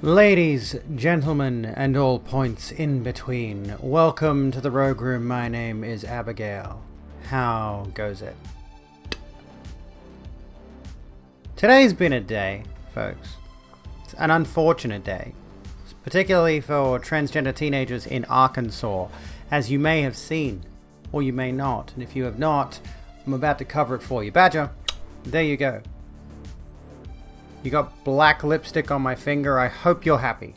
Ladies, gentlemen, and all points in between, welcome to the Rogue Room. My name is Abigail. How goes it? Today's been a day, folks. It's an unfortunate day, particularly for transgender teenagers in Arkansas, as you may have seen, or you may not. And if you have not, I'm about to cover it for you. Badger, there you go. You got black lipstick on my finger. I hope you're happy.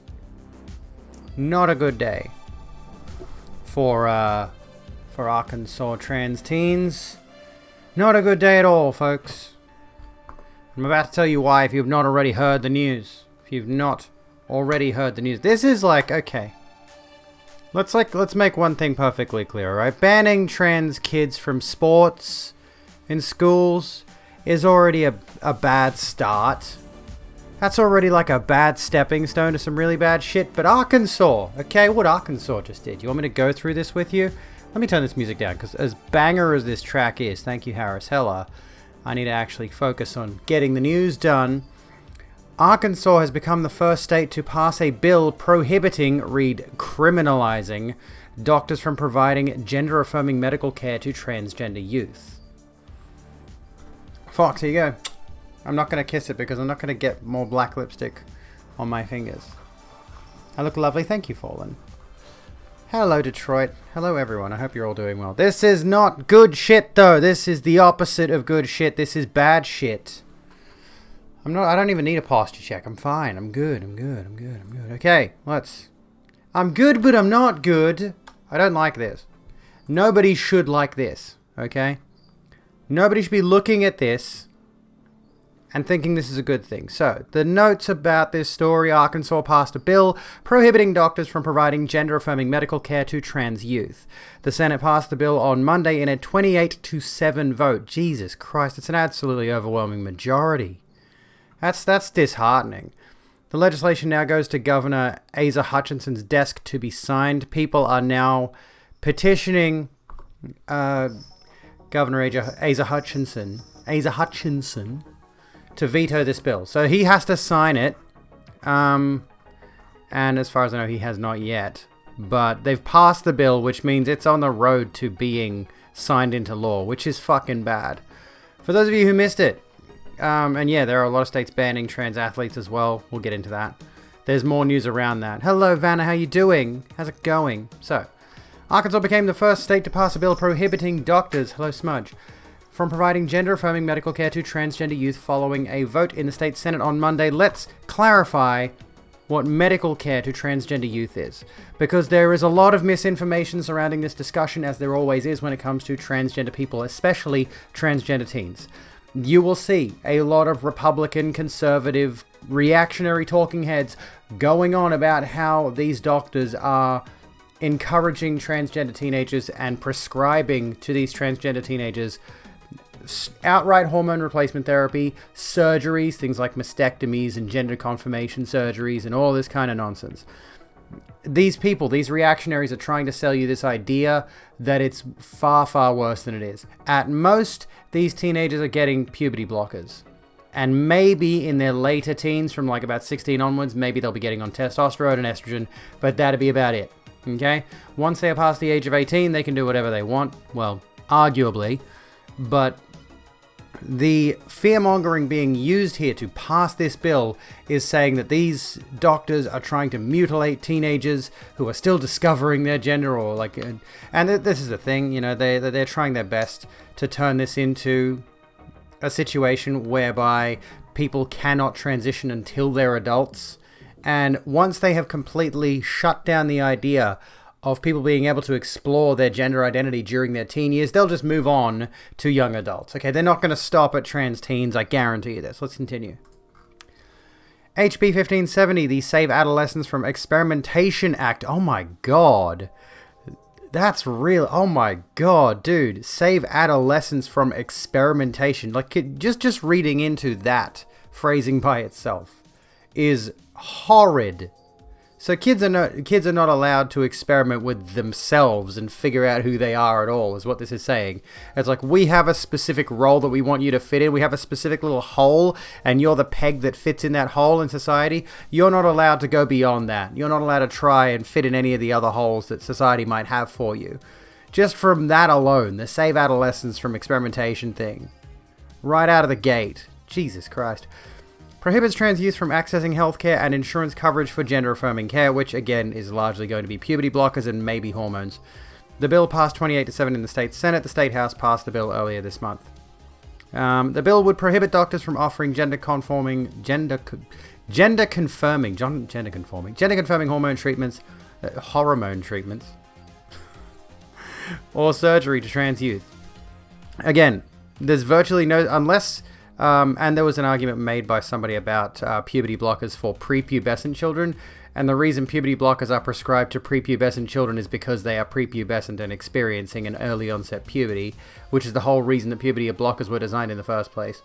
Not a good day for Arkansas trans teens. Not a good day at all, folks. I'm about to tell you why if you've not already heard the news. If you've not already heard the news. This is okay. Let's make one thing perfectly clear, alright? Banning trans kids from sports in schools is already a bad start. That's already a bad stepping stone to some really bad shit. But Arkansas, okay, what Arkansas just did. You want me to go through this with you? Let me turn this music down, because as banger as this track is, thank you Harris Heller, I need to actually focus on getting the news done. Arkansas has become the first state to pass a bill prohibiting, criminalizing, doctors from providing gender-affirming medical care to transgender youth. Fox, here you go. I'm not going to kiss it because I'm not going to get more black lipstick on my fingers. I look lovely. Thank you, Fallen. Hello, Detroit. Hello, everyone. I hope you're all doing well. This is not good shit, though. This is the opposite of good shit. This is bad shit. I don't even need a posture check. I'm fine. I'm good. Okay, I'm good, but I'm not good. I don't like this. Nobody should like this, okay? Nobody should be looking at this and thinking this is a good thing. So, the notes about this story: Arkansas passed a bill prohibiting doctors from providing gender-affirming medical care to trans youth. The Senate passed the bill on Monday in a 28-7 vote. Jesus Christ, it's an absolutely overwhelming majority. That's disheartening. The legislation now goes to Governor Asa Hutchinson's desk to be signed. People are now petitioning Governor Asa Hutchinson to veto this bill. So he has to sign it. And as far as I know, he has not yet. But they've passed the bill, which means it's on the road to being signed into law, which is fucking bad. For those of you who missed it, and yeah, there are a lot of states banning trans athletes as well. We'll get into that. There's more news around that. Hello, Vanna. How you doing? How's it going? So, Arkansas became the first state to pass a bill prohibiting doctors, hello Smudge, from providing gender-affirming medical care to transgender youth following a vote in the state Senate on Monday. Let's clarify what medical care to transgender youth is, because there is a lot of misinformation surrounding this discussion, as there always is when it comes to transgender people, especially transgender teens. You will see a lot of Republican, conservative, reactionary talking heads going on about how these doctors are encouraging transgender teenagers and prescribing to these transgender teenagers outright hormone replacement therapy, surgeries, things like mastectomies and gender confirmation surgeries and all this kind of nonsense. These people, these reactionaries, are trying to sell you this idea that it's far, far worse than it is. At most, these teenagers are getting puberty blockers. And maybe in their later teens, from about 16 onwards, maybe they'll be getting on testosterone and estrogen, but that'd be about it. Okay? Once they are past the age of 18, they can do whatever they want. Well, arguably. But the fear-mongering being used here to pass this bill is saying that these doctors are trying to mutilate teenagers who are still discovering their gender, or and this is the thing, they're trying their best to turn this into a situation whereby people cannot transition until they're adults. And once they have completely shut down the idea of people being able to explore their gender identity during their teen years, they'll just move on to young adults. Okay, they're not going to stop at trans teens, I guarantee you this. Let's continue. HB 1570, the Save Adolescents from Experimentation Act. Oh my god. That's real. Oh my god, dude. Save adolescents from experimentation. Just reading into that phrasing by itself is horrid. So kids are not allowed to experiment with themselves and figure out who they are at all, is what this is saying. It's like, we have a specific role that we want you to fit in. We have a specific little hole, and you're the peg that fits in that hole in society. You're not allowed to go beyond that. You're not allowed to try and fit in any of the other holes that society might have for you. Just from that alone, the save adolescents from experimentation thing. Right out of the gate. Jesus Christ. Prohibits trans youth from accessing healthcare and insurance coverage for gender-affirming care, which again is largely going to be puberty blockers and maybe hormones. The bill passed 28-7 in the state Senate. The state house passed the bill earlier this month. The bill would prohibit doctors from offering gender-conforming hormone treatments, or surgery to trans youth. Again, there's virtually no, unless. And there was an argument made by somebody about puberty blockers for prepubescent children. And the reason puberty blockers are prescribed to prepubescent children is because they are prepubescent and experiencing an early onset puberty, which is the whole reason that puberty blockers were designed in the first place.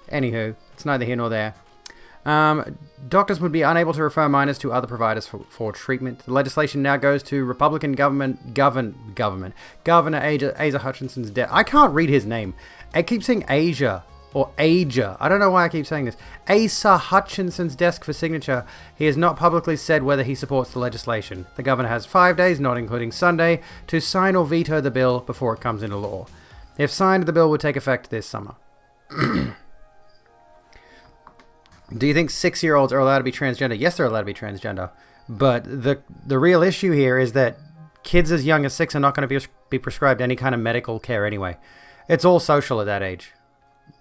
Anywho, it's neither here nor there. Doctors would be unable to refer minors to other providers for treatment. The legislation now goes to Republican Governor Asa Hutchinson's desk. I can't read his name. I keep saying Asia. Or Aja. I don't know why I keep saying this. Asa Hutchinson's desk for signature. He has not publicly said whether he supports the legislation. The governor has 5 days, not including Sunday, to sign or veto the bill before it comes into law. If signed, the bill would take effect this summer. Do you think 6-year-olds are allowed to be transgender? Yes, they're allowed to be transgender. But the real issue here is that kids as young as 6 are not going to be prescribed any kind of medical care anyway. It's all social at that age.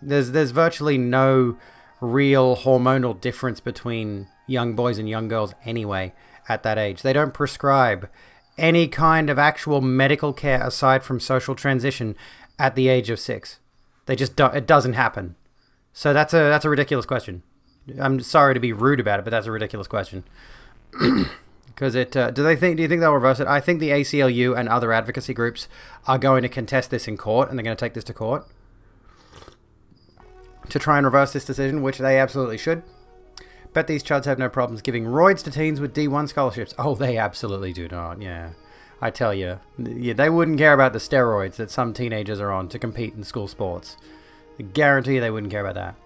There's virtually no real hormonal difference between young boys and young girls anyway at that age. They don't prescribe any kind of actual medical care aside from social transition at the age of 6. They just don't, it doesn't happen. So that's a ridiculous question. I'm sorry to be rude about it, but that's a ridiculous question. Because do you think they'll reverse it? I think the ACLU and other advocacy groups are going to contest this in court, and they're going to take this to court to try and reverse this decision, which they absolutely should. Bet these chuds have no problems giving roids to teens with D1 scholarships. Oh, they absolutely do not, yeah. I tell you, they wouldn't care about the steroids that some teenagers are on to compete in school sports. I guarantee you they wouldn't care about that.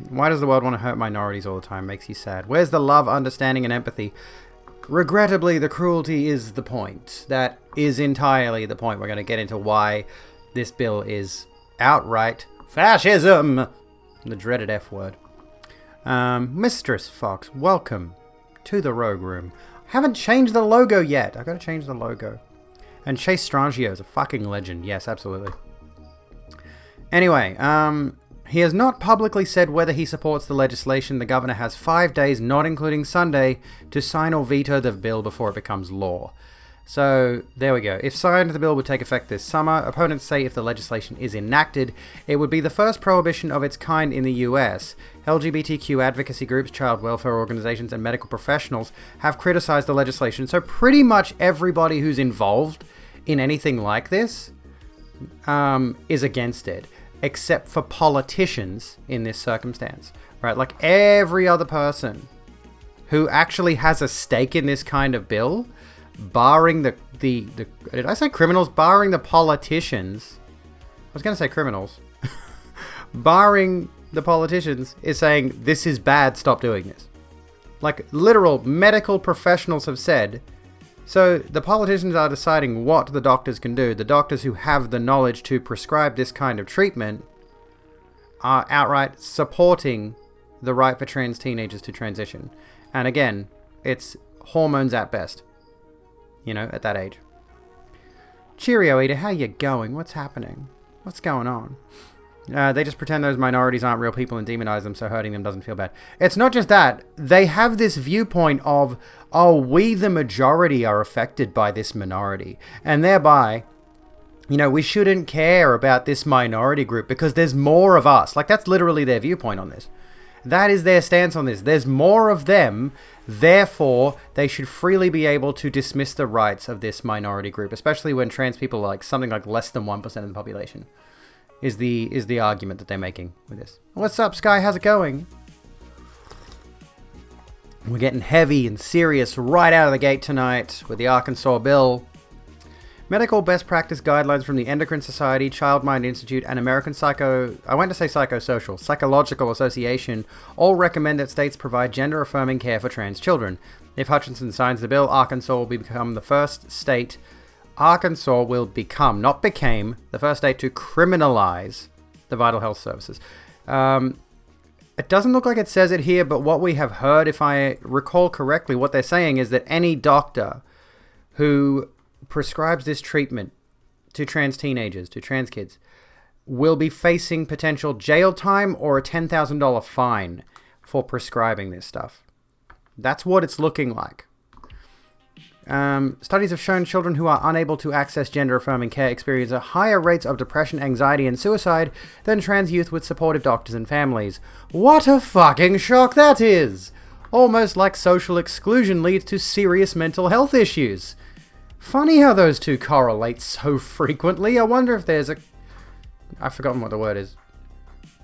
Why does the world want to hurt minorities all the time? Makes you sad. Where's the love, understanding, and empathy? Regrettably, the cruelty is the point. That is entirely the point. We're going to get into why this bill is outright fascism! The dreaded F word. Mistress Fox, welcome to the Rogue Room. I haven't changed the logo yet. I've got to change the logo. And Chase Strangio is a fucking legend. Yes, absolutely. Anyway, he has not publicly said whether he supports the legislation. The governor has 5 days, not including Sunday, to sign or veto the bill before it becomes law. So, there we go. If signed, the bill would take effect this summer. Opponents say if the legislation is enacted, it would be the first prohibition of its kind in the US. LGBTQ advocacy groups, child welfare organizations, and medical professionals have criticized the legislation. So pretty much everybody who's involved in anything like this is against it, except for politicians in this circumstance, right? Like every other person who actually has a stake in this kind of bill, barring the did I say criminals? Barring the politicians. I was going to say criminals. Barring the politicians is saying, this is bad, stop doing this. Like, literal medical professionals have said. So, the politicians are deciding what the doctors can do. The doctors who have the knowledge to prescribe this kind of treatment are outright supporting the right for trans teenagers to transition. And again, it's hormones at best. You know, at that age. Cheerio, Eater, how you going? What's happening? What's going on? They just pretend those minorities aren't real people and demonize them, so hurting them doesn't feel bad. It's not just that. They have this viewpoint of, oh, we the majority are affected by this minority. And thereby, you know, we shouldn't care about this minority group because there's more of us. Like, that's literally their viewpoint on this. That is their stance on this. There's more of them, therefore they should freely be able to dismiss the rights of this minority group, especially when trans people are like something like less than 1% of the population, is the argument that they're making with this. What's up, Sky? How's it going? We're getting heavy and serious right out of the gate tonight with the Arkansas bill. Medical best practice guidelines from the Endocrine Society, Child Mind Institute, and American Psychological Association all recommend that states provide gender-affirming care for trans children. If Hutchinson signs the bill, Arkansas will become the first state to criminalize the vital health services. It doesn't look like it says it here, but what we have heard, if I recall correctly, what they're saying is that any doctor who prescribes this treatment to trans teenagers, to trans kids, will be facing potential jail time or a $10,000 fine for prescribing this stuff. That's what it's looking like. Studies have shown children who are unable to access gender-affirming care experience higher rates of depression, anxiety, and suicide than trans youth with supportive doctors and families. What a fucking shock that is! Almost like social exclusion leads to serious mental health issues. Funny how those two correlate so frequently. I wonder if there's I've forgotten what the word is.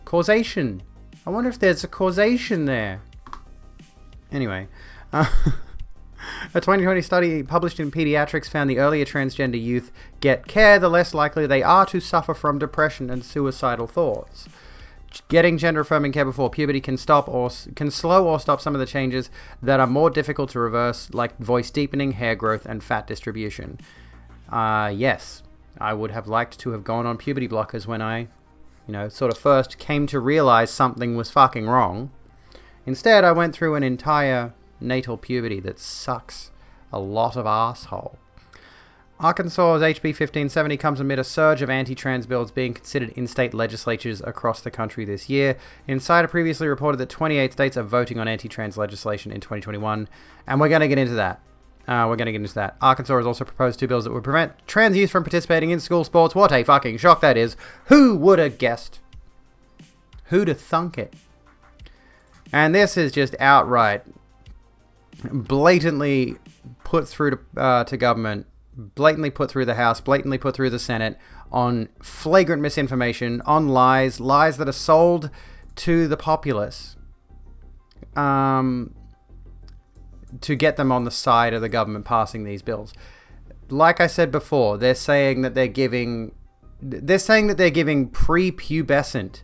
Causation. I wonder if there's a causation there. Anyway. A 2020 study published in Pediatrics found the earlier transgender youth get care, the less likely they are to suffer from depression and suicidal thoughts. Getting gender-affirming care before puberty can slow or stop some of the changes that are more difficult to reverse, like voice deepening, hair growth, and fat distribution. Yes, I would have liked to have gone on puberty blockers when I, sort of first came to realize something was fucking wrong. Instead, I went through an entire natal puberty that sucks a lot of asshole. Arkansas's HB 1570 comes amid a surge of anti-trans bills being considered in state legislatures across the country this year. Insider previously reported that 28 states are voting on anti-trans legislation in 2021, and we're going to get into that. Arkansas has also proposed 2 bills that would prevent trans youth from participating in school sports. What a fucking shock that is. Who would have guessed? Who'd have thunk it? And this is just outright blatantly put through to government, blatantly put through the House, blatantly put through the Senate on flagrant misinformation, on lies that are sold to the populace to get them on the side of the government passing these bills. Like I said before, they're saying that they're giving prepubescent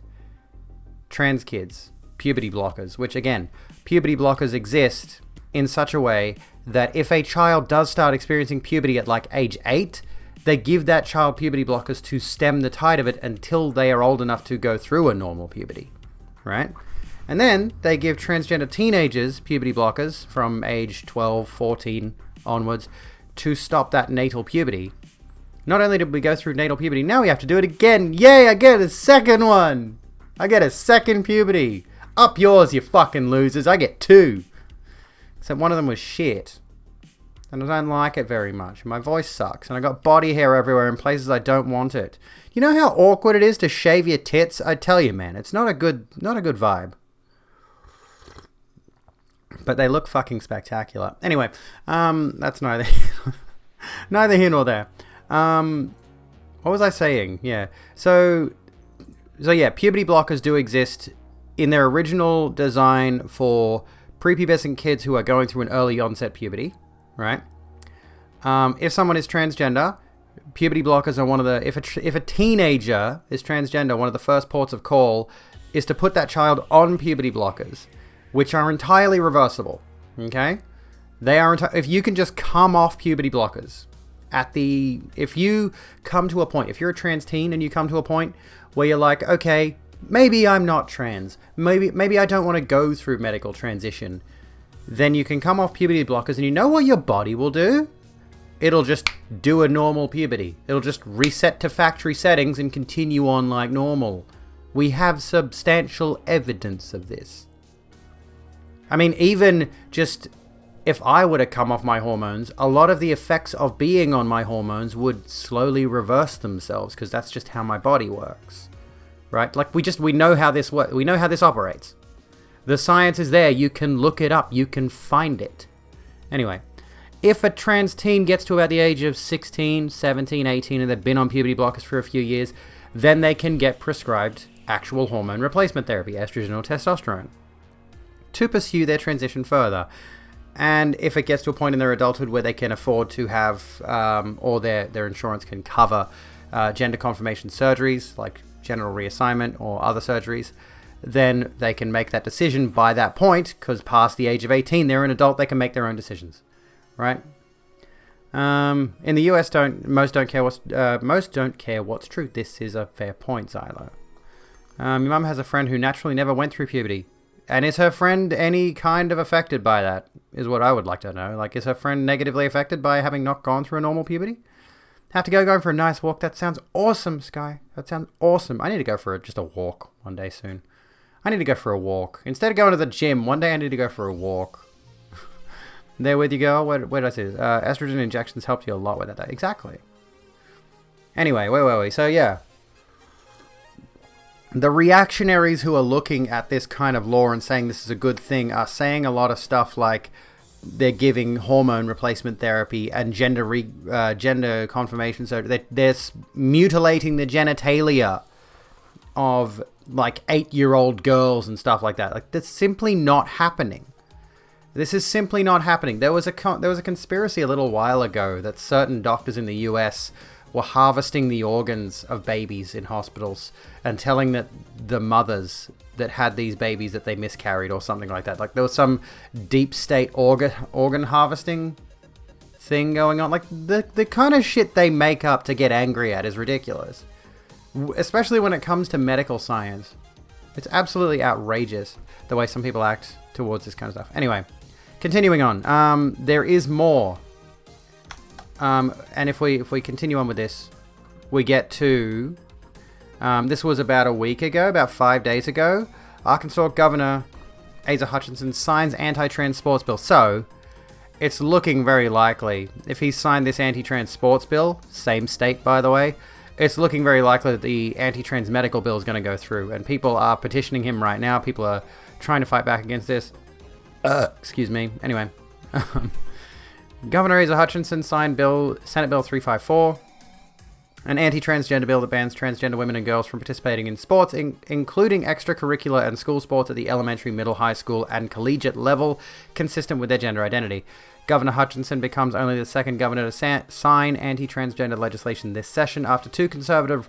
trans kids puberty blockers, which again, puberty blockers exist in such a way that if a child does start experiencing puberty at like age 8, they give that child puberty blockers to stem the tide of it until they are old enough to go through a normal puberty, right? And then they give transgender teenagers puberty blockers from age 12, 14 onwards to stop that natal puberty. Not only did we go through natal puberty, now we have to do it again. Yay, I get a second one. I get a second puberty. Up yours, you fucking losers. I get 2. Except one of them was shit. And I don't like it very much. My voice sucks. And I got body hair everywhere in places I don't want it. You know how awkward it is to shave your tits? I tell you, man. It's not a good vibe. But they look fucking spectacular. Anyway, that's neither here nor there. What was I saying? Yeah. So yeah, puberty blockers do exist in their original design for prepubescent kids who are going through an early onset puberty, right? If someone is transgender, puberty blockers are one of the... If a teenager is transgender, one of the first ports of call is to put that child on puberty blockers, which are entirely reversible, okay? They are... if you can just come off puberty blockers if you come to a point, if you're a trans teen and you come to a point where you're like, okay, maybe I'm not trans. Maybe I don't want to go through medical transition. Then you can come off puberty blockers, and you know what your body will do? It'll just do a normal puberty. It'll just reset to factory settings and continue on like normal. We have substantial evidence of this. I mean, even just if I were to come off my hormones, a lot of the effects of being on my hormones would slowly reverse themselves, because that's just how my body works. Right? Like, we know how this works. We know how this operates. The science is there. You can look it up. You can find it. Anyway, if a trans teen gets to about the age of 16, 17, 18, and they've been on puberty blockers for a few years, then they can get prescribed actual hormone replacement therapy, estrogen or testosterone. to pursue their transition further. And if it gets to a point in their adulthood where they can afford to have, or their insurance can cover gender confirmation surgeries, like genital reassignment or other surgeries, then they can make that decision by that point, because past the age of 18, they're an adult, they can make their own decisions, right? In the US, most don't care what's true. This is a fair point, Xylo. Your mum has a friend who naturally never went through puberty. And is her friend any kind of affected by that, is what I would like to know. Like, is her friend negatively affected by having not gone through a normal puberty? Have to go for a nice walk. That sounds awesome, Sky. That sounds awesome. I need to go for just a walk one day soon. I need to go for a walk. Instead of going to the gym, one day I need to go for a walk. There with you, girl. Where did I say this? Estrogen injections helped you a lot with that. Exactly. Anyway, wait. So, yeah. The reactionaries who are looking at this kind of law and saying this is a good thing are saying a lot of stuff like they're giving hormone replacement therapy and gender confirmation. So they're mutilating the genitalia of like 8-year-old girls and stuff like that. Like, that's simply not happening. This is simply not happening. There was a conspiracy a little while ago that certain doctors in the US were harvesting the organs of babies in hospitals and telling that the mothers that had these babies that they miscarried or something like that. Like, there was some deep state organ harvesting thing going on. Like, the kind of shit they make up to get angry at is ridiculous. Especially when it comes to medical science. It's absolutely outrageous the way some people act towards this kind of stuff. Anyway, continuing on. There is more. And if we continue on with this, we get to, this was about a week ago, about 5 days ago, Arkansas Governor Asa Hutchinson signs anti-trans sports bill. So, it's looking very likely, if he signed this anti-trans sports bill, same state by the way, it's looking very likely that the anti-trans medical bill is going to go through. And people are petitioning him right now. People are trying to fight back against this. Excuse me. Anyway. Governor Asa Hutchinson signed Senate Bill 354, an anti-transgender bill that bans transgender women and girls from participating in sports, including extracurricular and school sports at the elementary, middle, high school, and collegiate level, consistent with their gender identity. Governor Hutchinson becomes only the second governor to sign anti-transgender legislation this session, after 2 conservative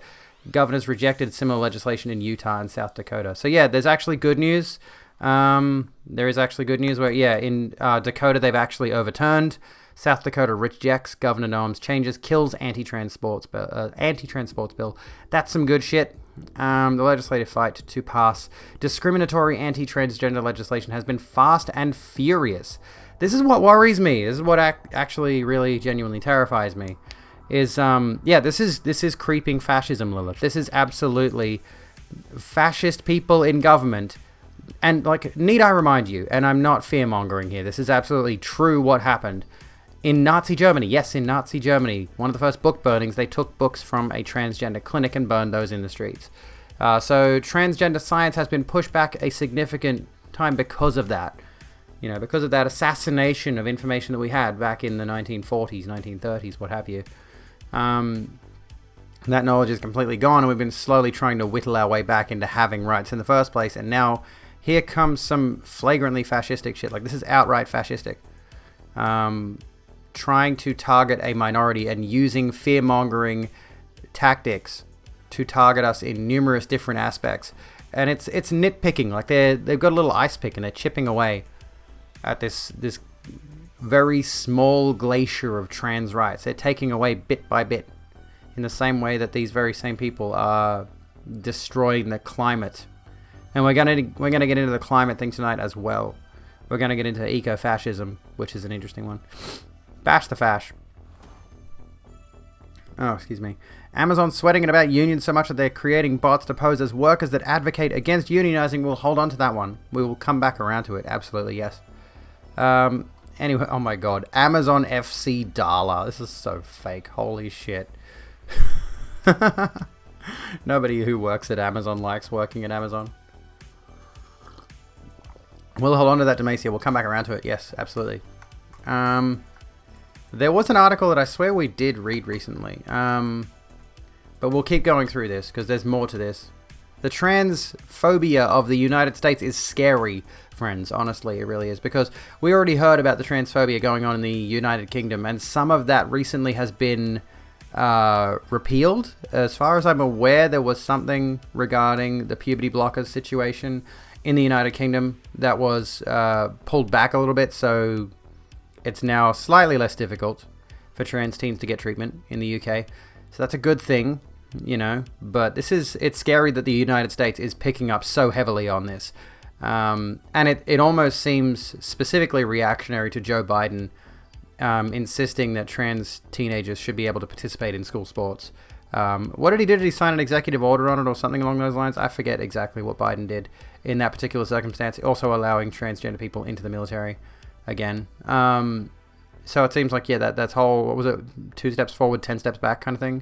governors rejected similar legislation in Utah and South Dakota. So yeah, there's actually good news. There is actually good news where, yeah, in Dakota they've actually overturned. South Dakota rejects Governor Noem's changes, kills anti-trans sports bill. That's some good shit. The legislative fight to pass discriminatory anti-transgender legislation has been fast and furious. This is what worries me. This is what actually really genuinely terrifies me. Is this is creeping fascism, Lilith. This is absolutely fascist people in government. And, like, need I remind you, and I'm not fear-mongering here, this is absolutely true what happened. In Nazi Germany, yes, in Nazi Germany, one of the first book burnings, they took books from a transgender clinic and burned those in the streets. So transgender science has been pushed back a significant time because of that. You know, because of that assassination of information that we had back in the 1940s, 1930s, what have you. That knowledge is completely gone, and we've been slowly trying to whittle our way back into having rights in the first place, and now here comes some flagrantly fascistic shit. Like, this is outright fascistic. Trying to target a minority and using fear-mongering tactics to target us in numerous different aspects. And it's nitpicking. Like, they've got a little ice pick and they're chipping away at this very small glacier of trans rights. They're taking away bit by bit, in the same way that these very same people are destroying the climate. And we're gonna get into the climate thing tonight as well. We're gonna get into eco-fascism, which is an interesting one. Bash the fash. Oh, excuse me. Amazon's sweating it about unions so much that they're creating bots to pose as workers that advocate against unionizing. We'll hold on to that one. We will come back around to it. Absolutely, yes. Anyway, oh my god. Amazon FC Dala. This is so fake. Holy shit. Nobody who works at Amazon likes working at Amazon. We'll hold on to that, Demacia. We'll come back around to it. Yes, absolutely. There was an article that I swear we did read recently. But we'll keep going through this because there's more to this. The transphobia of the United States is scary, friends. Honestly, it really is. Because we already heard about the transphobia going on in the United Kingdom, and some of that recently has been repealed. As far as I'm aware, there was something regarding the puberty blockers situation in the United Kingdom that was pulled back a little bit, so it's now slightly less difficult for trans teens to get treatment in the UK. So that's a good thing, you know, but it's scary that the United States is picking up so heavily on this. And it almost seems specifically reactionary to Joe Biden insisting that trans teenagers should be able to participate in school sports. What did he do? Did he sign an executive order on it or something along those lines? I forget exactly what Biden did in that particular circumstance. Also allowing transgender people into the military again. So it seems like, yeah, that's whole, what was it, 2 steps forward, 10 steps back kind of thing.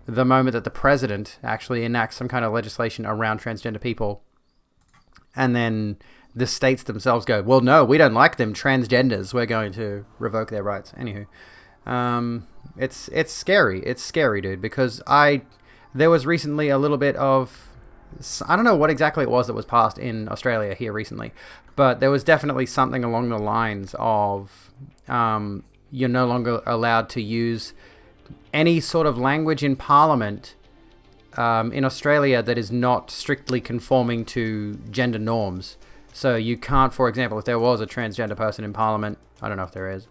The moment that the president actually enacts some kind of legislation around transgender people, and then the states themselves go, well, no, we don't like them, transgenders, we're going to revoke their rights. Anywho, it's scary. It's scary, dude, because there was recently a little bit of, I don't know what exactly it was that was passed in Australia here recently, but there was definitely something along the lines of you're no longer allowed to use any sort of language in Parliament in Australia that is not strictly conforming to gender norms. So you can't, for example, if there was a transgender person in Parliament, I don't know if there is,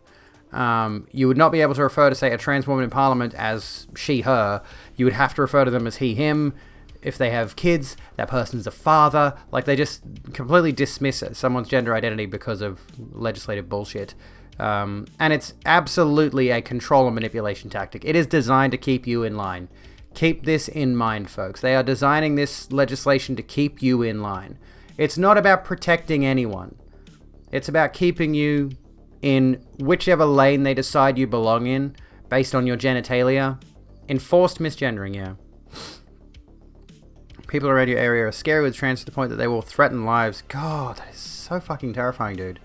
you would not be able to refer to, say, a trans woman in Parliament as she, her. You would have to refer to them as he, him. If they have kids, that person's a father. Like, they just completely dismiss someone's gender identity because of legislative bullshit. And it's absolutely a control and manipulation tactic. It is designed to keep you in line. Keep this in mind, folks. They are designing this legislation to keep you in line. It's not about protecting anyone. It's about keeping you in whichever lane they decide you belong in based on your genitalia. Enforced misgendering, yeah. People around your area are scary with trans to the point that they will threaten lives. God, that is so fucking terrifying, dude.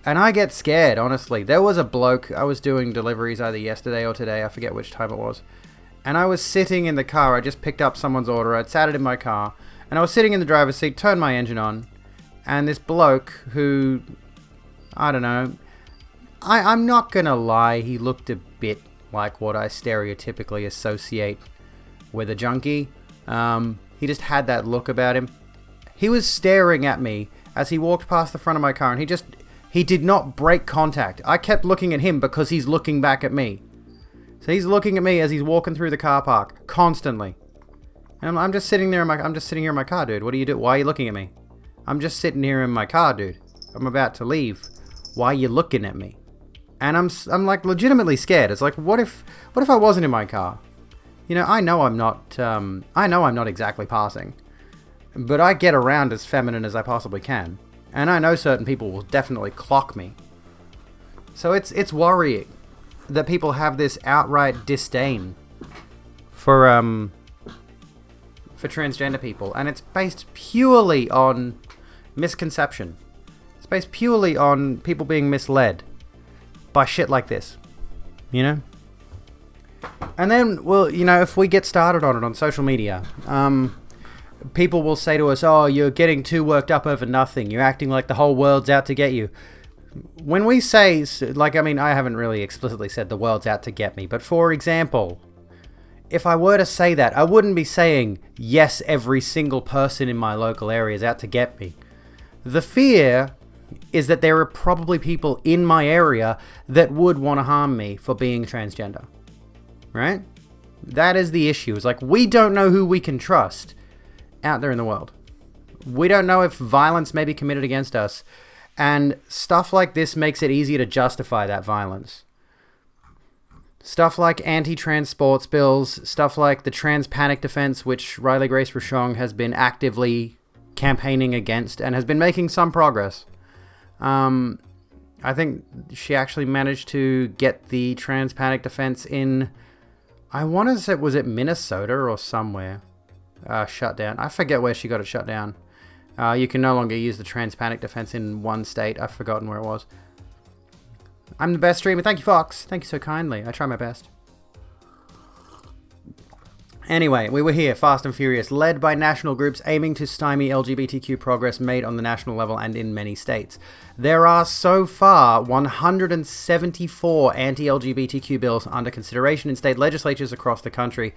And I get scared, honestly. There was a bloke, I was doing deliveries either yesterday or today, I forget which time it was. And I was sitting in the car, I just picked up someone's order, I'd sat it in my car, and I was sitting in the driver's seat, turned my engine on, and this bloke who, I don't know, I'm not gonna lie, he looked a bit like what I stereotypically associate with a junkie. He just had that look about him. He was staring at me as he walked past the front of my car, and he did not break contact. I kept looking at him because he's looking back at me. So he's looking at me as he's walking through the car park constantly. And I'm just sitting there I'm just sitting here in my car, dude. What do you do? Why are you looking at me? I'm just sitting here in my car, dude. I'm about to leave. Why are you looking at me? And I'm like legitimately scared. It's like, what if I wasn't in my car? You know, I know I'm not exactly passing, but I get around as feminine as I possibly can, and I know certain people will definitely clock me. So it's worrying that people have this outright disdain for transgender people, and it's based purely on misconception. It's based purely on people being misled by shit like this, you know? And then, well, you know, if we get started on it on social media, people will say to us, oh, you're getting too worked up over nothing. You're acting like the whole world's out to get you. When we say, like, I mean, I haven't really explicitly said the world's out to get me, but for example, if I were to say that, I wouldn't be saying, yes, every single person in my local area is out to get me. The fear is that there are probably people in my area that would want to harm me for being transgender. Right? That is the issue. It's like, we don't know who we can trust out there in the world. We don't know if violence may be committed against us. And stuff like this makes it easier to justify that violence. Stuff like anti-trans sports bills, stuff like the trans panic defense, which Riley Grace Rochong has been actively campaigning against and has been making some progress. I think she actually managed to get the trans panic defense in, I want to say, was it Minnesota or somewhere, shut down. I forget where she got it shut down. You can no longer use the trans panic defense in one state. I've forgotten where it was. I'm the best streamer. Thank you, Fox. Thank you so kindly. I try my best. Anyway, we were here, fast and furious, led by national groups aiming to stymie LGBTQ progress made on the national level and in many states. There are so far 174 anti-LGBTQ bills under consideration in state legislatures across the country.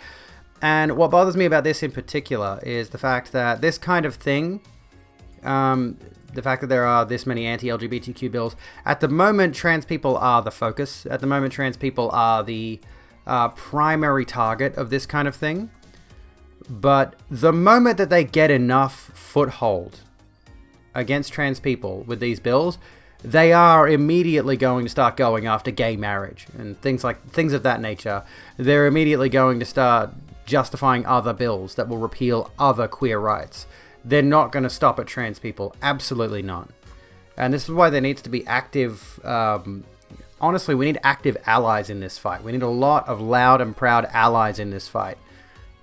And what bothers me about this in particular is the fact that this kind of thing, the fact that there are this many anti-LGBTQ bills, at the moment trans people are the focus. At the moment trans people are the primary target of this kind of thing. But the moment that they get enough foothold against trans people with these bills, they are immediately going to start going after gay marriage and things of that nature. They're immediately going to start justifying other bills that will repeal other queer rights. They're not going to stop at trans people. Absolutely not. And this is why there needs to be active... honestly, we need active allies in this fight. We need a lot of loud and proud allies in this fight.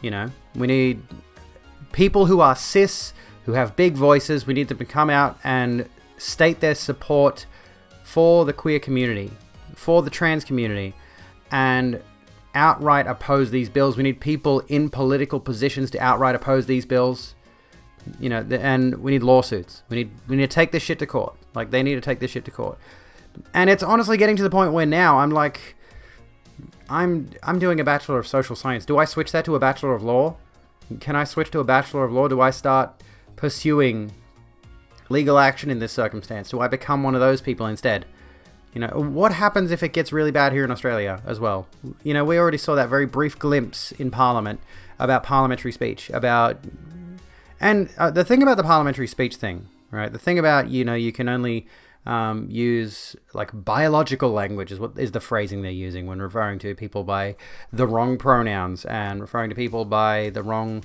You know, we need people who are cis, who have big voices. We need them to come out and state their support for the queer community, for the trans community, and outright oppose these bills. We need people in political positions to outright oppose these bills. You know, and we need lawsuits. We need to take this shit to court. Like, they need to take this shit to court. And it's honestly getting to the point where now I'm like, I'm doing a Bachelor of Social Science. Do I switch that to a Bachelor of Law? Can I switch to a Bachelor of Law? Do I start pursuing legal action in this circumstance? Do I become one of those people instead? You know, what happens if it gets really bad here in Australia as well? You know, we already saw that very brief glimpse in Parliament about parliamentary speech, and the thing about the parliamentary speech thing, right? The thing about, you know, you can only use like biological language is the phrasing they're using when referring to people by the wrong pronouns and referring to people by the wrong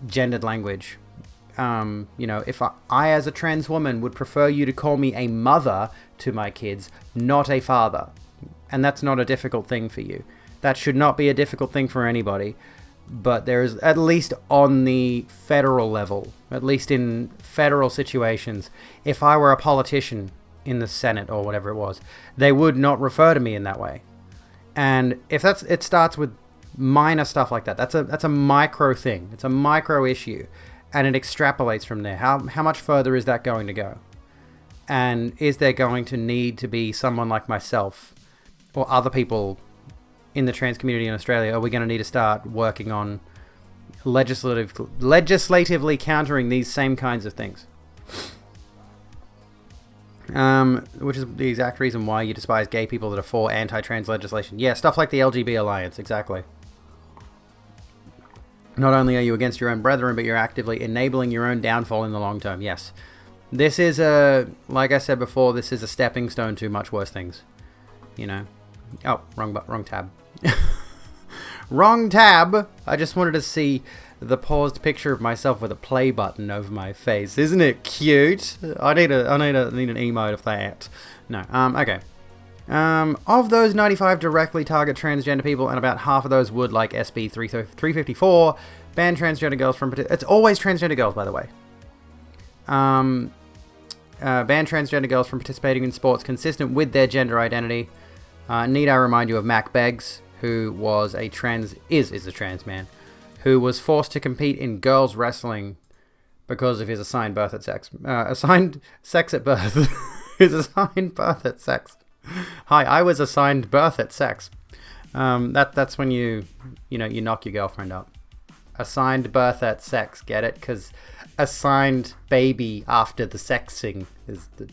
gendered language. You know, if I as a trans woman would prefer you to call me a mother to my kids, not a father. And that's not a difficult thing for you. That should not be a difficult thing for anybody. But there is, at least on the federal level, at least in federal situations, if I were a politician in the Senate or whatever it was, they would not refer to me in that way. And if it starts with minor stuff like that. That's a micro thing. It's a micro issue, and it extrapolates from there. How much further is that going to go? And is there going to need to be someone like myself or other people in the trans community in Australia? Are we going to need to start working on legislatively countering these same kinds of things? Which is the exact reason why you despise gay people that are for anti-trans legislation. Yeah, stuff like the LGB Alliance, exactly. Not only are you against your own brethren, but you're actively enabling your own downfall in the long term. Yes. This is like I said before, this is a stepping stone to much worse things. You know? Oh, wrong tab. Wrong tab! I just wanted to see the paused picture of myself with a play button over my face. Isn't it cute? I need an emote of that. No. Okay. Of those, 95 directly target transgender people, and about half of those would, like SB 354, ban transgender girls from... It's always transgender girls, by the way. Ban transgender girls from participating in sports consistent with their gender identity. Need I remind you of Mac Beggs, who was a trans man, who was forced to compete in girls wrestling because of his assigned birth at sex. Assigned sex at birth. His assigned birth at sex. Hi, I was assigned birth at sex. That's when you knock your girlfriend up. Assigned birth at sex, get it? Because assigned baby after the sexing is the...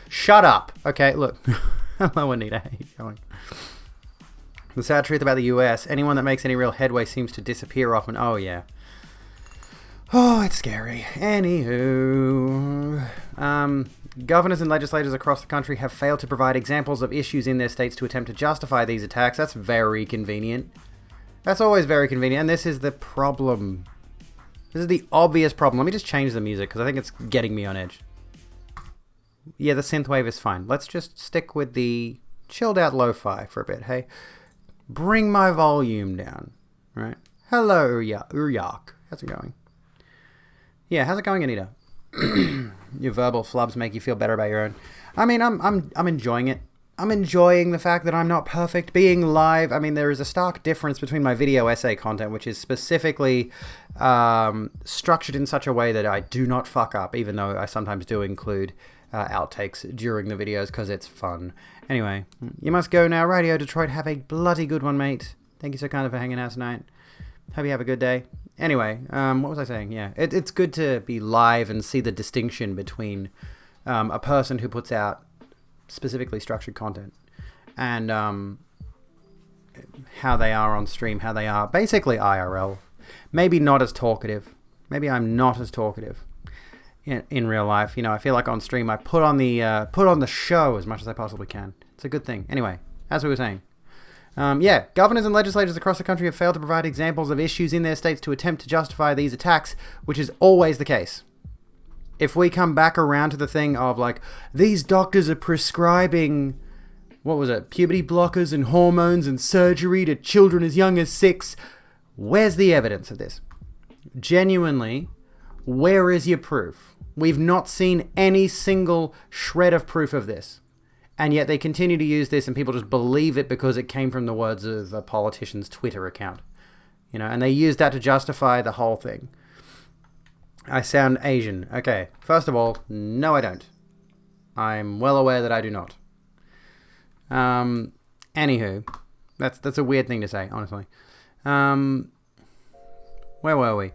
Shut up! Okay, look. Hello, Anita. How you going? The sad truth about the US, anyone that makes any real headway seems to disappear often. Oh, yeah. Oh, it's scary. Anywho. Governors and legislators across the country have failed to provide examples of issues in their states to attempt to justify these attacks. That's very convenient. That's always very convenient. And this is the problem. This is the obvious problem. Let me just change the music because I think it's getting me on edge. Yeah, the synthwave is fine. Let's just stick with the chilled out lo-fi for a bit, hey? Bring my volume down, right? Hello, Uryak. How's it going? Yeah, how's it going, Anita? Your verbal flubs make you feel better about your own. I mean, I'm enjoying it. I'm enjoying the fact that I'm not perfect. Being live, I mean, there is a stark difference between my video essay content, which is specifically structured in such a way that I do not fuck up, even though I sometimes do include outtakes during the videos because it's fun. Anyway, you must go now. Radio Detroit, have a bloody good one, mate. Thank you so kindly for hanging out tonight. Hope you have a good day. Anyway, what was I saying? Yeah, it's good to be live and see the distinction between a person who puts out specifically structured content and how they are on stream, how they are basically IRL. Maybe not as talkative. Maybe I'm not as talkative in real life. You know, I feel like on stream I put on the show as much as I possibly can. It's a good thing. Anyway, as we were saying, governors and legislators across the country have failed to provide examples of issues in their states to attempt to justify these attacks, which is always the case. If we come back around to the thing of, like, these doctors are prescribing, what was it, puberty blockers and hormones and surgery to children as young as 6, where's the evidence of this? Genuinely, where is your proof? We've not seen any single shred of proof of this. And yet they continue to use this and people just believe it because it came from the words of a politician's Twitter account. You know, and they use that to justify the whole thing. I sound Asian. Okay, first of all, no I don't. I'm well aware that I do not. Anywho, that's a weird thing to say, honestly. Where were we?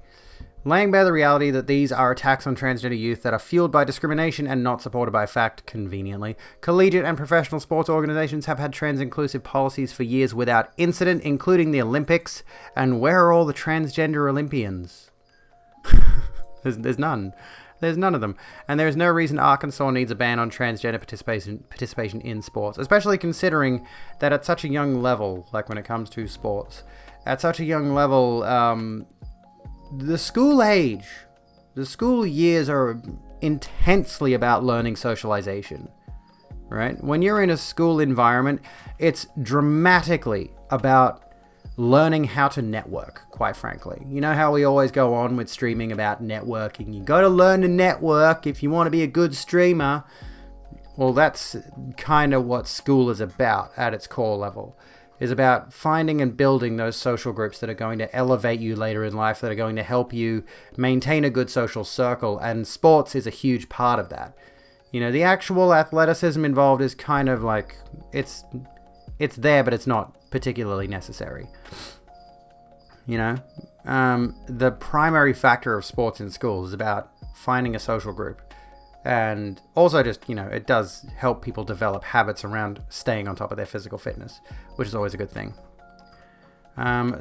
Laying bare the reality that these are attacks on transgender youth that are fueled by discrimination and not supported by fact, conveniently. Collegiate and professional sports organizations have had trans-inclusive policies for years without incident, including the Olympics. And where are all the transgender Olympians? There's none. There's none of them. And there is no reason Arkansas needs a ban on transgender participation in sports, especially considering that at such a young level, like when it comes to sports, at such a young level, the school years are intensely about learning socialization, right? When you're in a school environment, it's dramatically about learning how to network, quite frankly. You know how we always go on with streaming about networking. You got to learn to network if you want to be a good streamer. Well, that's kind of what school is about at its core level. Is about finding and building those social groups that are going to elevate you later in life, that are going to help you maintain a good social circle, and sports is a huge part of that. You know, the actual athleticism involved is kind of like, it's there, but it's not particularly necessary. You know, the primary factor of sports in schools is about finding a social group. And also just, you know, it does help people develop habits around staying on top of their physical fitness, which is always a good thing.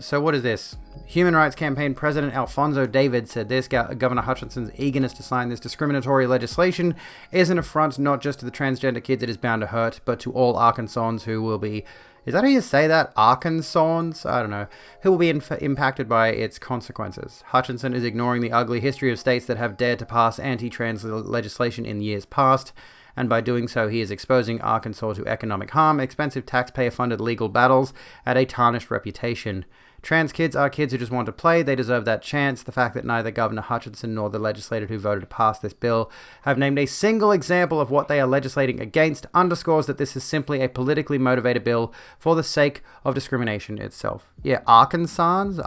So what is this? Human Rights Campaign President Alfonso David said this: Governor Hutchinson's eagerness to sign this discriminatory legislation is an affront not just to the transgender kids it is bound to hurt, but to all Arkansans who will be... Is that how you say that? Arkansans? I don't know. Who will be impacted by its consequences. Hutchinson is ignoring the ugly history of states that have dared to pass anti-trans legislation in years past, and by doing so he is exposing Arkansas to economic harm, expensive taxpayer-funded legal battles, and a tarnished reputation. Trans kids are kids who just want to play. They deserve that chance. The fact that neither Governor Hutchinson nor the legislator who voted to pass this bill have named a single example of what they are legislating against underscores that this is simply a politically motivated bill for the sake of discrimination itself. Yeah, Arkansans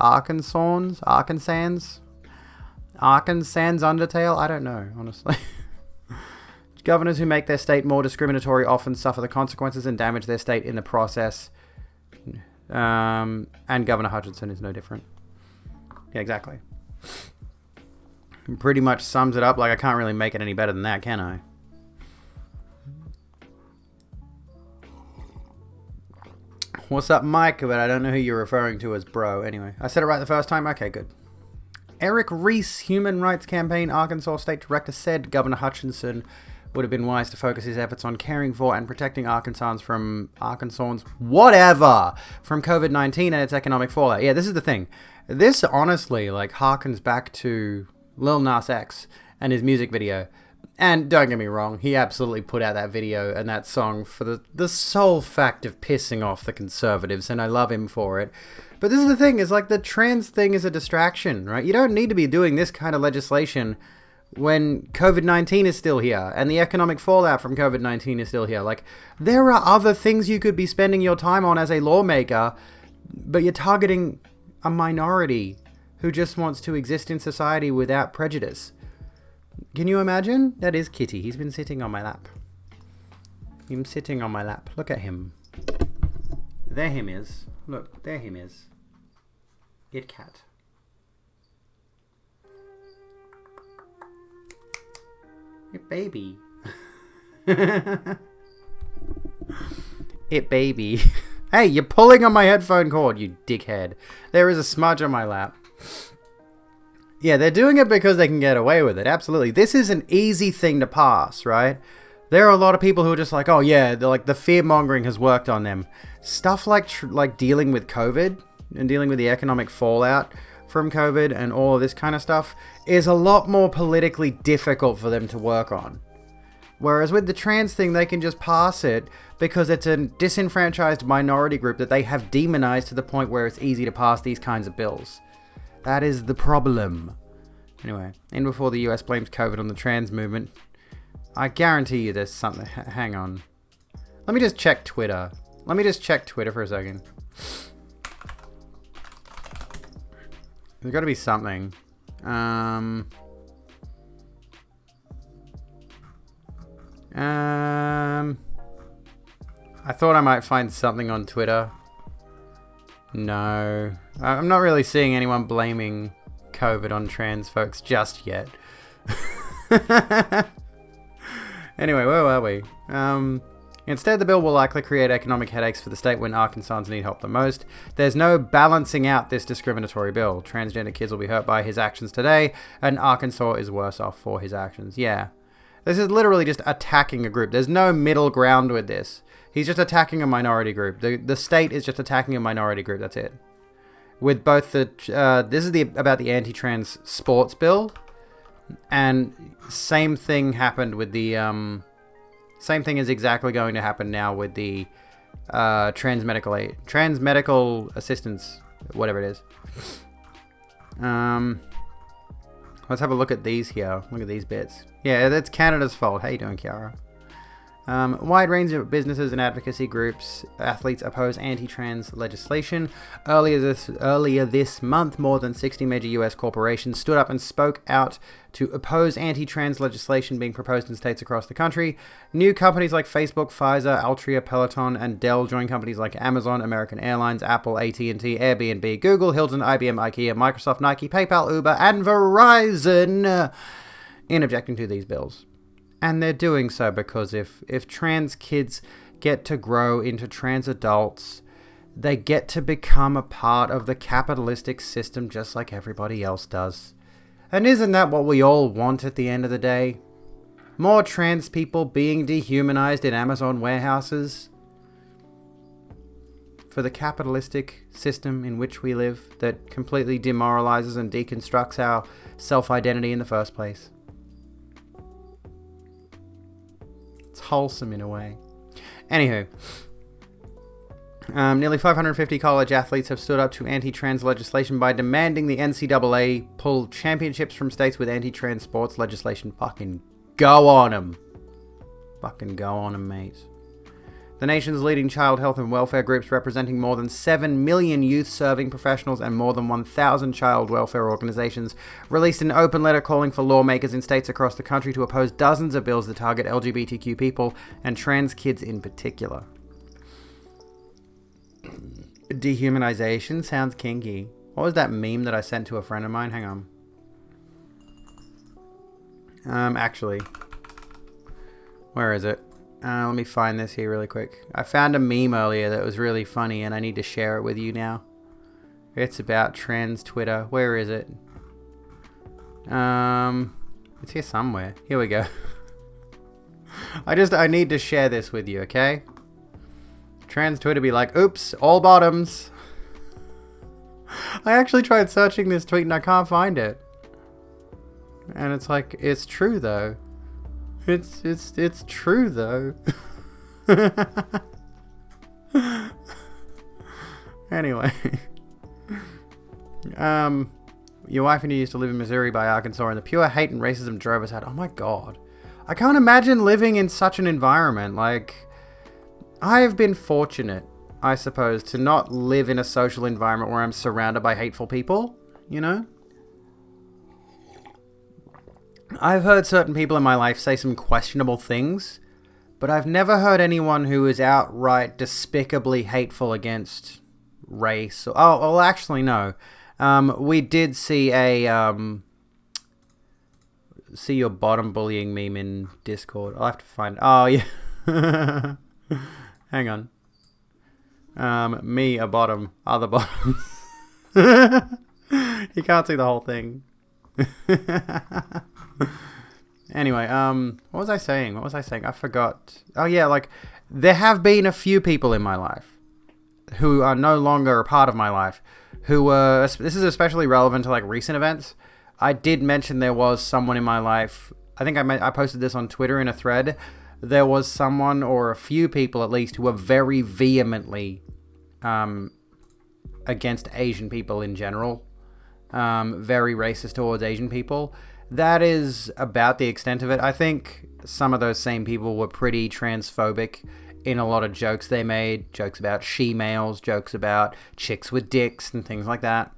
Undertale? I don't know, honestly. Governors who make their state more discriminatory often suffer the consequences and damage their state in the process. And Governor Hutchinson is no different. Yeah, exactly. Pretty much sums it up. Like, I can't really make it any better than that, can I? What's up, Mike? But I don't know who you're referring to as bro. Anyway, I said it right the first time? Okay, good. Eric Reese, Human Rights Campaign, Arkansas State Director, said Governor Hutchinson would have been wise to focus his efforts on caring for and protecting Arkansans from COVID-19 and its economic fallout. Yeah, this is the thing. This honestly, like, harkens back to Lil Nas X and his music video. And don't get me wrong, he absolutely put out that video and that song for the sole fact of pissing off the conservatives, and I love him for it. But this is the thing, is like, the trans thing is a distraction, right? You don't need to be doing this kind of legislation when COVID-19 is still here and the economic fallout from COVID-19 is still here. Like, there are other things you could be spending your time on as a lawmaker, but you're targeting a minority who just wants to exist in society without prejudice. Can you imagine? That is Kitty. He's been sitting on my lap. Him sitting on my lap. Look at him. There him is. Look, there him is. It cat. It baby. It baby. Hey, you're pulling on my headphone cord, you dickhead. There is a smudge on my lap. Yeah, they're doing it because they can get away with it. Absolutely. This is an easy thing to pass, right? There are a lot of people who are just like, oh yeah, they're like, the fear-mongering has worked on them. Stuff like dealing with COVID and dealing with the economic fallout from COVID and all of this kind of stuff is a lot more politically difficult for them to work on. Whereas with the trans thing, they can just pass it because it's a disenfranchised minority group that they have demonized to the point where it's easy to pass these kinds of bills. That is the problem. Anyway, in before the US blames COVID on the trans movement. I guarantee you there's something. Hang on. Let me just check Twitter. Let me just check Twitter for a second. There's got to be something. I thought I might find something on Twitter. No. I'm not really seeing anyone blaming COVID on trans folks just yet. Anyway, where were we? Instead, the bill will likely create economic headaches for the state when Arkansans need help the most. There's no balancing out this discriminatory bill. Transgender kids will be hurt by his actions today, and Arkansas is worse off for his actions. Yeah. This is literally just attacking a group. There's no middle ground with this. He's just attacking a minority group. The state is just attacking a minority group. That's it. With both the... this is about the anti-trans sports bill. And same thing happened with the... same thing is exactly going to happen now with the trans medical assistance, whatever it is. Let's have a look at these here. Look at these bits. Yeah, that's Canada's fault. How you doing, Kiara? Wide range of businesses and advocacy groups, athletes oppose anti-trans legislation. Earlier this month, more than 60 major US corporations stood up and spoke out to oppose anti-trans legislation being proposed in states across the country. New companies like Facebook, Pfizer, Altria, Peloton, and Dell join companies like Amazon, American Airlines, Apple, AT&T, Airbnb, Google, Hilton, IBM, IKEA, Microsoft, Nike, PayPal, Uber, and Verizon in objecting to these bills. And they're doing so because if trans kids get to grow into trans adults, they get to become a part of the capitalistic system just like everybody else does. And isn't that what we all want at the end of the day? More trans people being dehumanized in Amazon warehouses? For the capitalistic system in which we live that completely demoralizes and deconstructs our self-identity in the first place. It's wholesome in a way. Anywho, nearly 550 college athletes have stood up to anti-trans legislation by demanding the NCAA pull championships from states with anti-trans sports legislation. Fucking go on them. Fucking go on them, mate. The nation's leading child health and welfare groups, representing more than 7 million youth-serving professionals and more than 1,000 child welfare organizations, released an open letter calling for lawmakers in states across the country to oppose dozens of bills that target LGBTQ people and trans kids in particular. Dehumanization sounds kinky. What was that meme that I sent to a friend of mine? Hang on. Actually, where is it? Let me find this here really quick. I found a meme earlier that was really funny and I need to share it with you now. It's about trans Twitter. Where is it? It's here somewhere. Here we go. I need to share this with you, okay? Trans Twitter be like, oops, all bottoms. I actually tried searching this tweet and I can't find it. And it's like, it's true though. It's true though. Anyway. Your wife and you used to live in Missouri by Arkansas, and the pure hate and racism drove us out. Oh my god. I can't imagine living in such an environment. Like, I have been fortunate, I suppose, to not live in a social environment where I'm surrounded by hateful people, you know? I've heard certain people in my life say some questionable things, but I've never heard anyone who is outright despicably hateful against race. Oh, well, actually, no. We did see a, see your bottom bullying meme in Discord. I'll have to find, oh, yeah. Hang on. Me, a bottom, other bottoms. You can't see the whole thing. Anyway, what was I saying? I forgot. Oh yeah, like, there have been a few people in my life who are no longer a part of my life who were, this is especially relevant to like recent events. I did mention there was someone in my life, I think I posted this on Twitter in a thread. There was someone, or a few people at least, who were very vehemently against Asian people in general. Very racist towards Asian people. That is about the extent of it. I think some of those same people were pretty transphobic in a lot of jokes they made. Jokes about she-males, jokes about chicks with dicks and things like that.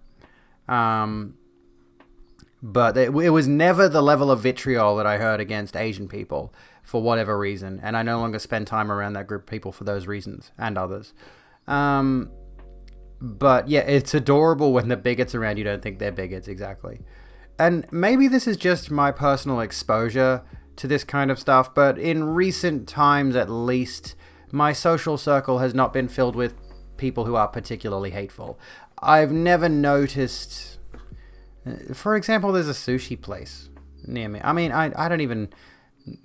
But it was never the level of vitriol that I heard against Asian people for whatever reason. And I no longer spend time around that group of people for those reasons and others. But yeah, it's adorable when the bigots around you don't think they're bigots, exactly. And maybe this is just my personal exposure to this kind of stuff, but in recent times at least, my social circle has not been filled with people who are particularly hateful. I've never noticed... For example, there's a sushi place near me. I mean, I don't even...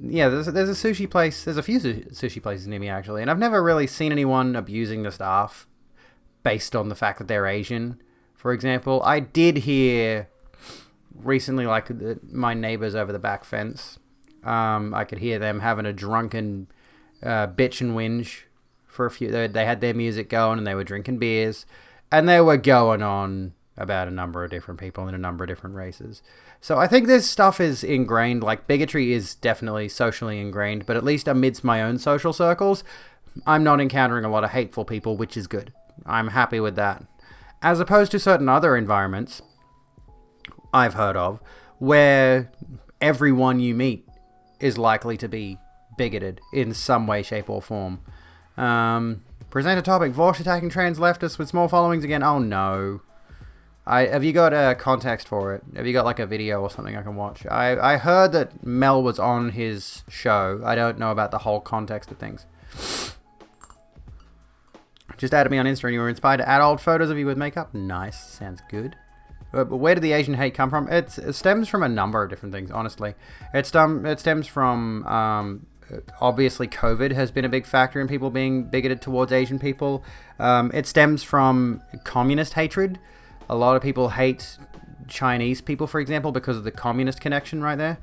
Yeah, there's a sushi place. There's a few sushi places near me, actually. And I've never really seen anyone abusing the staff based on the fact that they're Asian, for example. I did hear recently, like, my neighbors over the back fence. I could hear them having a drunken bitch and whinge for a few. They had their music going and they were drinking beers. And they were going on about a number of different people in a number of different races. So I think this stuff is ingrained, like bigotry is definitely socially ingrained, but at least amidst my own social circles, I'm not encountering a lot of hateful people, which is good. I'm happy with that. As opposed to certain other environments I've heard of, where everyone you meet is likely to be bigoted in some way, shape, or form. Present a topic, Vosh attacking trans leftists with small followings again. Oh no. Have you got a context for it? Have you got like a video or something I can watch? I heard that Mel was on his show. I don't know about the whole context of things. Just added me on Insta and you were inspired to add old photos of you with makeup. Nice. Sounds good. But where did the Asian hate come from? It stems from a number of different things, honestly. It stems from... obviously, COVID has been a big factor in people being bigoted towards Asian people. It stems from communist hatred. A lot of people hate Chinese people, for example, because of the communist connection right there.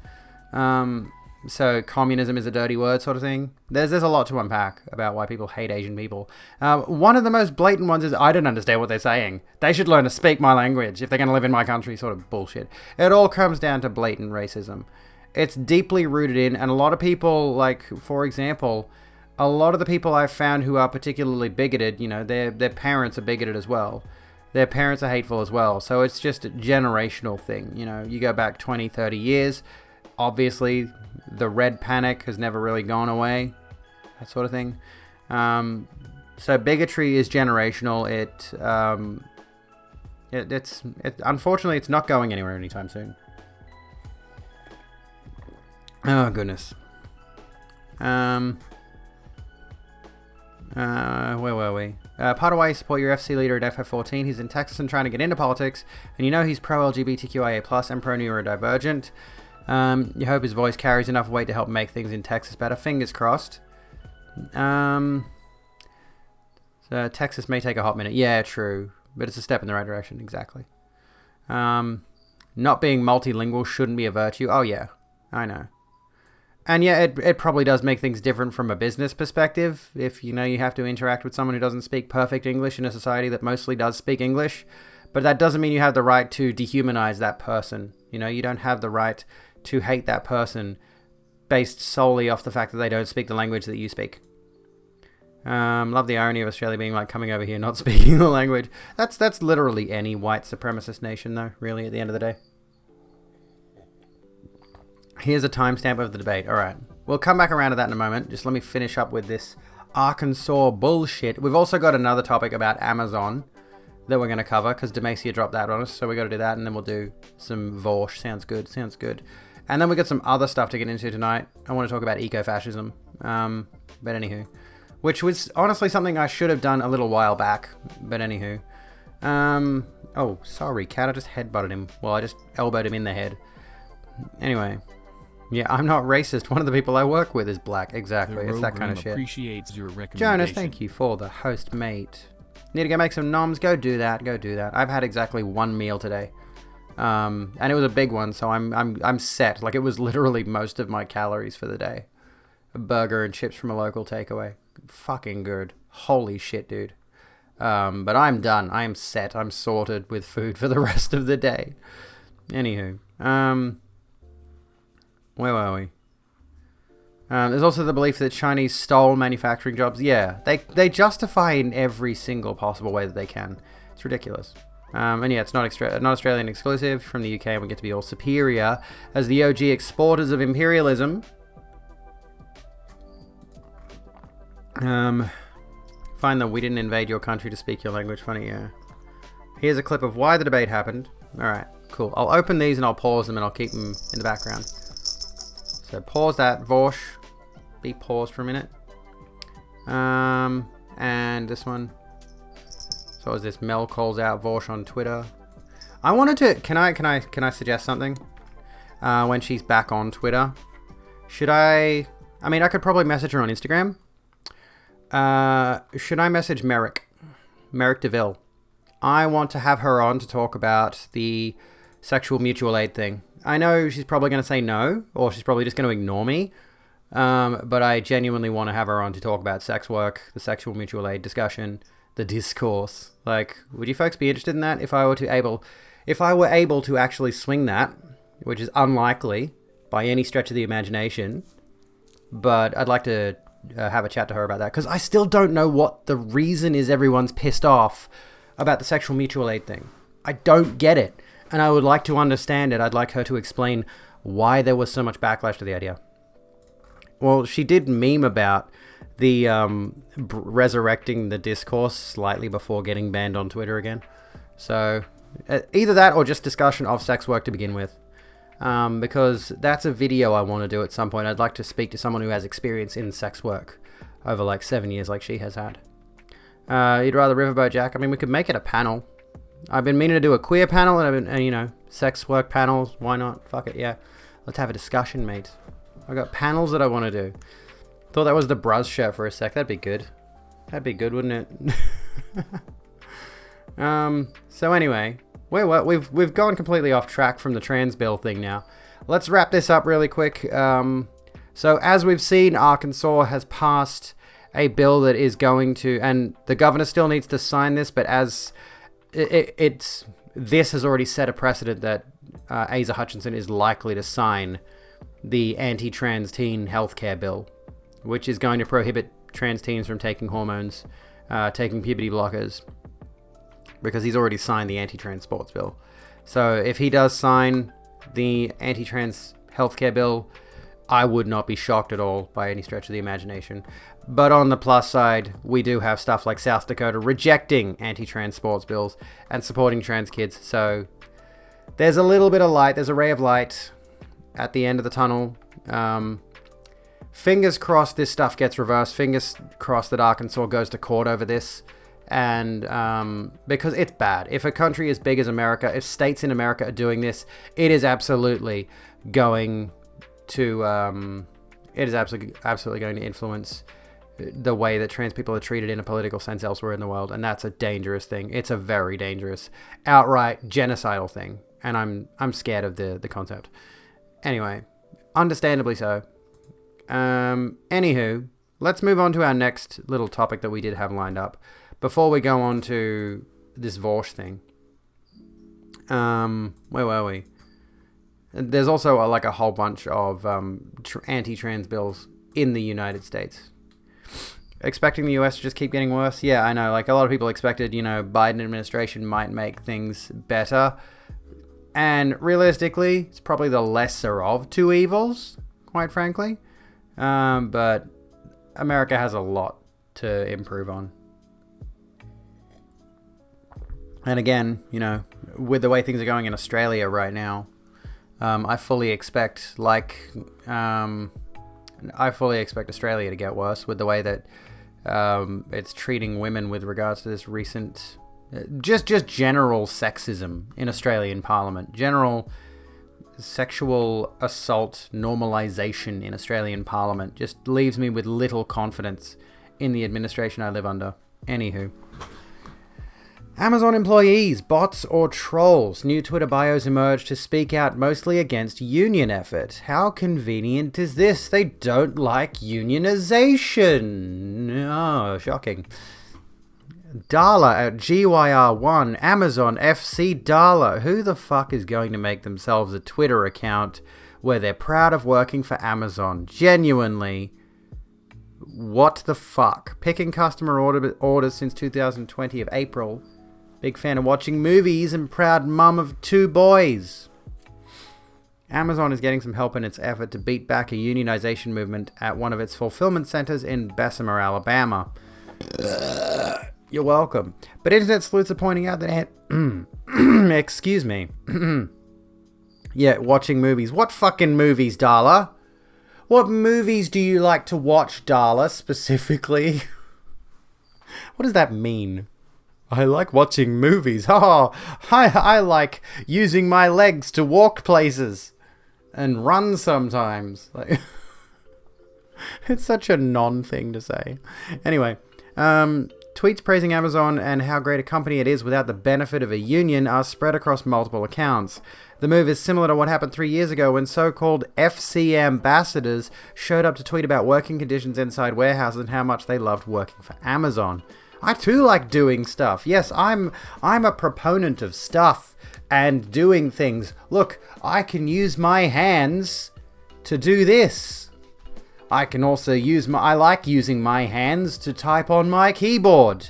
So communism is a dirty word sort of thing. There's a lot to unpack about why people hate Asian people. One of the most blatant ones is, I don't understand what they're saying. They should learn to speak my language if they're going to live in my country, sort of bullshit. It all comes down to blatant racism. It's deeply rooted in, and a lot of people, like, for example, a lot of the people I've found who are particularly bigoted, you know, their parents are bigoted as well. Their parents are hateful as well. So it's just a generational thing. You know, you go back 20, 30 years. Obviously, the red panic has never really gone away. That sort of thing. So bigotry is generational. Unfortunately, it's not going anywhere anytime soon. Oh, goodness. Where were we? Part of why you support your FC leader at FF14, he's in Texas and trying to get into politics, and you know he's pro-LGBTQIA+, and pro-neurodivergent. You hope his voice carries enough weight to help make things in Texas better. Fingers crossed. So Texas may take a hot minute. Yeah, true. But it's a step in the right direction, exactly. Not being multilingual shouldn't be a virtue. Oh, yeah. I know. And yeah, it probably does make things different from a business perspective. If, you know, you have to interact with someone who doesn't speak perfect English in a society that mostly does speak English. But that doesn't mean you have the right to dehumanize that person. You know, you don't have the right to hate that person based solely off the fact that they don't speak the language that you speak. Love the irony of Australia being like coming over here not speaking the language. That's literally any white supremacist nation, though, really, at the end of the day. Here's a timestamp of the debate. All right. We'll come back around to that in a moment. Just let me finish up with this Arkansas bullshit. We've also got another topic about Amazon that we're going to cover, because Demacia dropped that on us, so we got to do that, and then we'll do some Vorsh. Sounds good. And then we got some other stuff to get into tonight. I want to talk about ecofascism. But anywho. Which was honestly something I should have done a little while back. But anywho. Oh, sorry, cat. I just headbutted him. Well, I just elbowed him in the head. Anyway. Yeah, I'm not racist. One of the people I work with is black. Exactly. It's that kind of shit. Appreciates your recommendation. Jonas, thank you for the host, mate. Need to go make some noms? Go do that. I've had exactly one meal today. And it was a big one, so I'm set. Like, it was literally most of my calories for the day. A burger and chips from a local takeaway. Fucking good. Holy shit, dude. But I'm done. I am set. I'm sorted with food for the rest of the day. Anywho. Where were we? There's also the belief that Chinese stole manufacturing jobs. Yeah, they justify in every single possible way that they can. It's ridiculous. And yeah, it's not Australian exclusive. From the UK, and we get to be all superior as the OG exporters of imperialism. Find that we didn't invade your country to speak your language. Funny, yeah. Here's a clip of why the debate happened. Alright, cool. I'll open these and I'll pause them and I'll keep them in the background. So pause that, Vorsh. Be paused for a minute. And this one. So is this Mel calls out Vorsh on Twitter. I wanted to, can I suggest something? When she's back on Twitter. I could probably message her on Instagram. Should I message Merrick DeVille? I want to have her on to talk about the sexual mutual aid thing. I know she's probably going to say no, or she's probably just going to ignore me. But I genuinely want to have her on to talk about sex work, the sexual mutual aid discussion, the discourse. Like, would you folks be interested in that? If I were able to actually swing that, which is unlikely by any stretch of the imagination, but I'd like to have a chat to her about that, because I still don't know what the reason is everyone's pissed off about the sexual mutual aid thing. I don't get it, and I would like to understand it. I'd like her to explain why there was so much backlash to the idea. Well, she did meme about the resurrecting the discourse slightly before getting banned on Twitter again. So either that or just discussion of sex work to begin with. Because that's a video I want to do at some point. I'd like to speak to someone who has experience in sex work over like 7 years like she has had. You'd rather Riverboat Jack? I mean, we could make it a panel. I've been meaning to do a queer panel and sex work panels. Why not? Fuck it, yeah. Let's have a discussion, mate. I got panels that I want to do. Thought that was the Bruz shirt for a sec. That'd be good. That'd be good, wouldn't it? So anyway, we've gone completely off track from the trans bill thing now. Let's wrap this up really quick. So as we've seen, Arkansas has passed a bill that is going to, and the governor still needs to sign this, but as this has already set a precedent that Asa Hutchinson is likely to sign the anti-trans teen healthcare bill, which is going to prohibit trans teens from taking hormones, taking puberty blockers, because he's already signed the anti-trans sports bill. So if he does sign the anti-trans healthcare bill, I would not be shocked at all by any stretch of the imagination. But on the plus side, we do have stuff like South Dakota rejecting anti-trans sports bills and supporting trans kids. So there's a little bit of light. There's a ray of light at the end of the tunnel. Fingers crossed this stuff gets reversed. Fingers crossed that Arkansas goes to court over this. And because it's bad. If a country as big as America, if states in America are doing this, it is absolutely going to absolutely going to influence the way that trans people are treated in a political sense elsewhere in the world, and that's a dangerous thing. It's a very dangerous, outright genocidal thing, and I'm scared of the concept. Anyway, understandably so. Anywho, let's move on to our next little topic that we did have lined up before we go on to this Vorsh thing. Where were we? There's also like a whole bunch of anti-trans bills in the United States. Expecting the US to just keep getting worse? Yeah, I know. Like, a lot of people expected, Biden administration might make things better. And realistically, it's probably the lesser of two evils, quite frankly. But America has a lot to improve on. And again, with the way things are going in Australia right now, I fully expect Australia to get worse with the way that it's treating women with regards to this recent, just general sexism in Australian Parliament, general sexual assault normalization in Australian Parliament just leaves me with little confidence in the administration I live under. Anywho. Amazon employees, bots or trolls. New Twitter bios emerge to speak out mostly against union effort. How convenient is this? They don't like unionization. Oh, shocking. Darla at GYR1, Amazon FC Darla. Who the fuck is going to make themselves a Twitter account where they're proud of working for Amazon? Genuinely. What the fuck? Picking customer orders since 2020 of April. Big fan of watching movies and proud mum of 2 boys. Amazon is getting some help in its effort to beat back a unionization movement at one of its fulfillment centers in Bessemer, Alabama. You're welcome. But internet sleuths are pointing out that... Excuse me. Yeah, watching movies. What fucking movies, Darla? What movies do you like to watch, Darla, specifically? What does that mean? I like watching movies. Oh, I like using my legs to walk places and run sometimes. Like, it's such a non-thing to say. Anyway, tweets praising Amazon and how great a company it is without the benefit of a union are spread across multiple accounts. The move is similar to what happened 3 years ago when so-called FC ambassadors showed up to tweet about working conditions inside warehouses and how much they loved working for Amazon. I too like doing stuff. Yes, I'm a proponent of stuff and doing things. Look, I can use my hands to do this. I can also I like using my hands to type on my keyboard.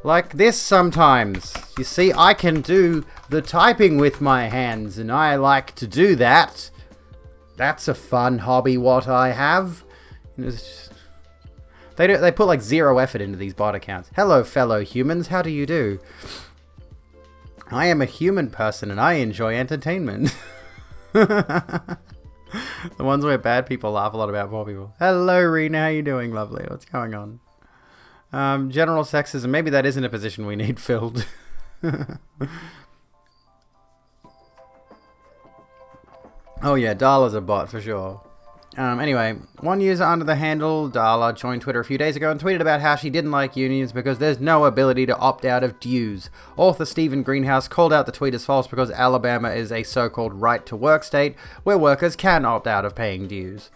Like this sometimes. You see, I can do the typing with my hands and I like to do that. That's a fun hobby what I have. It's just, They put like 0 effort into these bot accounts. Hello, fellow humans. How do you do? I am a human person and I enjoy entertainment. The ones where bad people laugh a lot about poor people. Hello, Rena. How you doing, lovely? What's going on? General sexism. Maybe that isn't a position we need filled. Oh yeah, Darla's a bot for sure. Anyway, one user under the handle Darla joined Twitter a few days ago and tweeted about how she didn't like unions because there's no ability to opt out of dues. Author Stephen Greenhouse called out the tweet as false because Alabama is a so-called right-to-work state where workers can opt out of paying dues.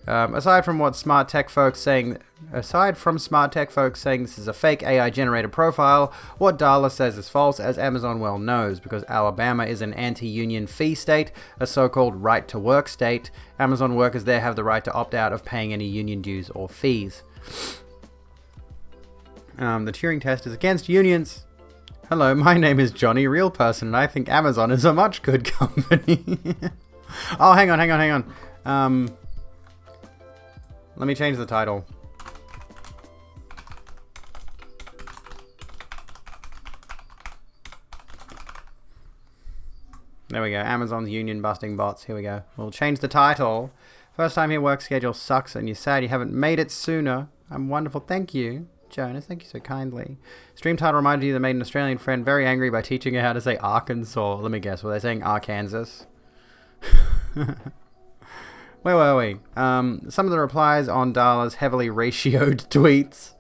Aside from smart tech folks saying this is a fake AI-generated profile, what Darla says is false, as Amazon well knows, because Alabama is an anti-union fee state, a so-called right-to-work state. Amazon workers there have the right to opt out of paying any union dues or fees. The Turing test is against unions. Hello, my name is Johnny, real person, and I think Amazon is a much good company. Oh, hang on. Let me change the title. There we go. Amazon's union busting bots. Here we go. We'll change the title. First time here, work schedule sucks and you're sad you haven't made it sooner. I'm wonderful. Thank you, Jonas. Thank you so kindly. Stream title reminded you that made an Australian friend very angry by teaching her how to say Arkansas. Let me guess. Were they saying Arkansas? Where were we? Some of the replies on Darla's heavily ratioed tweets.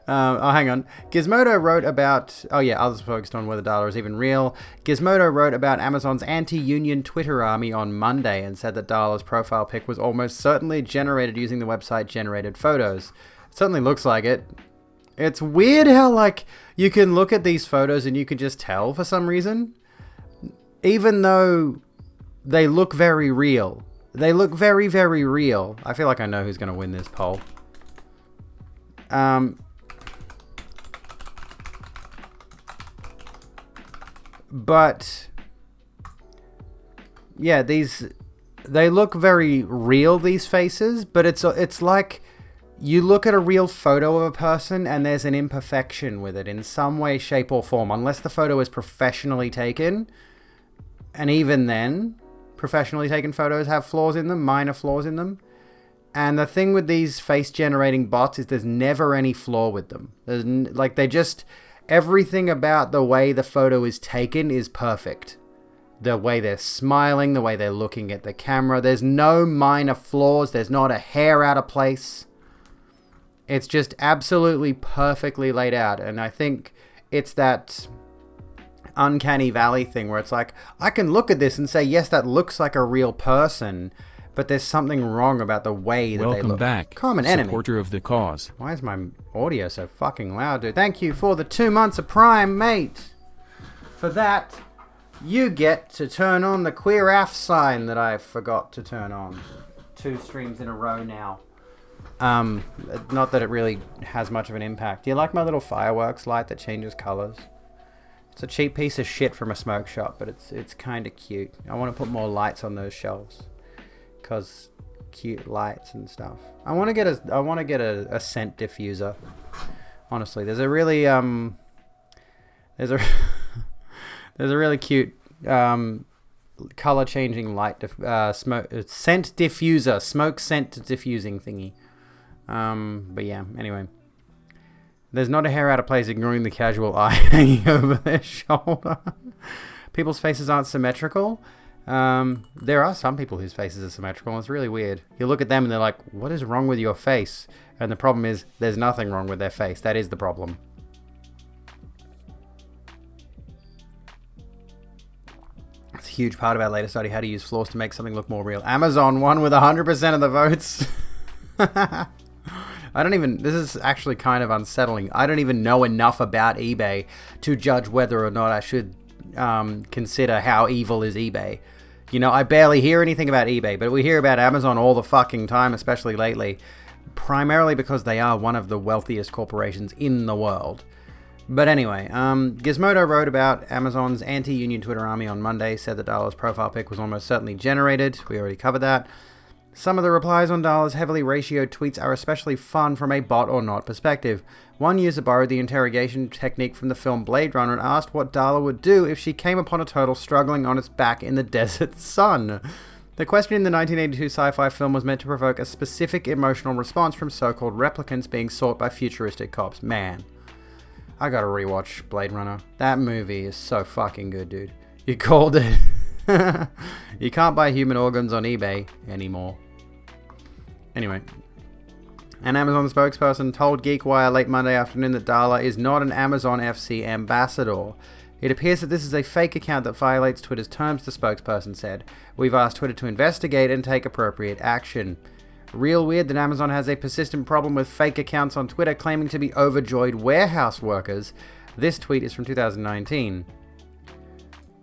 Hang on. Gizmodo wrote about... Oh yeah, others focused on whether Darla is even real. Gizmodo wrote about Amazon's anti-union Twitter army on Monday and said that Darla's profile pic was almost certainly generated using the website generated photos. It certainly looks like it. It's weird how, like, you can look at these photos and you can just tell for some reason. Even though they look very real. They look very, very real. I feel like I know who's going to win this poll. But yeah, they look very real, these faces, but it's like you look at a real photo of a person and there's an imperfection with it in some way, shape or form, unless the photo is professionally taken. And even then, professionally taken photos have flaws in them, minor flaws in them. And the thing with these face generating bots is there's never any flaw with them. Everything about the way the photo is taken is perfect. The way they're smiling, the way they're looking at the camera. There's no minor flaws. There's not a hair out of place. It's just absolutely perfectly laid out. And I think it's that uncanny valley thing where it's like, I can look at this and say, yes, that looks like a real person. But there's something wrong about the way that they look. Welcome back, Common enemy. Supporter of the cause. Why is my audio so fucking loud, dude? Thank you for the 2 months of Prime, mate. For that, you get to turn on the queer AF sign that I forgot to turn on. 2 streams in a row now. Not that it really has much of an impact. Do you like my little fireworks light that changes colors? It's a cheap piece of shit from a smoke shop, but it's kind of cute. I want to put more lights on those shelves. Because cute lights and stuff. I want to get a scent diffuser. Honestly, there's a really there's a really cute color changing light smoke scent diffuser, smoke scent diffusing thingy. But yeah, anyway. There's not a hair out of place, ignoring the casual eye hanging over their shoulder. People's faces aren't symmetrical. There are some people whose faces are symmetrical, and it's really weird. You look at them and they're like, what is wrong with your face? And the problem is, there's nothing wrong with their face. That is the problem. It's a huge part of our latest study, how to use flaws to make something look more real. Amazon won with 100% of the votes. This is actually kind of unsettling. I don't even know enough about eBay to judge whether or not I should consider how evil is eBay. You know, I barely hear anything about eBay, but we hear about Amazon all the fucking time, especially lately, primarily because they are one of the wealthiest corporations in the world. But anyway, Gizmodo wrote about Amazon's anti-union Twitter army on Monday, said that Darla's profile pic was almost certainly generated. We already covered that. Some of the replies on Darla's heavily ratioed tweets are especially fun from a bot or not perspective. One user borrowed the interrogation technique from the film Blade Runner and asked what Darla would do if she came upon a turtle struggling on its back in the desert sun. The question in the 1982 sci-fi film was meant to provoke a specific emotional response from so-called replicants being sought by futuristic cops. Man, I gotta rewatch Blade Runner. That movie is so fucking good, dude. You called it. You can't buy human organs on eBay anymore. Anyway. An Amazon spokesperson told GeekWire late Monday afternoon that Darla is not an Amazon FC ambassador. It appears that this is a fake account that violates Twitter's terms, the spokesperson said. We've asked Twitter to investigate and take appropriate action. Real weird that Amazon has a persistent problem with fake accounts on Twitter claiming to be overjoyed warehouse workers. This tweet is from 2019.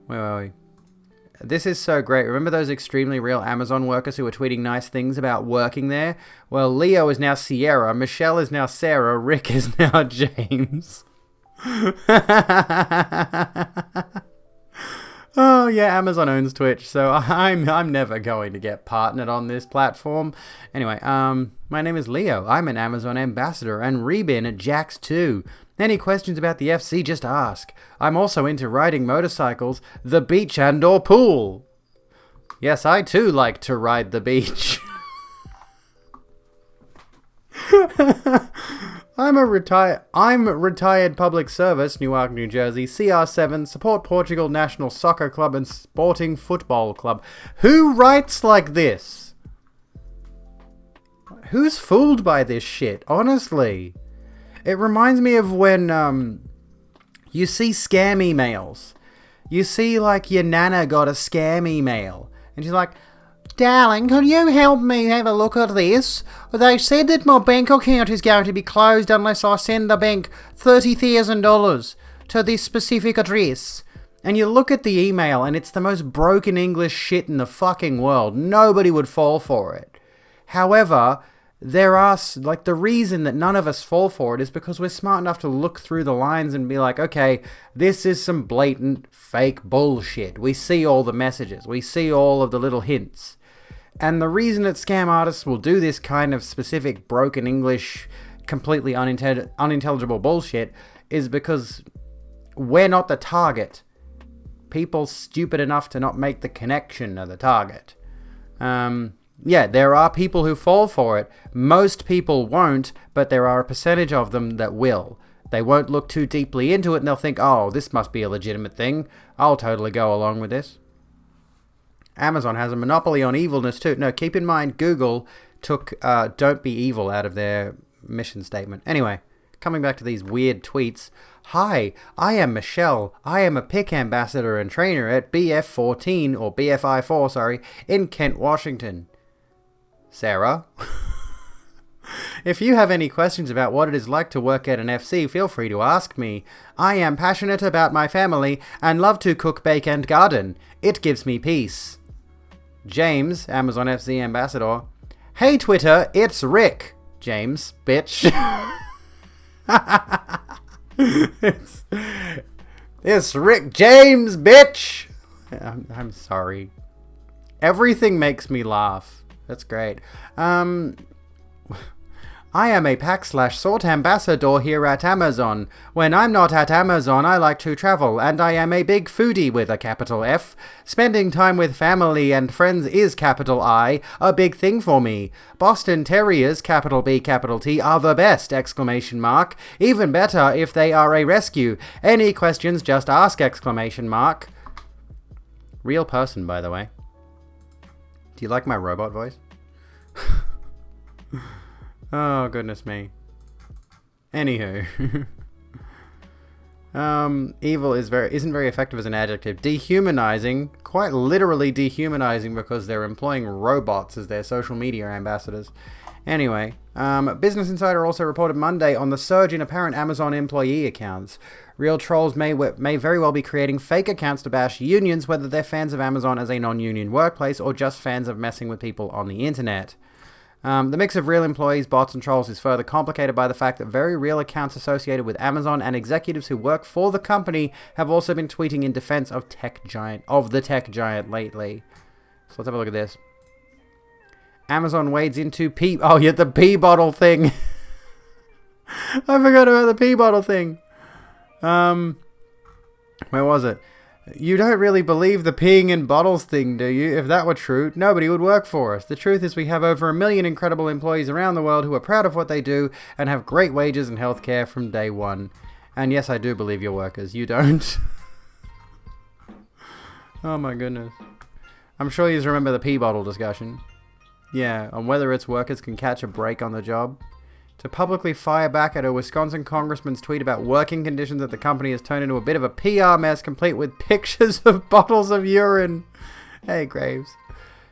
Wait, wait, wait. This is so great. Remember those extremely real Amazon workers who were tweeting nice things about working there? Well, Leo is now Sierra, Michelle is now Sarah, Rick is now James. Oh yeah, Amazon owns Twitch, so I'm never going to get partnered on this platform. Anyway, my name is Leo. I'm an Amazon ambassador and Rebin at Jax 2. Any questions about the FC, just ask. I'm also into riding motorcycles, the beach and or pool. Yes, I too like to ride the beach. I'm retired public service, Newark, New Jersey, CR7, support Portugal National Soccer Club and Sporting Football Club. Who writes like this? Who's fooled by this shit? Honestly. It reminds me of when you see scam emails. You see like your nana got a scam email. And she's like, Darling, could you help me have a look at this? They said that my bank account is going to be closed unless I send the bank $30,000 to this specific address. And you look at the email and it's the most broken English shit in the fucking world. Nobody would fall for it. However, there are, like, the reason that none of us fall for it is because we're smart enough to look through the lines and be like, okay, this is some blatant fake bullshit. We see all the messages. We see all of the little hints. And the reason that scam artists will do this kind of specific broken English, completely unintelligible bullshit is because we're not the target. People stupid enough to not make the connection are the target. Yeah, there are people who fall for it. Most people won't, but there are a percentage of them that will. They won't look too deeply into it and they'll think, oh, this must be a legitimate thing. I'll totally go along with this. Amazon has a monopoly on evilness too. No, keep in mind, Google took don't be evil out of their mission statement. Anyway, coming back to these weird tweets. Hi, I am Michelle. I am a PIC ambassador and trainer at BF14, or BFI4, sorry, in Kent, Washington. Sarah? If you have any questions about what it is like to work at an FC, feel free to ask me. I am passionate about my family and love to cook, bake, and garden. It gives me peace. James, Amazon FC ambassador. Hey Twitter, it's Rick. James, bitch. it's Rick James, bitch. I'm sorry. Everything makes me laugh. That's great. I am a pack/sort ambassador here at Amazon. When I'm not at Amazon, I like to travel, and I am a big foodie with a capital F. Spending time with family and friends is capital I, a big thing for me. Boston Terriers, capital B, capital T, are the best, exclamation mark. Even better if they are a rescue. Any questions, just ask, exclamation mark. Real person, by the way. Do you like my robot voice? Oh, goodness me. Anywho. Evil isn't very effective as an adjective. Dehumanizing, quite literally dehumanizing because they're employing robots as their social media ambassadors. Anyway, Business Insider also reported Monday on the surge in apparent Amazon employee accounts. Real trolls may very well be creating fake accounts to bash unions, whether they're fans of Amazon as a non-union workplace or just fans of messing with people on the internet. The mix of real employees, bots, and trolls is further complicated by the fact that very real accounts associated with Amazon and executives who work for the company have also been tweeting in defense of the tech giant lately. So let's have a look at this. Amazon wades into the pee bottle thing. I forgot about the pee bottle thing. Where was it? You don't really believe the peeing in bottles thing, do you? If that were true, nobody would work for us. The truth is we have over 1 million incredible employees around the world who are proud of what they do and have great wages and healthcare from day one. And yes, I do believe your workers. You don't. Oh my goodness. I'm sure you remember the pee bottle discussion. Yeah, on whether its workers can catch a break on the job. To publicly fire back at a Wisconsin congressman's tweet about working conditions at the company has turned into a bit of a PR mess, complete with pictures of bottles of urine. Hey, Graves.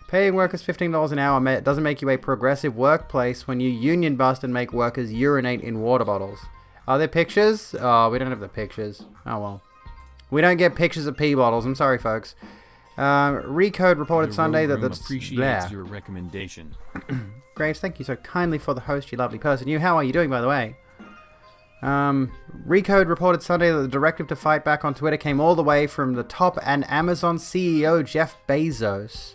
Paying workers $15 an hour doesn't make you a progressive workplace when you union bust and make workers urinate in water bottles. Are there pictures? Oh, we don't have the pictures. Oh, well. We don't get pictures of pee bottles. I'm sorry, folks. Recode reported Sunday that appreciates your recommendation. Graves, thank you so kindly for the host, you lovely person. How are you doing, by the way? Recode reported Sunday that the directive to fight back on Twitter came all the way from the top and Amazon CEO Jeff Bezos.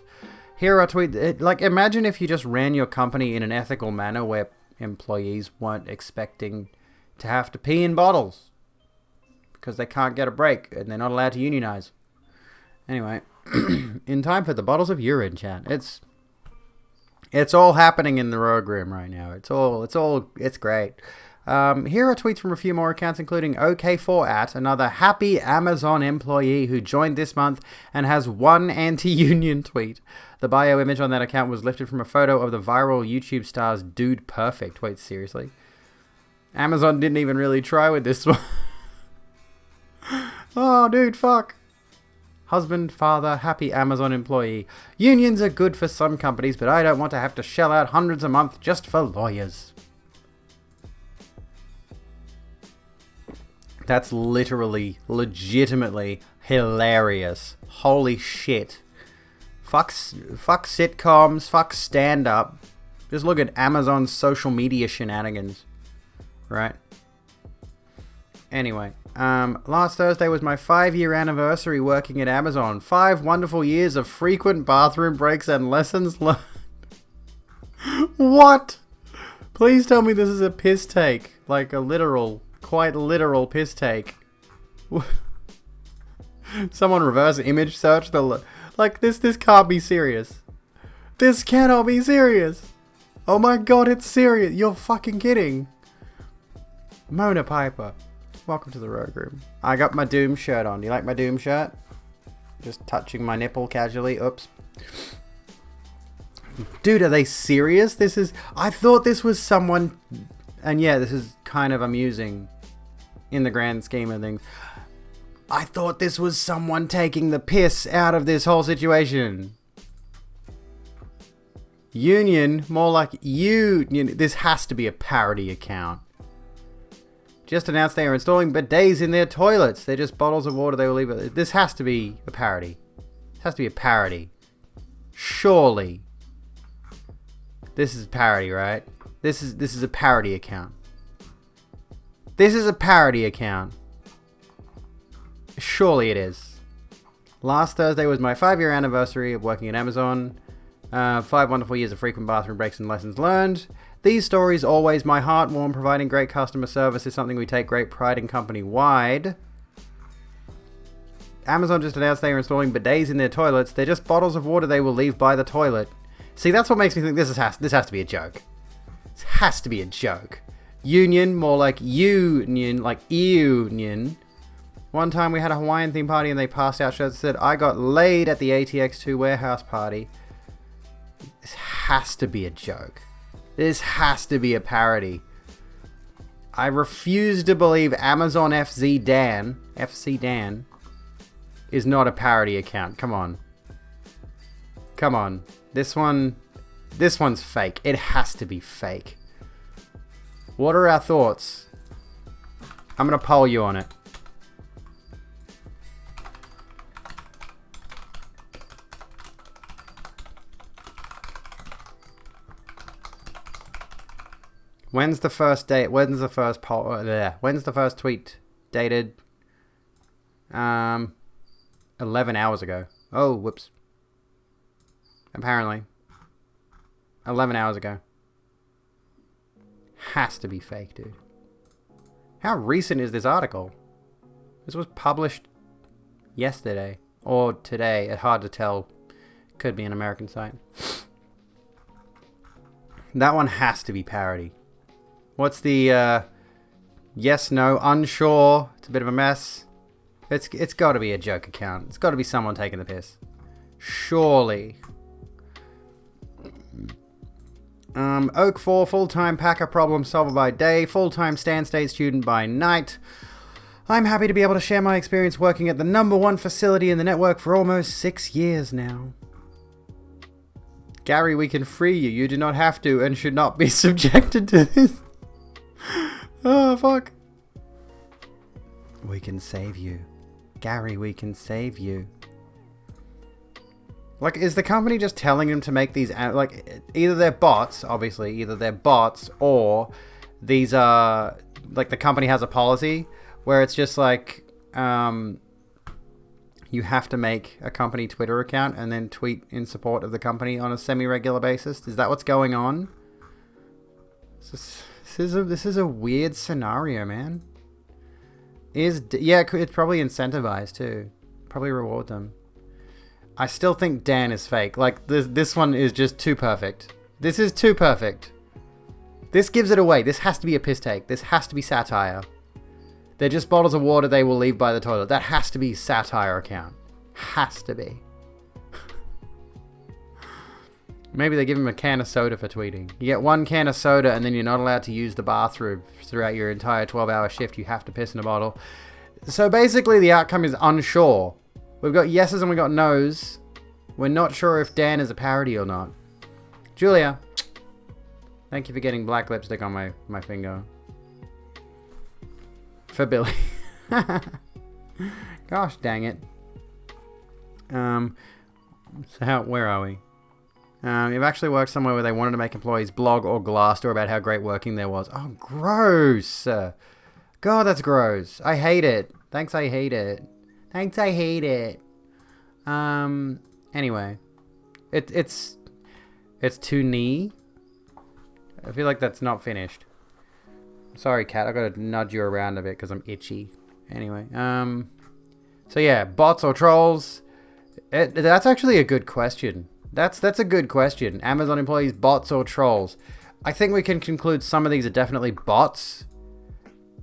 Here are tweets. Imagine if you just ran your company in an ethical manner where employees weren't expecting to have to pee in bottles because they can't get a break and they're not allowed to unionize. Anyway, in time for the bottles of urine chat. It's all happening in the Rogue Room right now. It's great. Here are tweets from a few more accounts, including OK4at, another happy Amazon employee who joined this month and has one anti-union tweet. The bio image on that account was lifted from a photo of the viral YouTube star's Dude Perfect. Wait, seriously? Amazon didn't even really try with this one. Oh, dude, fuck. Husband, father, happy Amazon employee. Unions are good for some companies, but I don't want to have to shell out hundreds a month just for lawyers. That's literally, legitimately hilarious. Holy shit. Fuck sitcoms, fuck stand-up. Just look at Amazon's social media shenanigans. Right? Anyway, last Thursday was my 5-year anniversary working at Amazon. 5 wonderful years of frequent bathroom breaks and lessons learned. What? Please tell me this is a piss take. Like a literal, quite literal piss take. Someone reverse image search the... Like, this can't be serious. This cannot be serious. Oh my god, it's serious. You're fucking kidding. Mona Piper. Welcome to the Rogue Room. I got my Doom shirt on. Do you like my Doom shirt? Just touching my nipple casually. Oops. Dude, are they serious? I thought this was someone... And yeah, this is kind of amusing in the grand scheme of things. I thought this was someone taking the piss out of this whole situation. Union, more like union. This has to be a parody account. Just announced they are installing bidets in their toilets. They're just bottles of water they will leave it. This has to be a parody. It has to be a parody. Surely. This is a parody, right? This is a parody account. This is a parody account. Surely it is. Last Thursday was my 5-year anniversary of working at Amazon. 5 wonderful years of frequent bathroom breaks and lessons learned. These stories always my heart warm. Providing great customer service is something we take great pride in company-wide. Amazon just announced they are installing bidets in their toilets. They're just bottles of water they will leave by the toilet. See, that's what makes me think this has to be a joke. This has to be a joke. Union, more like union, like union. One time we had a Hawaiian theme party and they passed out shirts that said, I got laid at the ATX2 warehouse party. This has to be a joke. This has to be a parody. I refuse to believe Amazon FC Dan, is not a parody account. Come on. Come on. This one's fake. It has to be fake. What are our thoughts? I'm going to poll you on it. When's the first date? When's the first poll? When's the first tweet dated? 11 hours ago. Oh, whoops. Apparently. 11 hours ago. Has to be fake, dude. How recent is this article? This was published yesterday. Or today. It's hard to tell. Could be an American site. That one has to be parody. What's the, yes, no, unsure, it's a bit of a mess. It's got to be a joke account. It's got to be someone taking the piss. Surely. Oak 4, full-time packer problem solver by day, full-time Stan State student by night. I'm happy to be able to share my experience working at the #1 facility in the network for almost 6 years now. Gary, we can free you. You do not have to and should not be subjected to this. Oh, fuck. We can save you. Gary, we can save you. Like, is the company just telling them to make these... Like, either they're bots, obviously. Either they're bots, or these are... Like, the company has a policy where it's just like... you have to make a company Twitter account and then tweet in support of the company on a semi-regular basis. Is that what's going on? This is a weird scenario, man. Yeah, it's probably incentivized too. Probably reward them. I still think Dan is fake. Like, this one is just too perfect. This is too perfect. This gives it away. This has to be a piss take. This has to be satire. They're just bottles of water they will leave by the toilet. That has to be satire account. Has to be. Maybe they give him a can of soda for tweeting. You get 1 can of soda and then you're not allowed to use the bathroom throughout your entire 12-hour shift. You have to piss in a bottle. So basically the outcome is unsure. We've got yeses and we've got nos. We're not sure if Dan is a parody or not. Julia, thank you for getting black lipstick on my finger. For Billy. Gosh dang it. So where are we? You've actually worked somewhere where they wanted to make employees blog or Glassdoor about how great working there was. Oh, gross. God, that's gross. I hate it. Thanks, I hate it. Thanks, I hate it. Anyway. It's too knee. I feel like that's not finished. Sorry, cat. I gotta nudge you around a bit because I'm itchy. Anyway. So yeah, bots or trolls? That's actually a good question. That's a good question. Amazon employees, bots or trolls? I think we can conclude some of these are definitely bots.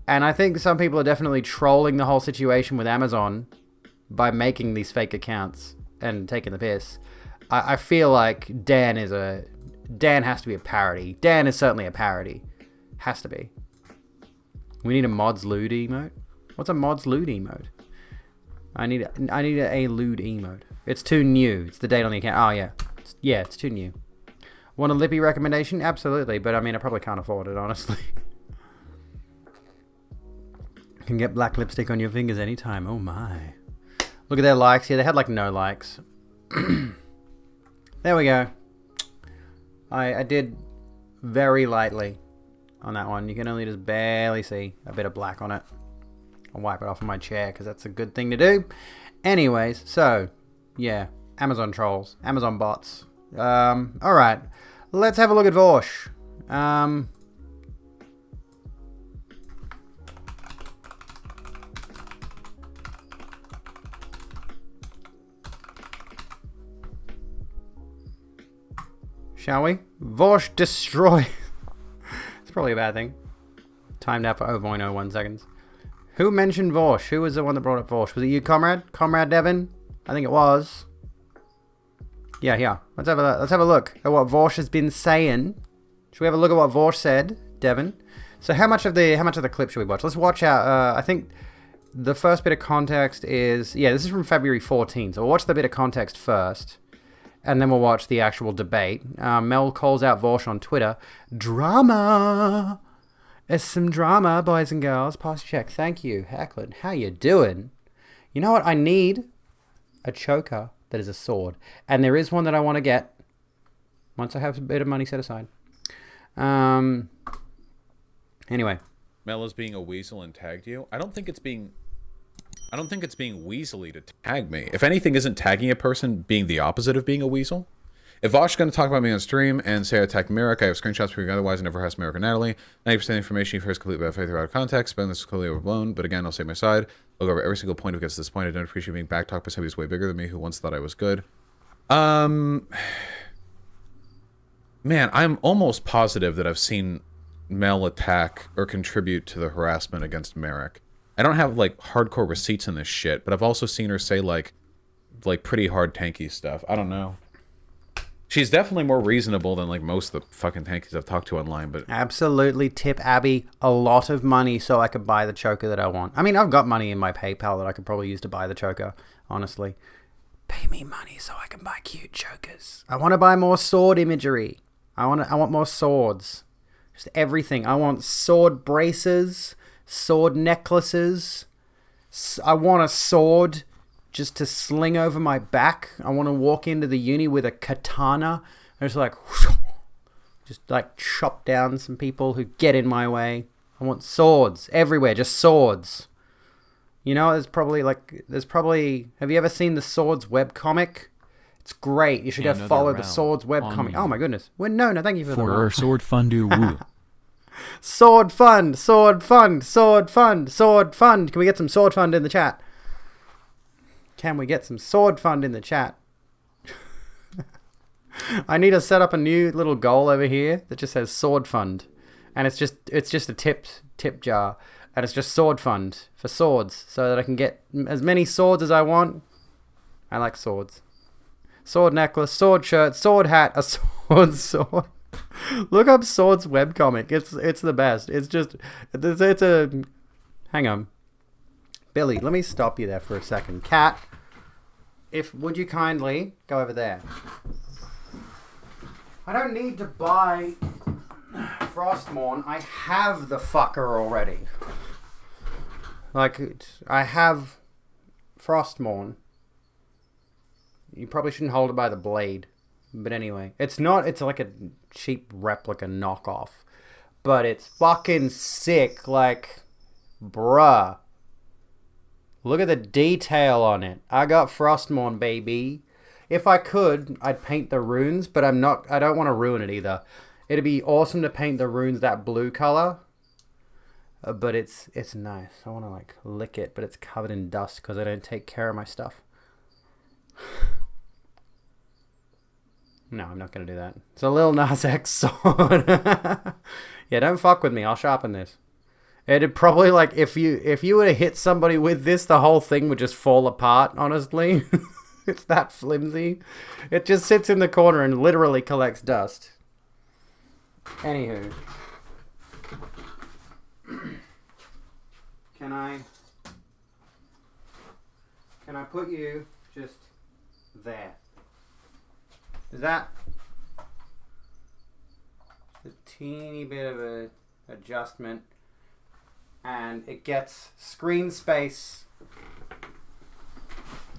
And I think some people are definitely trolling the whole situation with Amazon by making these fake accounts and taking the piss. I feel like Dan has to be a parody. Dan is certainly a parody. Has to be. We need a mods lewd emote. What's a mods lewd emote? I need a lewd emote. It's too new. It's the date on the account. Oh yeah. It's too new. Want a lippy recommendation? Absolutely, but I mean I probably can't afford it, honestly. You can get black lipstick on your fingers anytime. Oh my. Look at their likes. Yeah, they had like no likes. There we go. I did very lightly on that one. You can only just barely see a bit of black on it. I'll wipe it off of my chair because that's a good thing to do. Anyways, so yeah, Amazon trolls, Amazon bots. All right, let's have a look at Vorsh. Shall we? Vorsh destroy. It's probably a bad thing. Timed out for 0.01 seconds. Who mentioned Vorsh? Who was the one that brought up Vorsh? Was it you, Comrade? Comrade Devin? I think it was. Yeah. Let's have a look at what Vorsh has been saying. Should we have a look at what Vorsh said, Devin? So how much of the clip should we watch? Let's watch out. I think the first bit of context is this is from February 14th. So we'll watch the bit of context first. And then we'll watch the actual debate. Mel calls out Vorsh on Twitter. Drama! It's some drama, boys and girls. Pass check. Thank you, Hacklin. How you doing? You know what? I need a choker that is a sword. And there is one that I want to get once I have a bit of money set aside. Anyway. Mel is being a weasel and tagged you. I don't think it's being weaselly to tag me. If anything, isn't tagging a person being the opposite of being a weasel? If Vosh is going to talk about me on stream and say I attacked Merrick, I have screenshots proving otherwise. I never harassed Merrick or Natalie. 90% of the information you've heard is completely bad faith or out of context. Ben, this is clearly overblown. But again, I'll say my side. I'll go over every single point who gets to this point. I don't appreciate being backtalked by somebody who's way bigger than me who once thought I was good. Man, I'm almost positive that I've seen Mel attack or contribute to the harassment against Merrick. I don't have like hardcore receipts in this shit, but I've also seen her say like pretty hard tanky stuff. I don't know. She's definitely more reasonable than like most of the fucking tankies I've talked to online, but absolutely tip Abby a lot of money so I could buy the choker that I want. I mean, I've got money in my PayPal that I could probably use to buy the choker, honestly. Pay me money so I can buy cute chokers. I want to buy more sword imagery. I want more swords. Just everything. I want sword braces, sword necklaces. I want a sword just to sling over my back. I want to walk into the uni with a katana and just like chop down some people who get in my way. I want swords everywhere, just swords. You know, have you ever seen the Swords webcomic? It's great. You should go follow the Swords webcomic. Oh my goodness. No, thank you for our sword fund woo. Sword fund. Can we get some sword fund in the chat? Can we get some sword fund in the chat? I need to set up a new little goal over here that just says sword fund. And it's just a tip jar. And it's just sword fund for swords so that I can get as many swords as I want. I like swords. Sword necklace, sword shirt, sword hat, a sword. Look up Swords webcomic. It's the best. It's a... Hang on. Billy, let me stop you there for a second. Cat, would you kindly go over there? I don't need to buy Frostmourne. I have the fucker already. Like, I have Frostmourne. You probably shouldn't hold it by the blade. But anyway, it's like a cheap replica knockoff. But it's fucking sick. Like, bruh. Look at the detail on it. I got Frostmourne, baby. If I could, I'd paint the runes, but I don't want to ruin it either. It'd be awesome to paint the runes that blue color. But it's nice. I want to like lick it, but it's covered in dust because I don't take care of my stuff. No, I'm not going to do that. It's a Lil Nas X sword. Yeah, don't fuck with me. I'll sharpen this. It'd probably, like, if you were to hit somebody with this, the whole thing would just fall apart, honestly. It's that flimsy. It just sits in the corner and literally collects dust. Anywho. Can I put you just there? Is that a teeny bit of a adjustment? And it gets screen space.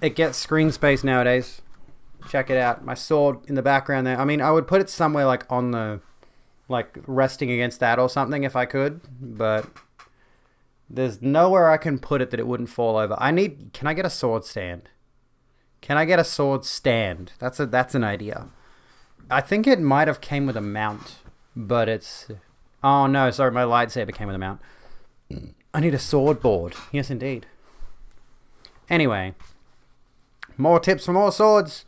It gets screen space nowadays. Check it out. My sword in the background there. I mean, I would put it somewhere like on the, like resting against that or something if I could, but there's nowhere I can put it that it wouldn't fall over. Can I get a sword stand? Can I get a sword stand? That's an idea. I think it might have came with a mount, but it's... Oh no, sorry, my lightsaber came with a mount. I need a sword board. Yes, indeed. Anyway, more tips for more swords.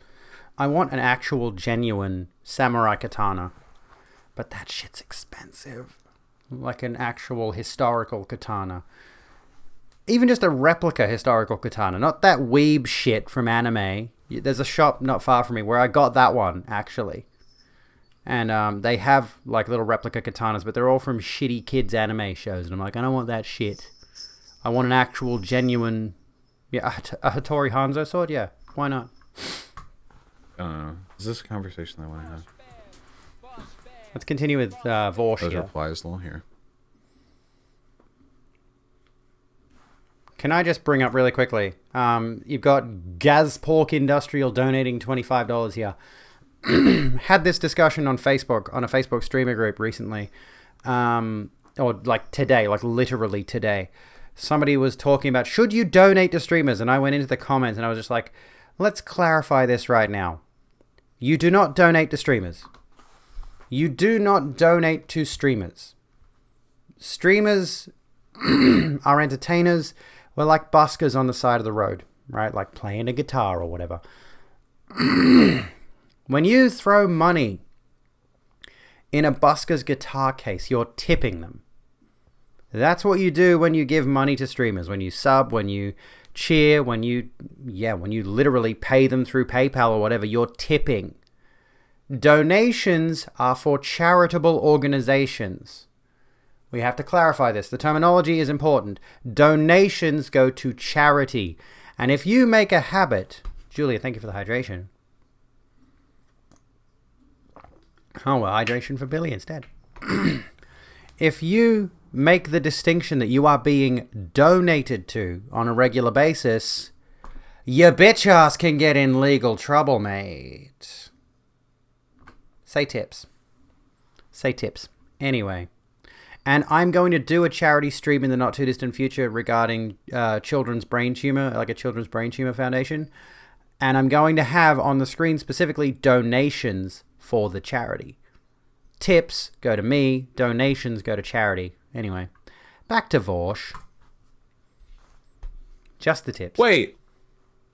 I want an actual, genuine samurai katana, but that shit's expensive. Like an actual historical katana. Even just a replica historical katana, not that weeb shit from anime. There's a shop not far from me where I got that one, actually. And they have like little replica katanas, but they're all from shitty kids anime shows. And I'm like, I don't want that shit. I want an actual, genuine... Yeah, a Hattori Hanzo sword? Yeah, why not? Is this a conversation I want to have? Let's continue with Vorsh Those here. replies, little here. Can I just bring up really quickly? You've got Gazpork Industrial donating $25 here. Had this discussion on Facebook, on a Facebook streamer group recently. Or like today, like literally today. Somebody was talking about, should you donate to streamers? And I went into the comments and I was just like, let's clarify this right now. You do not donate to streamers. You do not donate to streamers. Streamers are entertainers. We're like buskers on the side of the road, right? Like playing a guitar or whatever. When you throw money in a busker's guitar case, you're tipping them. That's what you do when you give money to streamers. When you sub, when you cheer, when you literally pay them through PayPal or whatever, you're tipping. Donations are for charitable organizations. We have to clarify this. The terminology is important. Donations go to charity. And if you make a habit... Julia, thank you for the hydration. Oh, well, hydration for Billy instead. If you make the distinction that you are being donated to on a regular basis, your bitch ass can get in legal trouble, mate. Say tips. Say tips. Anyway. And I'm going to do a charity stream in the not too distant future regarding children's brain tumor, like a children's brain tumor foundation. And I'm going to have on the screen specifically donations for the charity. Tips go to me, donations go to charity. Anyway, back to Vorsh. Just the tips. Wait.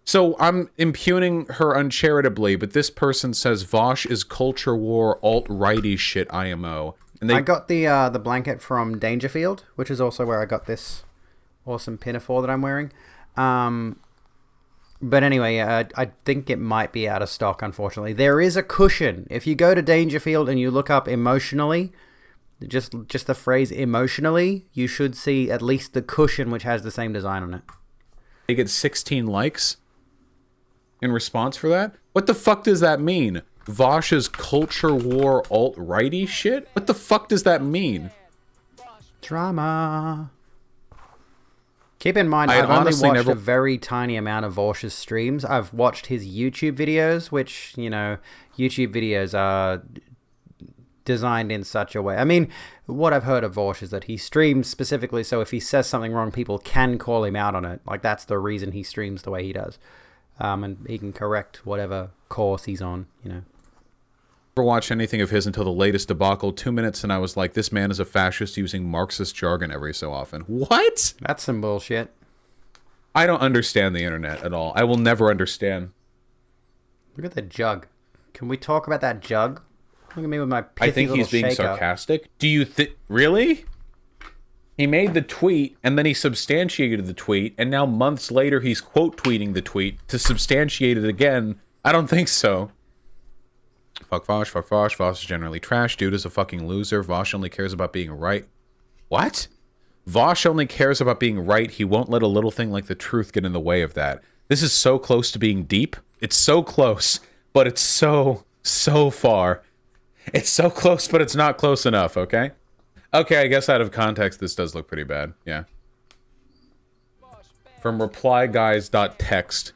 So I'm impugning her uncharitably, but this person says Vosh is culture war alt-righty shit IMO. And I got the blanket from Dangerfield, which is also where I got this awesome pinafore that I'm wearing. But anyway, I think it might be out of stock, unfortunately. There is a cushion. If you go to Dangerfield and you look up emotionally, just the phrase emotionally, you should see at least the cushion which has the same design on it. They get 16 likes. in response for that? What the fuck does that mean? Vosh's culture war alt-righty shit? What the fuck does that mean? Drama. Keep in mind, I've only watched a very tiny amount of Vosh's streams. I've watched his YouTube videos, which, you know, YouTube videos are designed in such a way. I mean, what I've heard of Vosh is that he streams specifically so if he says something wrong, people can call him out on it. Like, that's the reason he streams the way he does. And he can correct whatever course he's on, you know. Never watched anything of his until the latest debacle. 2 minutes and I was like, this man is a fascist using Marxist jargon every so often. What? That's some bullshit. I don't understand the internet at all. I will never understand. Look at the jug. Can we talk about that jug? Look at me with my pithy I think he's being shaker. sarcastic. Do you think... Really? He made the tweet, and then he substantiated the tweet, and now months later he's quote-tweeting the tweet to substantiate it again. I don't think so. Fuck Vosh, fuck Vosh. Vosh is generally trash. Dude is a fucking loser. Vosh only cares about being right. What? Vosh only cares about being right. He won't let a little thing like the truth get in the way of that. This is so close to being deep. It's so close, but it's so far. It's so close, but it's not close enough, okay? Okay, I guess out of context, this does look pretty bad. Yeah. From replyguys.text.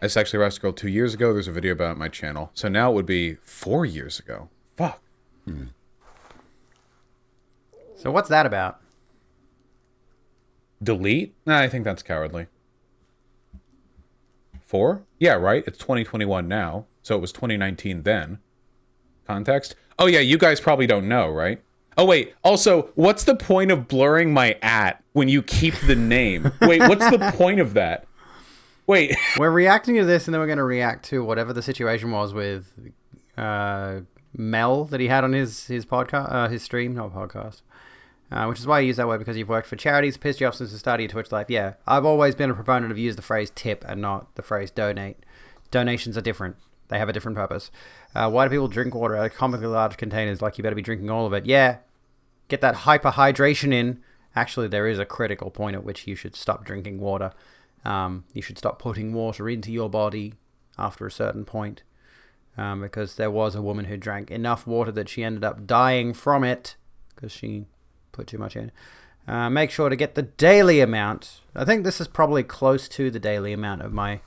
I sexually harassed a girl 2 years ago. There's a video about it on my channel. So now it would be 4 years ago. Fuck. So what's that about? Delete? Nah, I think that's cowardly. 4? Yeah, right? It's 2021 now. So it was 2019 then. Context? Oh yeah, you guys probably don't know, right? Oh wait, also, what's the point of blurring my @ when you keep the name? Wait, what's the point of that? Wait. We're reacting to this, and then we're going to react to whatever the situation was with Mel that he had on his podcast, his stream, not podcast. Which is why I use that word, because you've worked for charities, pissed you off since the start of your Twitch life. Yeah, I've always been a proponent of use the phrase tip and not the phrase donate. Donations are different. They have a different purpose. Why do people drink water out of comically large containers like you better be drinking all of it? Yeah, get that hyperhydration in. Actually, there is a critical point at which you should stop drinking water. You should stop putting water into your body after a certain point. Because there was a woman who drank enough water that she ended up dying from it because she put too much in. Make sure to get the daily amount. I think this is probably close to the daily amount of my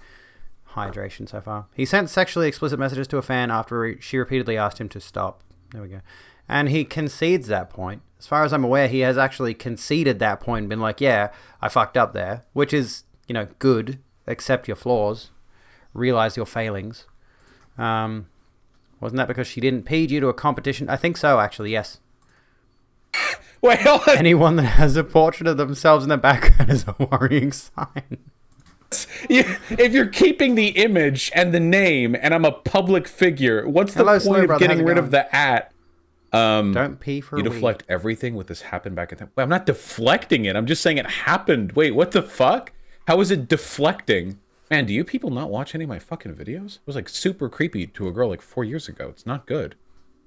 hydration so far. He sent sexually explicit messages to a fan after she repeatedly asked him to stop. There we go. And he concedes that point. As far as I'm aware, he has actually conceded that point and been like, yeah, I fucked up there. Which is, you know, good. Accept your flaws. Realize your failings. Wasn't that because she didn't pee you to a competition? I think so, actually, yes. Wait, hold on. Anyone that has a portrait of themselves in the background is a worrying sign. If you're keeping the image and the name, and I'm a public figure, what's the point of getting rid of the @ Don't pee for a You deflect everything with this happened back at the... Wait, I'm not deflecting it. I'm just saying it happened. Wait, what the fuck? How is it deflecting? Man, do you people not watch any of my fucking videos? It was like super creepy to a girl like 4 years ago. It's not good.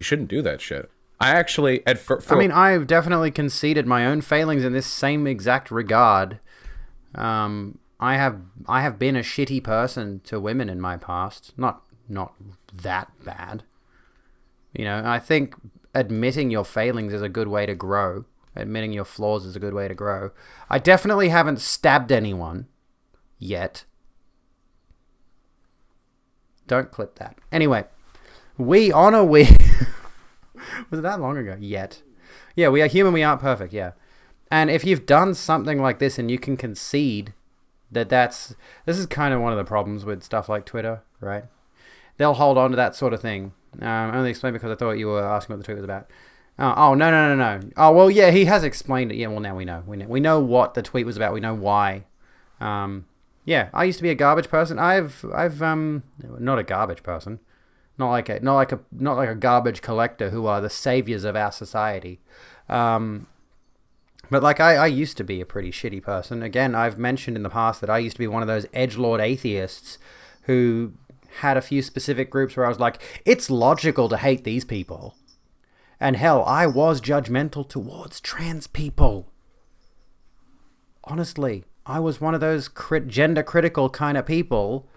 You shouldn't do that shit. I actually... I mean, I've definitely conceded my own failings in this same exact regard. I have been a shitty person to women in my past. Not that bad. You know, I think admitting your failings is a good way to grow. Admitting your flaws is a good way to grow. I definitely haven't stabbed anyone yet. Don't clip that. Anyway, we honor we... Was it that long ago? Yet. Yeah, we are human, we aren't perfect, yeah. And if you've done something like this and you can concede this is kind of one of the problems with stuff like Twitter, right? They'll hold on to that sort of thing. I only explained because I thought you were asking what the tweet was about. Oh, no. Oh, well, yeah, he has explained it. Yeah, well, now we know. We know what the tweet was about. We know why. Yeah, I used to be a garbage person. I've not a garbage person. Not like a garbage collector who are the saviors of our society. But like I used to be a pretty shitty person. Again, I've mentioned in the past that I used to be one of those edgelord atheists who had a few specific groups where I was like, it's logical to hate these people. And hell, I was judgmental towards trans people. Honestly, I was one of those gender critical kind of people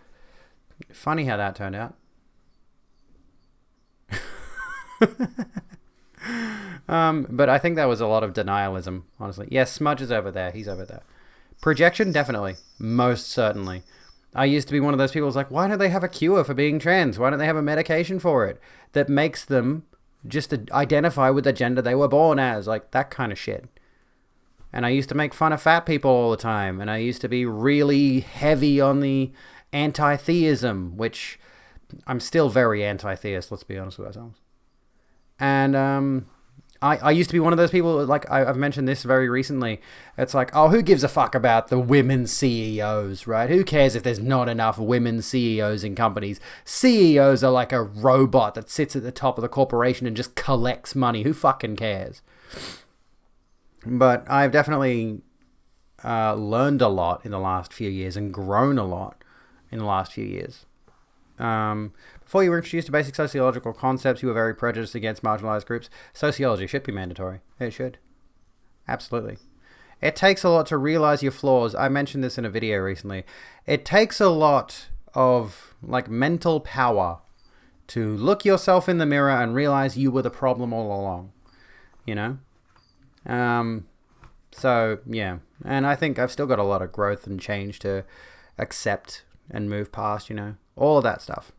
Funny how that turned out. But I think that was a lot of denialism, honestly. Yes, Smudge is over there. He's over there. Projection, definitely. Most certainly. I used to be one of those people who's like, why don't they have a cure for being trans? Why don't they have a medication for it that makes them just identify with the gender they were born as? Like, that kind of shit. And I used to make fun of fat people all the time. And I used to be really heavy on the anti-theism, which I'm still very anti-theist, let's be honest with ourselves. And I used to be one of those people, like I've mentioned this very recently. It's like, oh, who gives a fuck about the women CEOs, right? Who cares if there's not enough women CEOs in companies? CEOs are like a robot that sits at the top of the corporation and just collects money. Who fucking cares? But I've definitely learned a lot in the last few years and grown a lot in the last few years. Before you were introduced to basic sociological concepts, you were very prejudiced against marginalized groups. Sociology should be mandatory. It should. Absolutely. It takes a lot to realize your flaws. I mentioned this in a video recently. It takes a lot of like mental power to look yourself in the mirror and realize you were the problem all along. You know? So, yeah. And I think I've still got a lot of growth and change to accept and move past, you know? All of that stuff.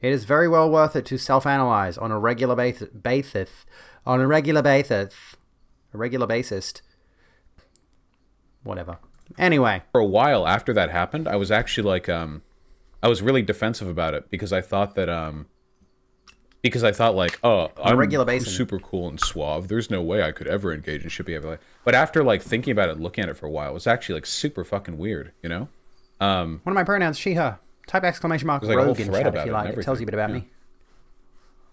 It is very well worth it to self-analyze on a regular basis. Whatever. Anyway. For a while after that happened, I was actually like, I was really defensive about it because I thought that, like, oh, I'm super cool and suave. There's no way I could ever engage in shit behavior. But after like thinking about it, looking at it for a while, it was actually like super fucking weird, you know? One of my pronouns, she, her. Type exclamation mark like rogue in chat if you like. It tells you a bit about me.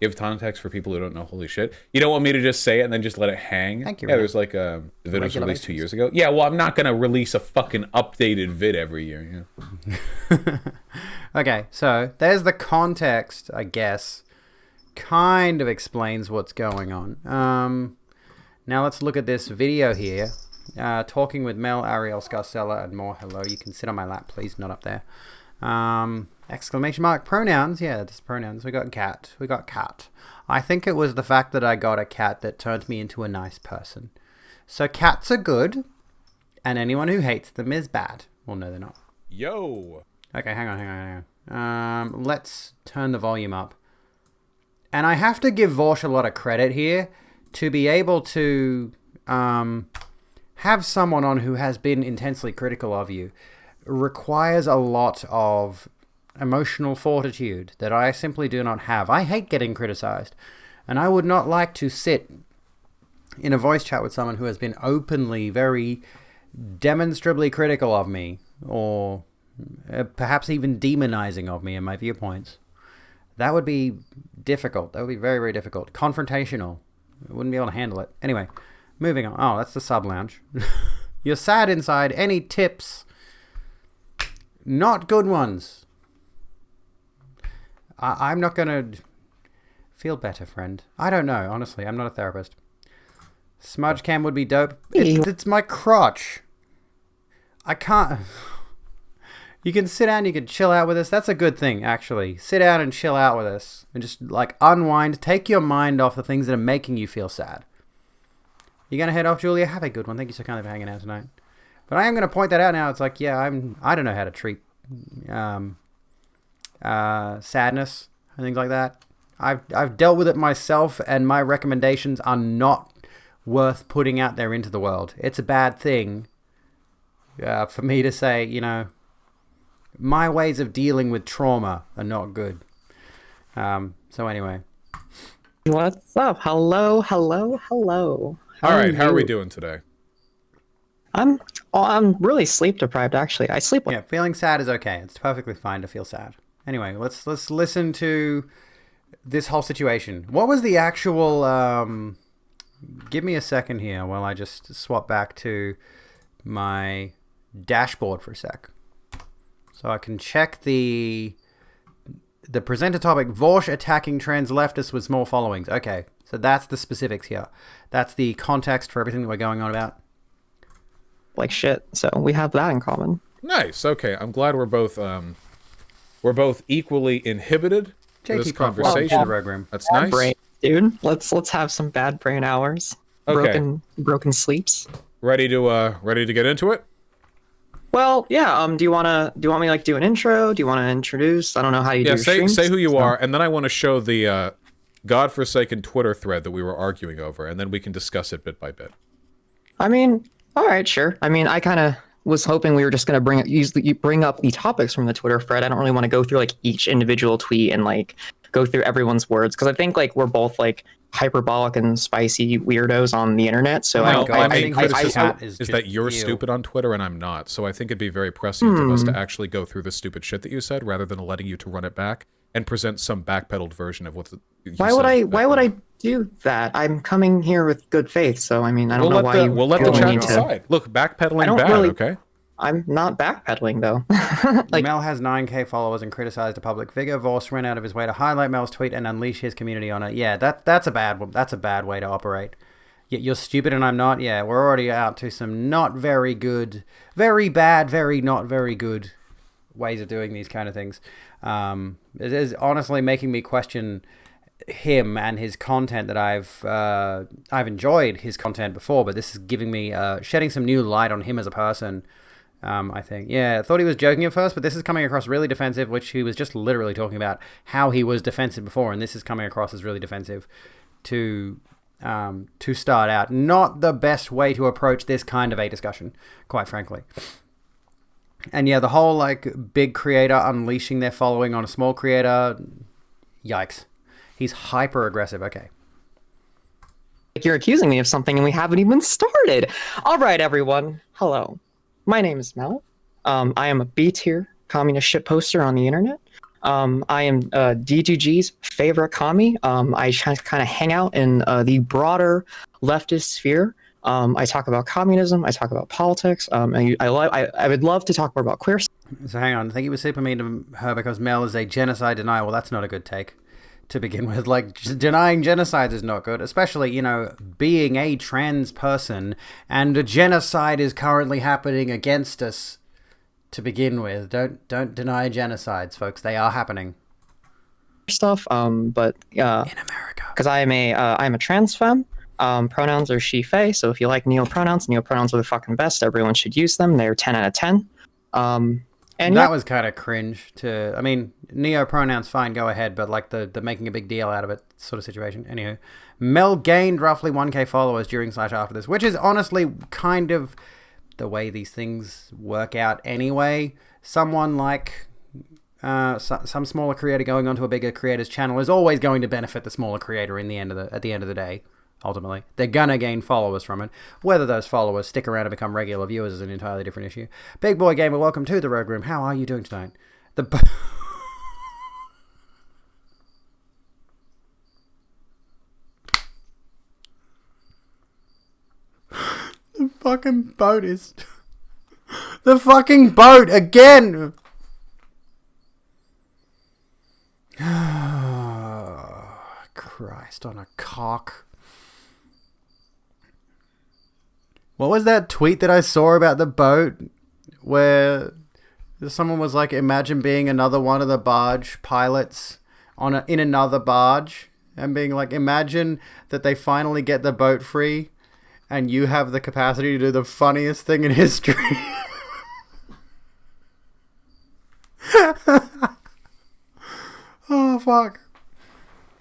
You have context for people who don't know holy shit. You don't want me to just say it and then just let it hang? Thank you. Yeah, there's like a vid was released 2 years ago. Yeah, well, I'm not going to release a fucking updated vid every year. Yeah. Okay, so there's the context, I guess. Kind of explains what's going on. Now let's look at this video here. Talking with Mel, Ariel, Scarcella, and more. Hello, you can sit on my lap, please, not up there. Exclamation mark pronouns. Yeah, this pronouns. We got cat. I think it was the fact that I got a cat that turned me into a nice person. So cats are good, and anyone who hates them is bad. Well, no, they're not. Yo. Okay, hang on. Let's turn the volume up. And I have to give Vorsh a lot of credit here to be able to have someone on who has been intensely critical of you. Requires a lot of emotional fortitude that I simply do not have. I hate getting criticized, and I would not like to sit in a voice chat with someone who has been openly, very demonstrably critical of me, or perhaps even demonizing of me and my viewpoints. That would be difficult. That would be very, very difficult. Confrontational. I wouldn't be able to handle it. Anyway, moving on. Oh, that's the sub lounge. You're sad inside. Any tips? Not good ones. I'm not going to feel better, friend. I don't know, honestly. I'm not a therapist. Smudge cam would be dope. It's my crotch. I can't... You can sit down, you can chill out with us. That's a good thing, actually. Sit down and chill out with us. And just, like, unwind. Take your mind off the things that are making you feel sad. You going to head off, Julia? Have a good one. Thank you so kindly for hanging out tonight. But I am going to point that out now. It's like, yeah, I don't know how to treat sadness and things like that. I've dealt with it myself, and my recommendations are not worth putting out there into the world. It's a bad thing for me to say, you know, my ways of dealing with trauma are not good. So anyway. What's up? Hello. All right, how are we doing today? I'm really sleep deprived, actually. I sleep. Yeah, feeling sad is okay. It's perfectly fine to feel sad. Anyway, let's listen to this whole situation. What was the actual? Give me a second here while I just swap back to my dashboard for a sec, so I can check the presenter topic. Vorsh attacking trans leftists with small followings. Okay, so that's the specifics here. That's the context for everything that we're going on about. Like shit, so we have that in common. Nice. Okay, I'm glad we're both We're both equally inhibited for this JT Pop, welcome to conversation. the Rogue Room. That's Bad nice. brain, dude. Let's have some bad brain hours. Okay. Broken sleeps. Ready to get into it? Well, yeah. Do you want me to like do an intro? Do you want to introduce? I don't know how you do your streams. Say who you are, and then I want to show the godforsaken Twitter thread that we were arguing over, and then we can discuss it bit by bit. I mean, all right, sure. I mean, I kind of was hoping we were just gonna bring up the topics from the Twitter thread. I don't really want to go through like each individual tweet and like go through everyone's words because I think like we're both like hyperbolic and spicy weirdos on the internet. So Well, God, my main I think criticism is is just that you're you. stupid on Twitter and I'm not. So I think it'd be very prescient of us to actually go through the stupid shit that you said rather than letting you to run it back and present some backpedaled version of what you why would I do that? I'm coming here with good faith. So I mean, I don't know why you. We'll let the feel chat need to- decide. Look, backpedaling I don't bad, really- okay? I'm not backpedaling though. Like, Mel has 9k followers and criticized a public figure. Voss went out of his way to highlight Mel's tweet and unleash his community on it. Yeah, that's a bad way to operate. You're stupid and I'm not. Yeah, we're already out to some not very good, very bad, very not very good ways of doing these kind of things. It is honestly making me question him and his content that I've enjoyed his content before, but this is giving me shedding some new light on him as a person. I think. Yeah, I thought he was joking at first, but this is coming across really defensive, which he was just literally talking about how he was defensive before, and this is coming across as really defensive to start out. Not the best way to approach this kind of a discussion, quite frankly. And yeah, the whole like big creator unleashing their following on a small creator, yikes. He's hyper aggressive. Okay. you're accusing me of something and we haven't even started. All right, everyone. Hello. My name is Mel. I am a B-tier communist shit poster on the internet. I am D2G's favorite commie. I kind of hang out in the broader leftist sphere. I talk about communism. I talk about politics. And I would love to talk more about queer. So hang on. I think he was super mean to her because Mel is a genocide denier. Well, that's not a good take to begin with. Like, denying genocides is not good, especially, you know, being a trans person and a genocide is currently happening against us to begin with. Don't deny genocides, folks. They are happening. Stuff. But in America. because I'm a trans femme. Pronouns are she, they. So if you like neopronouns are the fucking best. Everyone should use them. They're 10 out of 10. And that was kind of cringe to, I mean, neo-pronouns, fine, go ahead, but like the making a big deal out of it sort of situation. Anywho, Mel gained roughly 1k followers during / after this, which is honestly kind of the way these things work out anyway. Someone like some smaller creator going onto a bigger creator's channel is always going to benefit the smaller creator at the end of the day. Ultimately, they're gonna gain followers from it. Whether those followers stick around and become regular viewers is an entirely different issue. Big Boy Gamer, welcome to the Rogue Room. How are you doing tonight? The fucking boat is... The fucking boat again! Christ on a cock. What was that tweet that I saw about the boat where someone was like, imagine being another one of the barge pilots in another barge and being like, imagine that they finally get the boat free and you have the capacity to do the funniest thing in history. Oh, fuck.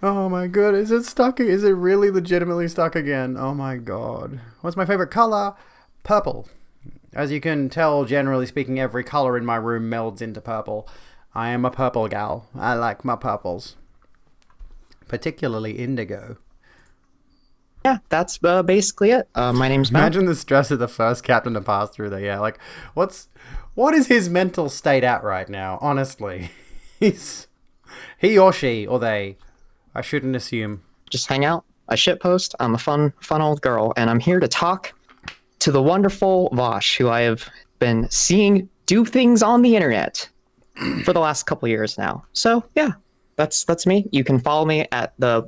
Oh my god, is it stuck? Is it really legitimately stuck again? Oh my god. What's my favorite color? Purple. As you can tell, generally speaking, every color in my room melds into purple. I am a purple gal. I like my purples. Particularly indigo. Yeah, that's basically it. My name's Matt. Imagine the stress of the first captain to pass through there. Yeah, like, what is his mental state at right now? Honestly. He or she, or they... I shouldn't assume. Just hang out. I shitpost. I'm a fun old girl, and I'm here to talk to the wonderful Vosh, who I have been seeing do things on the internet for the last couple years now. So yeah, that's me. You can follow me at the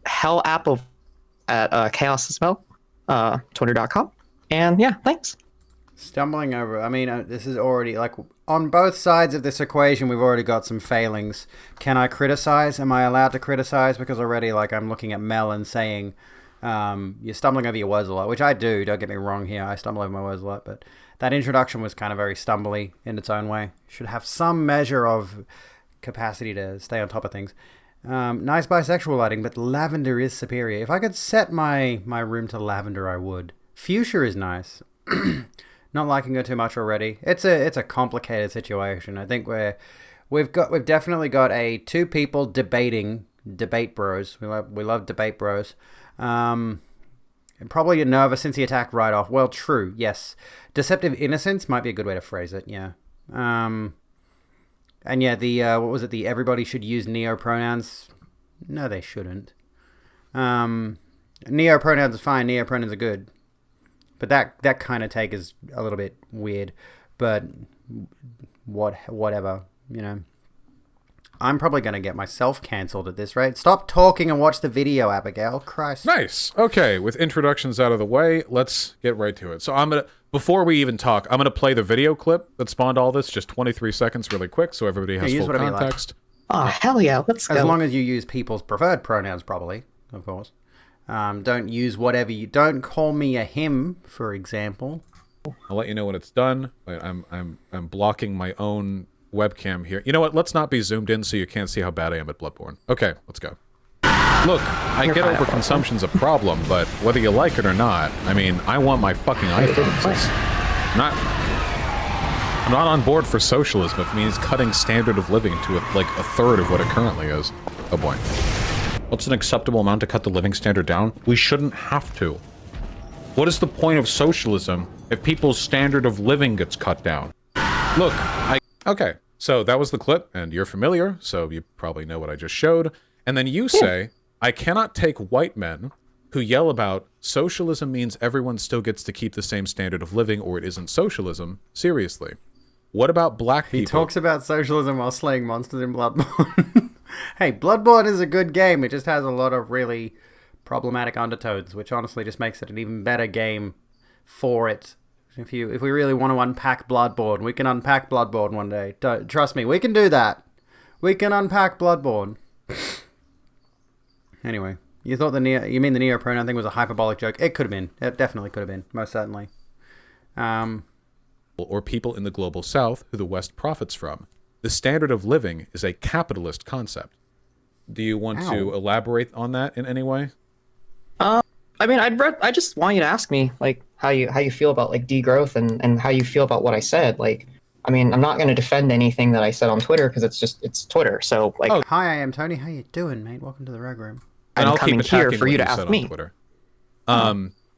hell app of at Chaos Spell, Twitter.com. And yeah, thanks. Stumbling over. I mean, this is already like on both sides of this equation, we've already got some failings. Can I criticize? Am I allowed to criticize? Because already, like, I'm looking at Mel and saying, you're stumbling over your words a lot, which I do. Don't get me wrong here. I stumble over my words a lot, but that introduction was kind of very stumbly in its own way. Should have some measure of capacity to stay on top of things. Nice bisexual lighting, but lavender is superior. If I could set my room to lavender, I would. Fuchsia is nice. Not liking her too much already. It's a complicated situation. I think we've definitely got two people debating debate bros. We love debate bros. And probably a nervous since he attacked right off. Well, true. Yes, deceptive innocence might be a good way to phrase it. Yeah. And yeah, the what was it? The everybody should use neo pronouns. No, they shouldn't. Neo pronouns are fine. Neo pronouns are good. But that kind of take is a little bit weird. But whatever, you know. I'm probably going to get myself cancelled at this rate. Stop talking and watch the video, Abigail. Christ. Nice. Okay, with introductions out of the way, let's get right to it. So before we even talk, I'm going to play the video clip that spawned all this, just 23 seconds really quick so everybody has full context. Oh, hell yeah, let's go. As long as you use people's preferred pronouns, probably, of course. Don't use whatever you... Don't call me a him, for example. I'll let you know when it's done. Wait, I'm blocking my own webcam here. You know what? Let's not be zoomed in so you can't see how bad I am at Bloodborne. Okay, let's go. Look, I get overconsumption's a problem, but whether you like it or not, I mean, I want my fucking iPhones. I'm not on board for socialism if it means cutting standard of living to like a third of what it currently is. Oh boy. What's an acceptable amount to cut the living standard down? We shouldn't have to. What is the point of socialism if people's standard of living gets cut down? Look, Okay, so that was the clip, and you're familiar, so you probably know what I just showed. And then you say, I cannot take white men who yell about socialism means everyone still gets to keep the same standard of living or it isn't socialism, seriously. What about black people? He talks about socialism while slaying monsters in Bloodborne. Hey, Bloodborne is a good game. It just has a lot of really problematic undertones, which honestly just makes it an even better game for it. If we really want to unpack Bloodborne, we can unpack Bloodborne one day. Trust me, we can do that. We can unpack Bloodborne. Anyway, you mean the neo pronoun thing was a hyperbolic joke? It could have been. It definitely could have been. Most certainly. Or people in the global south who the West profits from. The standard of living is a capitalist concept. Do you want to elaborate on that in any way? I mean, I just want you to ask me, like, how you feel about, like, degrowth and how you feel about what I said. Like, I mean, I'm not going to defend anything that I said on Twitter because it's Twitter. So, like... Oh, hi, I am Tony. How you doing, mate? Welcome to the Reg Room. I'm coming here for you to ask me.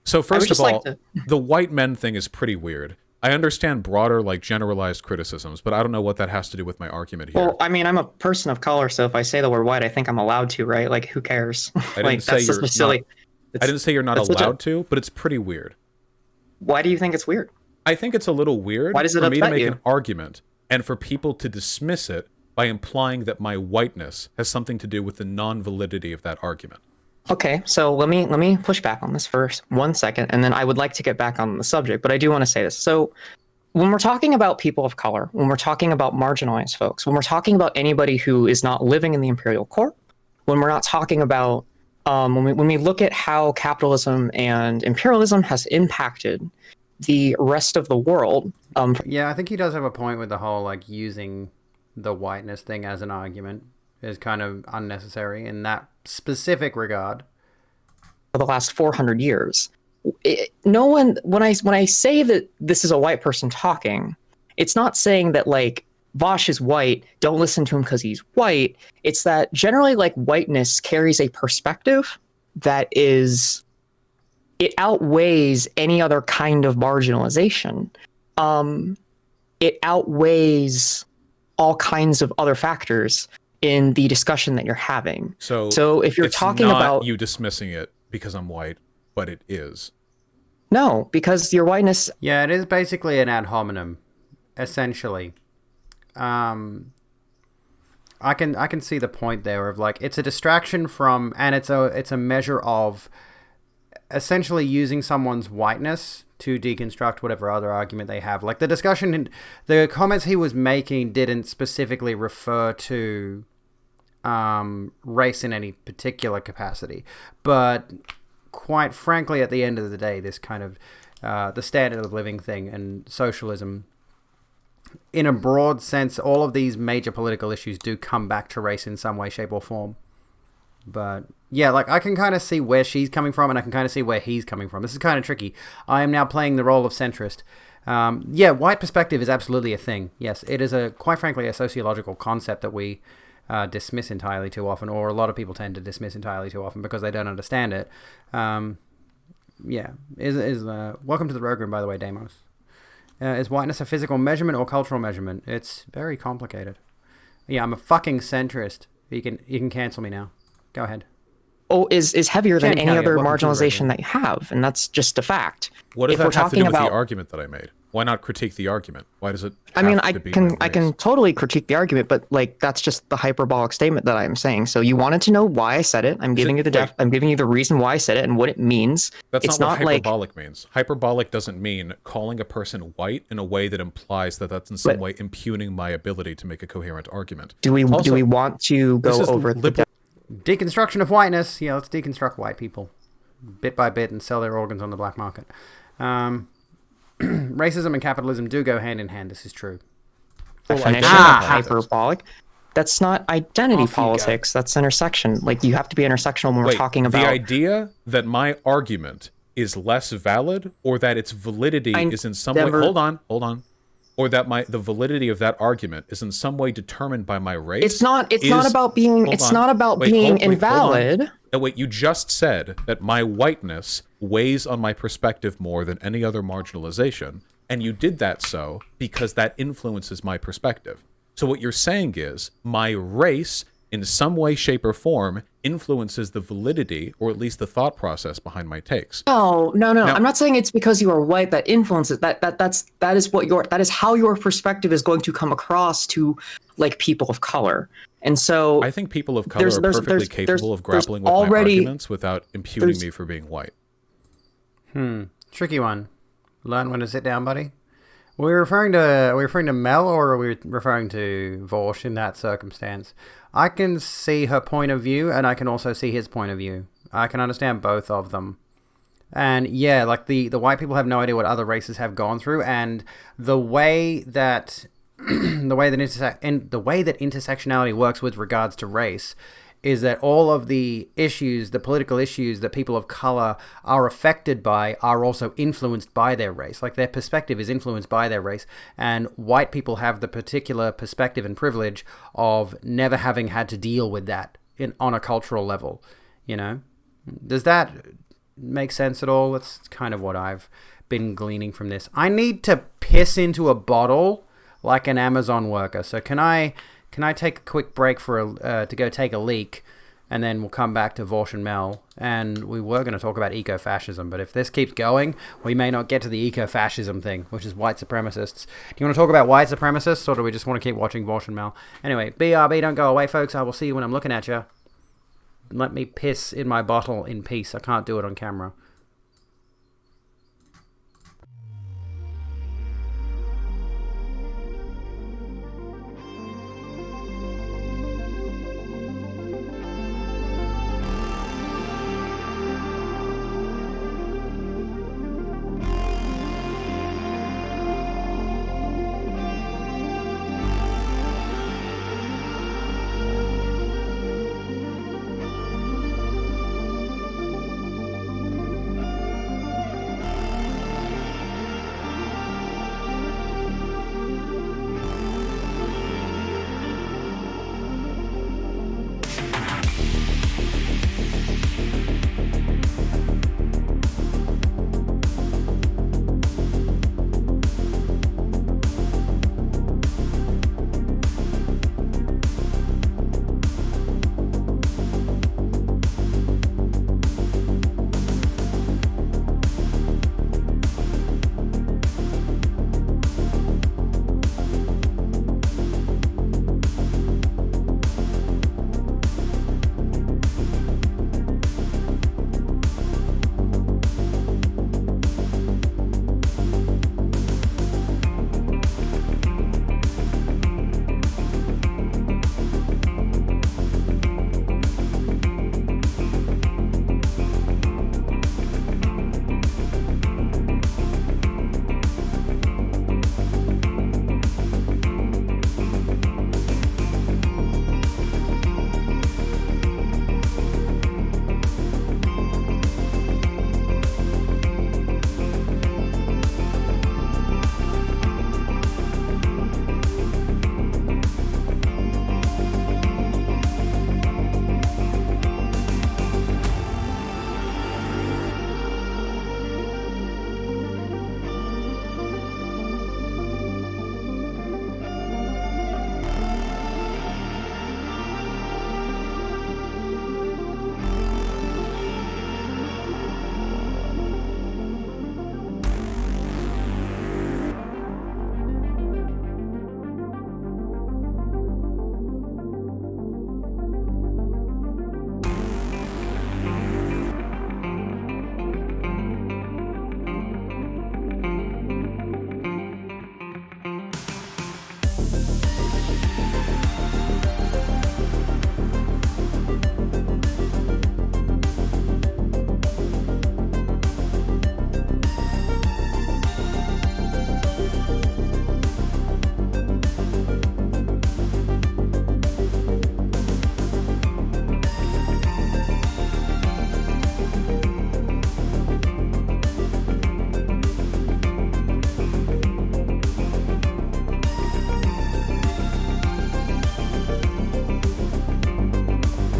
So, first of all, the white men thing is pretty weird. I understand broader, like, generalized criticisms, but I don't know what that has to do with my argument here. Well, I mean, I'm a person of color, so if I say the word white, I think I'm allowed to, right? Like, who cares? Like, that's just silly. I didn't say you're not allowed to, but it's pretty weird. Why do you think it's weird? I think it's a little weird for me to make an argument and for people to dismiss it by implying that my whiteness has something to do with the non-validity of that argument. Okay, so let me push back on this first 1 second, and then I would like to get back on the subject, but I do want to say this. So when we're talking about people of color, when we're talking about marginalized folks, when we're talking about anybody who is not living in the imperial court, when we're not talking about when we look at how capitalism and imperialism has impacted the rest of the world. Yeah, I think he does have a point with the whole, like, using the whiteness thing as an argument is kind of unnecessary in that specific regard. For the last 400 years. No one, when I say that this is a white person talking, it's not saying that, like, Vosh is white, don't listen to him because he's white. It's that generally, like, whiteness carries a perspective that is, it outweighs any other kind of marginalization. It outweighs all kinds of other factors in the discussion that you're having. So if you're talking about you dismissing it because I'm white, but it is. No, because your whiteness. Yeah, it is basically an ad hominem, essentially. I can see the point there of, like, it's a distraction from, and it's a measure of essentially using someone's whiteness to deconstruct whatever other argument they have. Like the comments he was making didn't specifically refer to race in any particular capacity, but quite frankly, at the end of the day, this kind of the standard of living thing and socialism, in a broad sense, all of these major political issues do come back to race in some way, shape, or form. But yeah, like I can kind of see where she's coming from, and I can kind of see where he's coming from. This is kind of tricky. I am now playing the role of centrist. Yeah, white perspective is absolutely a thing. Yes, it is quite frankly a sociological concept that we dismiss entirely too often, or a lot of people tend to dismiss entirely too often because they don't understand it. Yeah, welcome to the Rogue Room, by the way, Deimos. Is whiteness a physical measurement or cultural measurement? It's very complicated. Yeah, I'm a fucking centrist. You can cancel me now. Go ahead. Oh, is heavier than any other Welcome to the marginalization Rogue that you have, and that's just a fact. What does If that we're have to do talking with the about- argument that I made? Why not critique the argument? Why does it I mean, have to be my I can race? totally critique the argument, but like that's just the hyperbolic statement that I'm saying. So you wanted to know why I said it. I'm giving you the I'm giving you the reason why I said it and what it means. That's It's not what like hyperbolic means. Hyperbolic doesn't mean calling a person white in a way that implies that that's in some way impugning my ability to make a coherent argument. do we Also, want to this go is over the liberal- Deconstruction of whiteness. Yeah, let's deconstruct white people bit by bit and sell their organs on the black market. Racism and capitalism do go hand in hand. This is true. definition of identity hyperbolic? That's not identity Off you go. politics. That's intersection. Like you have to be intersectional when we're talking about the idea that my argument is less valid, or that its validity is in some way. Hold on. Or that the validity of that argument is in some way determined by my race. It's not about being invalid. No, wait, you just said that my whiteness weighs on my perspective more than any other marginalization, and you did that so because that influences my perspective. So what you're saying is my race, in some way, shape, or form, influences the validity, or at least the thought process behind my takes. No. I'm not saying it's because you are white that influences that is how your perspective is going to come across to like people of color. And so I think people of color are perfectly capable of grappling with my arguments without impugning me for being white. Tricky one. Learn when to sit down, buddy. Are we referring to Mel, or are we referring to Vorsh in that circumstance? I can see her point of view, and I can also see his point of view. I can understand both of them. And yeah, like the white people have no idea what other races have gone through, and the way that intersectionality works with regards to race is that all of the issues, the political issues that people of color are affected by are also influenced by their race. Like their perspective is influenced by their race, and white people have the particular perspective and privilege of never having had to deal with that on a cultural level. You know, does that make sense at all? That's kind of what I've been gleaning from this. I need to piss into a bottle like an Amazon worker. So can I take a quick break to go take a leak, and then we'll come back to Vorsh and Mel, and we were going to talk about eco-fascism, but if this keeps going, we may not get to the eco-fascism thing, which is white supremacists. Do you want to talk about white supremacists, or do we just want to keep watching Vorsh and Mel? Anyway, BRB, don't go away, folks. I will see you when I'm looking at you. Let me piss in my bottle in peace. I can't do it on camera.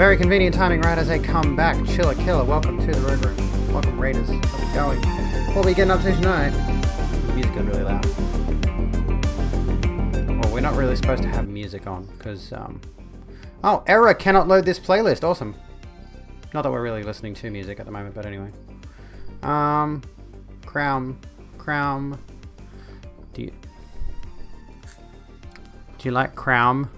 Very convenient timing right as they come back. Chiller Killer, welcome to the Road Room. Welcome Raiders. How's it going? What are we getting up to tonight? The music got really loud. Well, we're not really supposed to have music on, because, Oh, error, cannot load this playlist. Awesome. Not that we're really listening to music at the moment, but anyway. Crown. Do you like Crown?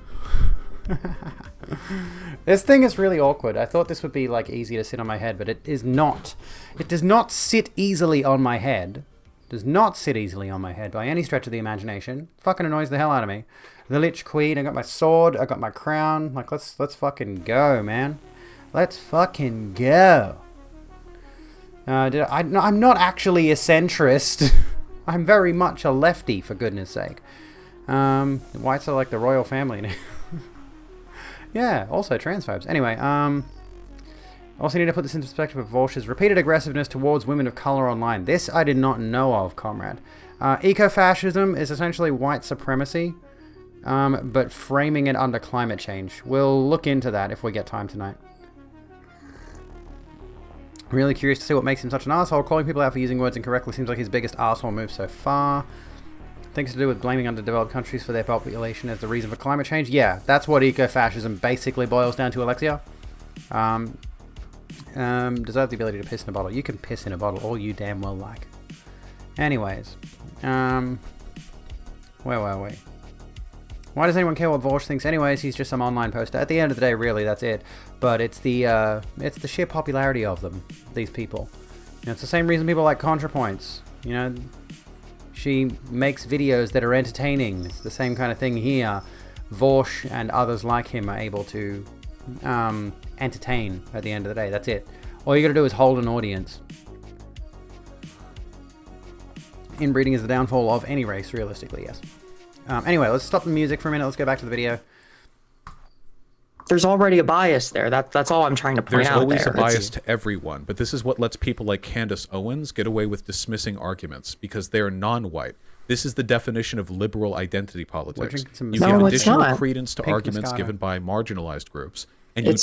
This thing is really awkward. I thought this would be like easy to sit on my head, but it is not. It does not sit easily on my head. It does not sit easily on my head by any stretch of the imagination. It fucking annoys the hell out of me. The Lich Queen, I got my sword, I got my crown. Like, let's fucking go, man. Let's fucking go. I'm not actually a centrist. I'm very much a lefty, for goodness sake. Whites are like the royal family now. Yeah, also transphobes. Anyway, also need to put this into perspective of Volsh's repeated aggressiveness towards women of color online. This I did not know of, comrade. Ecofascism is essentially white supremacy, but framing it under climate change. We'll look into that if we get time tonight. Really curious to see what makes him such an asshole. Calling people out for using words incorrectly seems like his biggest asshole move so far. Things to do with blaming underdeveloped countries for their population as the reason for climate change. Yeah, that's what ecofascism basically boils down to, Alexia. Deserve the ability to piss in a bottle. You can piss in a bottle all you damn well like. Anyways, where were we? Why does anyone care what Vorsh thinks anyways? He's just some online poster. At the end of the day, really, that's it. But it's the sheer popularity of them, these people. You know, it's the same reason people like ContraPoints. You know, she makes videos that are entertaining. It's the same kind of thing here. Vorsh and others like him are able to entertain at the end of the day. That's it. All you gotta do is hold an audience. Inbreeding is the downfall of any race, realistically, yes. Anyway, let's stop the music for a minute. Let's go back to the video. There's already a bias there. That's all I'm trying to point out. There's always a bias to everyone, but this is what lets people like Candace Owens get away with dismissing arguments because they're non-white. This is the definition of liberal identity politics. You give additional credence to arguments given by marginalized groups, and you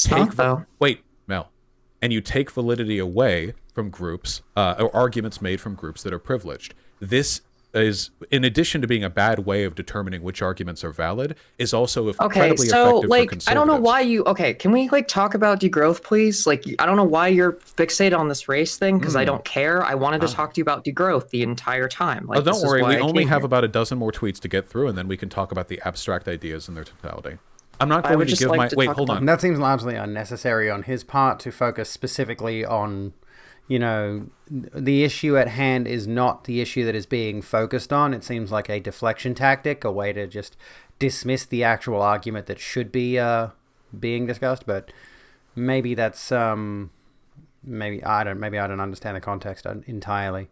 and you take validity away from groups or arguments made from groups that are privileged. This is, in addition to being a bad way of determining which arguments are valid, is also incredibly effective for conservatives. I don't know why you... Okay, can we talk about degrowth, please? I don't know why you're fixated on this race thing, because I don't care. I wanted to talk to you about degrowth the entire time. Oh, don't worry, we only have about a dozen more tweets to get through, and then we can talk about the abstract ideas in their totality. I'm not going to give my... Wait, hold on. That seems largely unnecessary on his part to focus specifically on... You know, the issue at hand is not the issue that is being focused on. It seems like a deflection tactic, a way to just dismiss the actual argument that should be being discussed. But maybe that's maybe I don't understand the context entirely.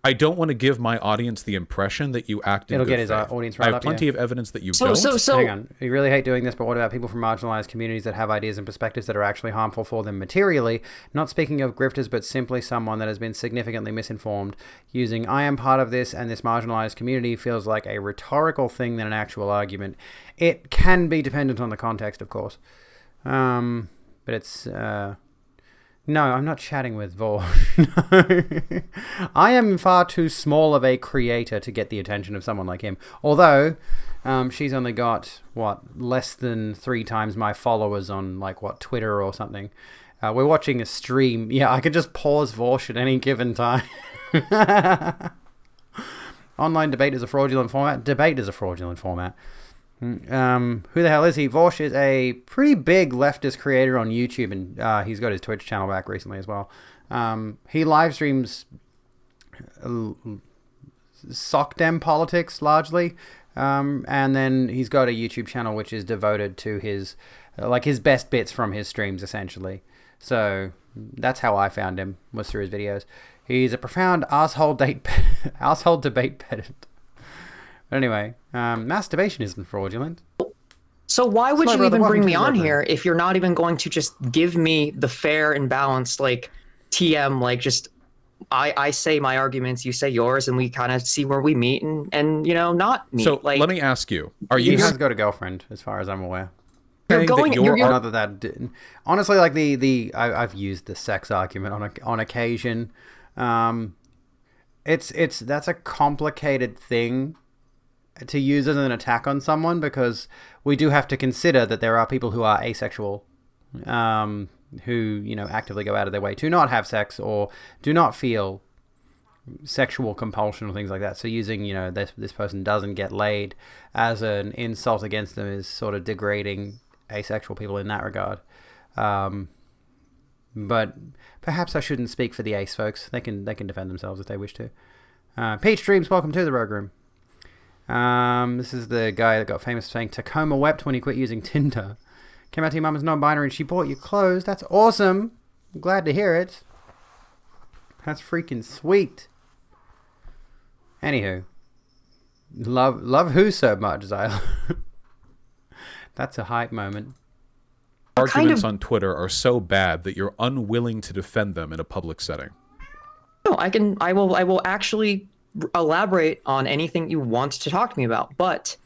I don't want to give my audience the impression that you act in good faith. It'll get his audience right up. I have plenty of evidence that you don't. Hang on. We really hate doing this, but what about people from marginalized communities that have ideas and perspectives that are actually harmful for them materially? Not speaking of grifters, but simply someone that has been significantly misinformed. Using "I am part of this and this marginalized community" feels like a rhetorical thing than an actual argument. It can be dependent on the context, of course. But it's... No, I'm not chatting with Vor. No. I am far too small of a creator to get the attention of someone like him. Although, she's only got, less than 3 times my followers on, Twitter or something. We're watching a stream. Yeah, I could just pause Vorsh at any given time. Online debate is a fraudulent format. Debate is a fraudulent format. Who the hell is he? Vorsh is a pretty big leftist creator on YouTube, and he's got his Twitch channel back recently as well. He live streams SocDem politics largely, and then he's got a YouTube channel which is devoted to his best bits from his streams, essentially. So that's how I found him, was through his videos. He's a profound asshole debate pedant. But anyway, masturbation isn't fraudulent. So why would you even bring me on here if you're not even going to just give me the fair and balanced, TM, I say my arguments, you say yours, and we kind of see where we meet and not meet. So let me ask you, He has got a girlfriend, as far as I'm aware. You're saying that going. your You're, Not that that didn't. Honestly, like I've used the sex argument on occasion. That's a complicated thing to use as an attack on someone, because we do have to consider that there are people who are asexual, who actively go out of their way to not have sex or do not feel sexual compulsion or things like that. So using this person doesn't get laid as an insult against them is sort of degrading asexual people in that regard. But perhaps I shouldn't speak for the ace folks. They can defend themselves if they wish to. Peach Dreams, welcome to the Rogue Room. This is the guy that got famous for saying Tacoma wept when he quit using Tinder. Came out to your mum as non-binary and she bought you clothes. That's awesome. I'm glad to hear it. That's freaking sweet. Anywho, love who so much, Zyla? That's a hype moment. Arguments on Twitter are so bad that you're unwilling to defend them in a public setting. No, I will actually elaborate on anything you want to talk to me about, but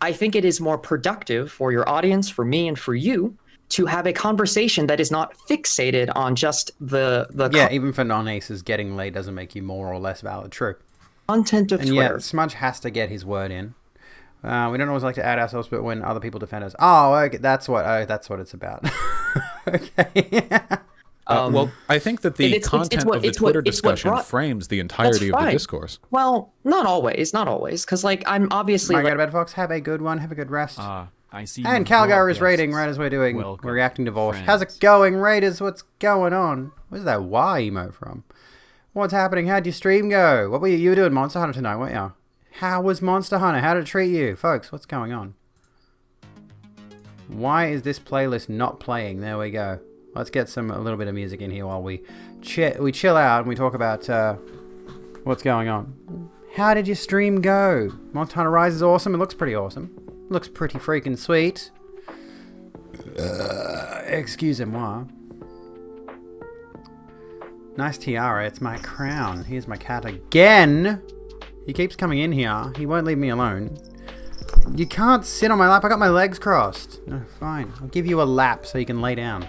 I think it is more productive for your audience, for me, and for you to have a conversation that is not fixated on just the even for non-aces, getting laid doesn't make you more or less valid. True. Content of Twitter. Yeah, Smudge has to get his word in. We don't always like to add ourselves, but when other people defend us, okay, that's what it's about. Okay. Well, I think that the content of the Twitter discussion frames the entirety of the discourse. Well, not always, because I'm obviously. Go to bed, Fox. Have a good one. Have a good rest. I see. And Calgar is rating right as we're reacting to Volsh. How's it going, Raiders? What's going on? Where's that Y emote from? What's happening? How'd your stream go? What were you were doing Monster Hunter tonight, weren't you? How was Monster Hunter? How did it treat you? Folks, what's going on? Why is this playlist not playing? There we go. Let's get a little bit of music in here while we chill out and we talk about what's going on. How did your stream go? Monster Hunter Rise is awesome. It looks pretty awesome. Looks pretty freaking sweet. Excusez-moi. Nice tiara. It's my crown. Here's my cat again. He keeps coming in here. He won't leave me alone. You can't sit on my lap. I got my legs crossed. No, fine. I'll give you a lap so you can lay down.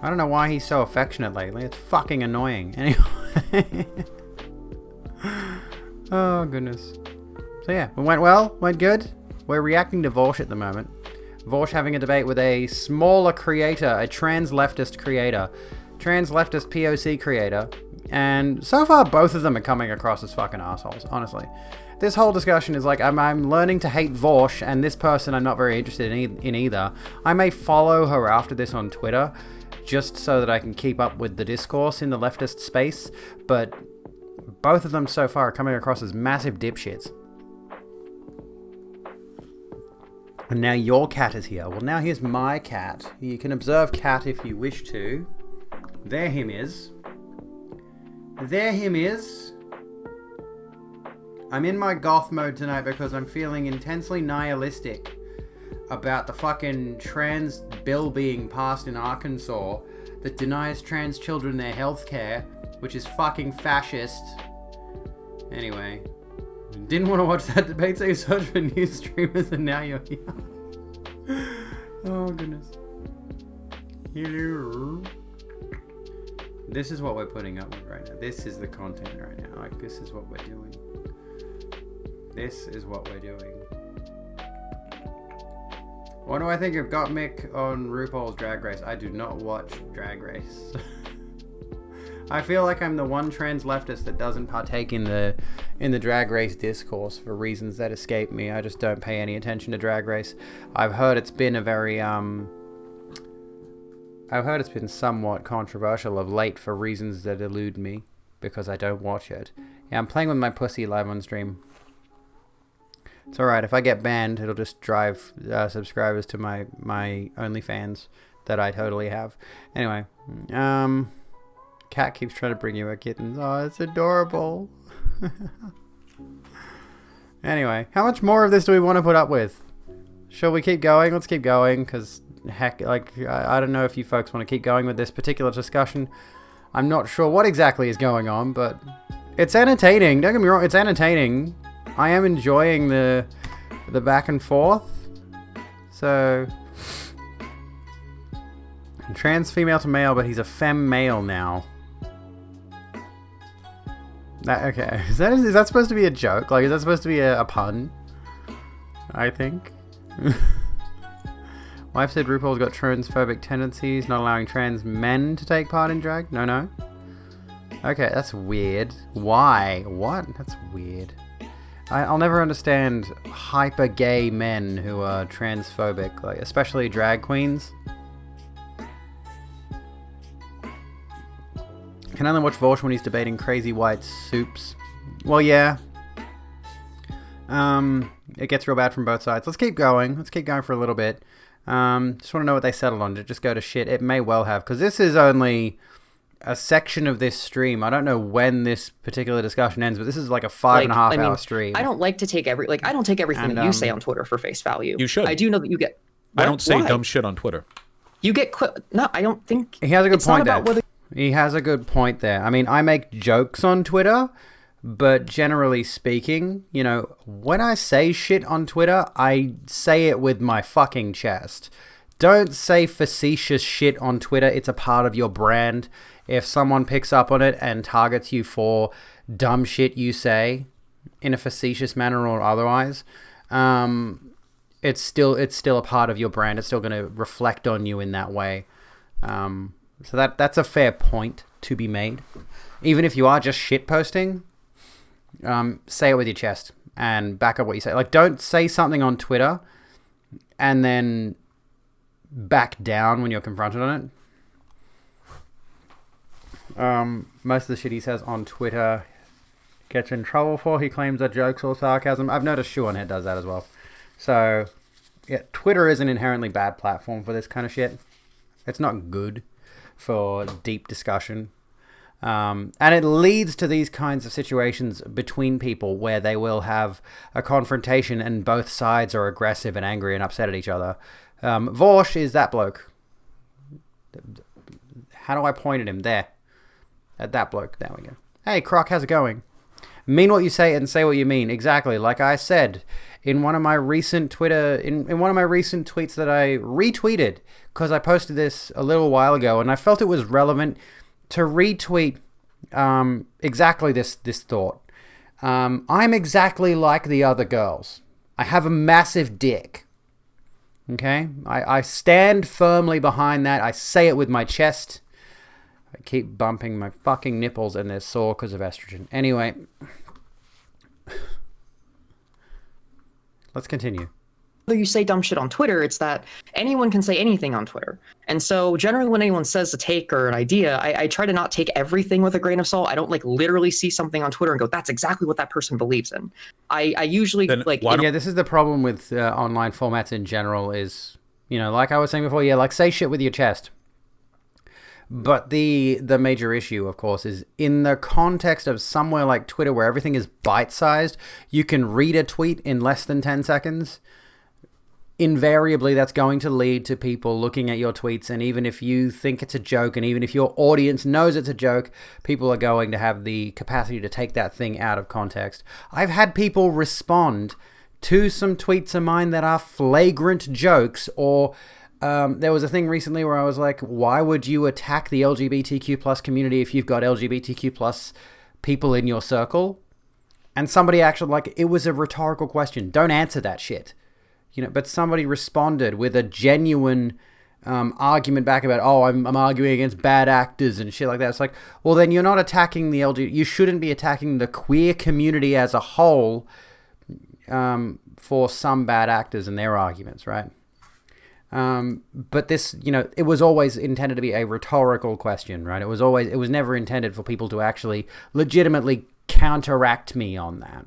I don't know why he's so affectionate lately. It's fucking annoying. Anyway. Oh, goodness. So yeah, it went well. Went good. We're reacting to Volsh at the moment. Volsh having a debate with a smaller creator, a trans-leftist creator. Trans-leftist POC creator. And so far, both of them are coming across as fucking assholes, honestly. This whole discussion is like, I'm learning to hate Vorsh, and this person I'm not very interested in either. I may follow her after this on Twitter, just so that I can keep up with the discourse in the leftist space, but both of them so far are coming across as massive dipshits. And now your cat is here. Well, now here's my cat. You can observe cat if you wish to. There him is. There him is. I'm in my goth mode tonight because I'm feeling intensely nihilistic about the fucking trans bill being passed in Arkansas that denies trans children their health care, which is fucking fascist. Anyway, didn't want to watch that debate, so you searched for new streamers and now you're here. Oh goodness. Hello. This is what we're putting up with right now. This is the content right now. Like, this is what we're doing. This is what we're doing. What do I think of Gottmik on RuPaul's Drag Race? I do not watch Drag Race. I feel like I'm the one trans leftist that doesn't partake in the Drag Race discourse for reasons that escape me. I just don't pay any attention to Drag Race. I've heard it's been a very I've heard it's been somewhat controversial of late for reasons that elude me because I don't watch it. Yeah, I'm playing with my pussy live on stream. It's alright, if I get banned, it'll just drive subscribers to my OnlyFans that I totally have. Anyway, Cat keeps trying to bring you a kitten. Oh, it's adorable. Anyway, how much more of this do we want to put up with? Shall we keep going? Let's keep going, because heck, like, I don't know if you folks want to keep going with this particular discussion. I'm not sure what exactly is going on, but it's entertaining. Don't get me wrong, it's entertaining. I am enjoying the back and forth. So, Trans female to male, but he's a femme male now. Okay, is that supposed to be a joke? Like, is that supposed to be a pun? I think. Wife said RuPaul's got transphobic tendencies, not allowing trans men to take part in drag. No. Okay, that's weird. Why? What? That's weird. I'll never understand hyper gay men who are transphobic, like especially drag queens. Can only watch Volsh when he's debating crazy white soups. Well, yeah. It gets real bad from both sides. Let's keep going. Let's keep going for a little bit. Just want to know what they settled on. Did it just go to shit? It may well have, because this is only a section of this stream. I don't know when this particular discussion ends, but this is like a 5.5 hour stream. I don't like to take I don't take everything that you say on Twitter for face value. You should. I do know that you get. I don't say Why? dumb shit on Twitter. You get no. I don't think he has a good it's point not about there. whether. He has a good point there. I mean, I make jokes on Twitter, but generally speaking, you know, when I say shit on Twitter, I say it with my fucking chest. Don't say facetious shit on Twitter. It's a part of your brand. If someone picks up on it and targets you for dumb shit you say in a facetious manner or otherwise, it's still a part of your brand. It's still going to reflect on you in that way. So that's a fair point to be made. Even if you are just shit posting, say it with your chest and back up what you say. Like, don't say something on Twitter and then back down when you're confronted on it. Most of the shit he says on Twitter gets in trouble for. He claims that jokes or sarcasm. I've noticed Shoeonhead does that as well. So, yeah, Twitter is an inherently bad platform for this kind of shit. It's not good for deep discussion. And it leads to these kinds of situations between people where they will have a confrontation and both sides are aggressive and angry and upset at each other. Vorsh is that bloke. How do I point at him? There. At that bloke. There we go. Hey, Croc, how's it going? Mean what you say and say what you mean. Exactly. Like I said in one of my recent in one of my recent tweets that I retweeted, because I posted this a little while ago and I felt it was relevant to retweet exactly this thought. I'm exactly like the other girls. I have a massive dick. Okay? I stand firmly behind that. I say it with my chest. I keep bumping my fucking nipples and they're sore because of estrogen. Anyway. Let's continue. Whether you say dumb shit on Twitter, it's that anyone can say anything on Twitter. And so generally when anyone says a take or an idea, I try to not take everything with a grain of salt. I don't like literally see something on Twitter and go, that's exactly what that person believes in. I usually yeah, this is the problem with online formats in general is, you know, like I was saying before, yeah, like say shit with your chest. But the major issue, of course, is in the context of somewhere like Twitter where everything is bite-sized, you can read a tweet in less than 10 seconds. Invariably, that's going to lead to people looking at your tweets, and even if you think it's a joke, and even if your audience knows it's a joke, people are going to have the capacity to take that thing out of context. I've had people respond to some tweets of mine that are flagrant jokes, or there was a thing recently where I was like, why would you attack the LGBTQ plus community if you've got LGBTQ plus people in your circle? And somebody actually, like, it was a rhetorical question. Don't answer that shit. You know, but somebody responded with a genuine argument back about, oh, I'm arguing against bad actors and shit like that. It's like, well, then you're not attacking the LGBT. You shouldn't be attacking the queer community as a whole for some bad actors and their arguments, right? But this, you know, it was always intended to be a rhetorical question, right? It was never intended for people to actually legitimately counteract me on that.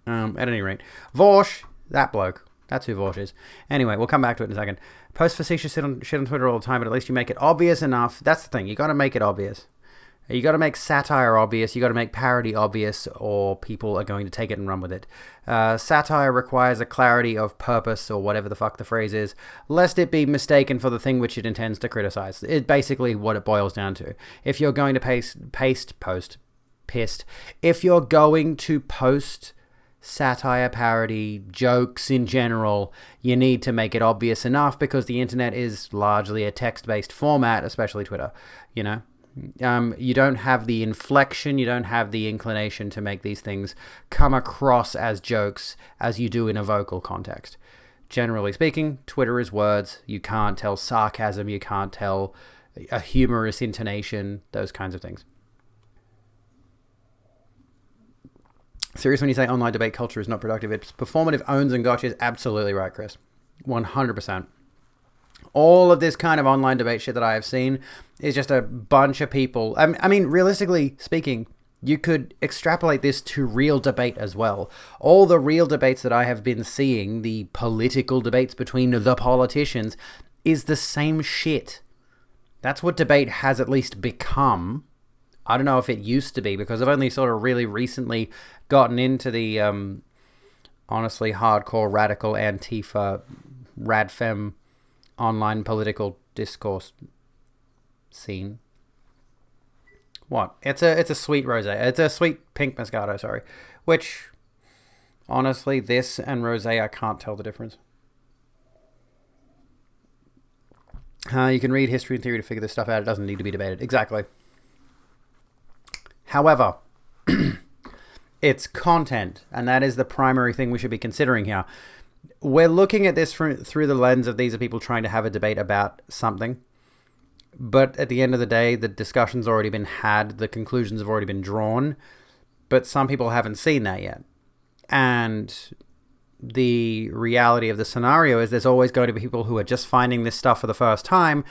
At any rate, Vorsh, that bloke. That's who Vorsh is. Anyway, we'll come back to it in a second. Post facetious shit on Twitter all the time, but at least you make it obvious enough. That's the thing. You got to make it obvious. You got to make satire obvious. You got to make parody obvious, or people are going to take it and run with it. Satire requires a clarity of purpose, or whatever the fuck the phrase is, lest it be mistaken for the thing which it intends to criticize. It's basically what it boils down to. If you're going to if you're going to post satire, parody, jokes in general, you need to make it obvious enough because the internet is largely a text-based format, especially Twitter, you know? You don't have the inflection, you don't have the inclination to make these things come across as jokes as you do in a vocal context. Generally speaking, Twitter is words. You can't tell sarcasm, you can't tell a humorous intonation, those kinds of things. Serious when you say online debate culture is not productive. It's performative, owns and gotchas. Absolutely right, Chris. 100%. All of this kind of online debate shit that I have seen is just a bunch of people. I mean, realistically speaking, you could extrapolate this to real debate as well. All the real debates that I have been seeing, the political debates between the politicians, is the same shit. That's what debate has at least become. I don't know if it used to be, because I've only sort of really recently gotten into the honestly hardcore radical Antifa radfem online political discourse scene. What? It's a sweet rosé. It's a sweet pink Moscato, sorry. Which, honestly, this and rosé, I can't tell the difference. You can read history and theory to figure this stuff out. It doesn't need to be debated. Exactly. However, it's content, and that is the primary thing we should be considering here. We're looking at this through the lens of these are people trying to have a debate about something. But at the end of the day, the discussion's already been had, the conclusions have already been drawn, but some people haven't seen that yet. And the reality of the scenario is there's always going to be people who are just finding this stuff for the first time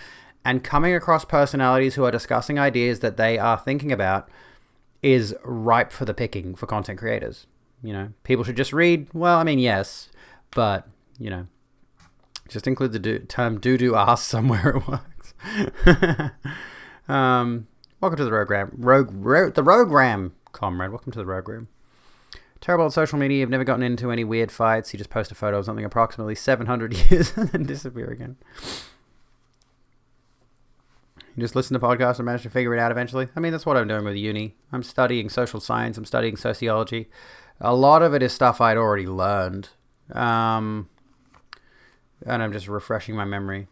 and coming across personalities who are discussing ideas that they are thinking about is ripe for the picking for content creators. You know, people should just read. Well, I mean, yes, but, you know, just include the term doo-doo ass somewhere it works. Welcome to the Rogram, comrade. Welcome to the Rogram. Terrible at social media. You've never gotten into any weird fights. You just post a photo of something approximately 700 years and then disappear again. You just listen to podcasts and manage to figure it out eventually. I mean, that's what I'm doing with uni. I'm studying social science. I'm studying sociology. A lot of it is stuff I'd already learned. And I'm just refreshing my memory.